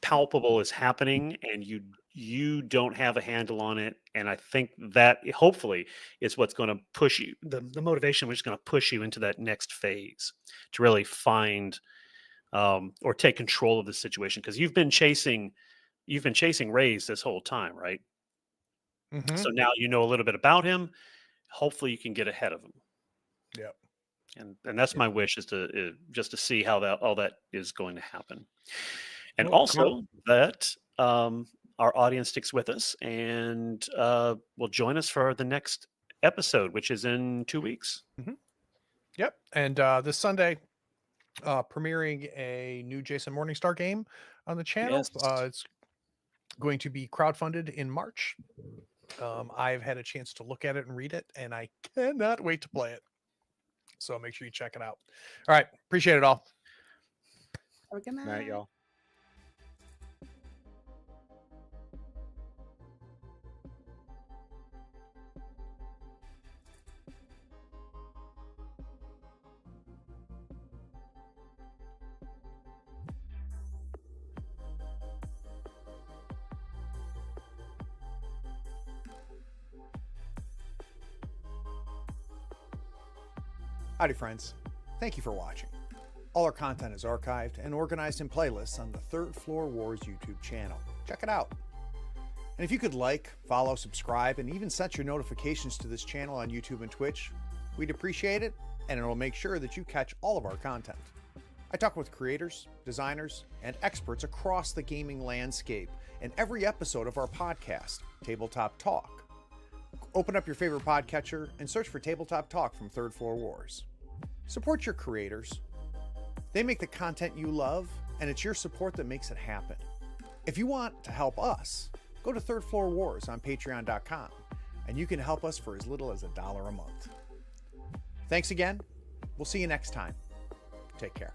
palpable is happening and you don't have a handle on it. And I think that hopefully is what's going to push you, the motivation which is going to push you into that next phase to really find or take control of the situation, because you've been chasing Ray's this whole time, right? Mhm. So now you know a little bit about him. Hopefully you can get ahead of him. Yep. And that's my wish, is to just to see how that all that is going to happen. And Well, also that our audience sticks with us and will join us for the next episode, which is in 2 weeks. Yep. And this Sunday, premiering a new Jason Morningstar game on the channel. Yes. It's going to be crowdfunded in March. I've had a chance to look at it and read it, and I cannot wait to play it. So make sure you check it out. All right. Appreciate it all. Have a good night, night. y'all. Howdy, friends. Thank you for watching. All our content is archived and organized in playlists on the Third Floor Wars YouTube channel. Check it out. And if you could like, follow, subscribe, and even set your notifications to this channel on YouTube and Twitch, we'd appreciate it, and it'll make sure that you catch all of our content. I talk with creators, designers, and experts across the gaming landscape in every episode of our podcast, Tabletop Talk. Open up your favorite podcatcher and search for Tabletop Talk from Third Floor Wars. Support your creators. They make the content you love, and it's your support that makes it happen. If you want to help us, go to Third Floor Wars on patreon.com, and you can help us for as little as $1 a month. Thanks again. We'll see you next time. Take care.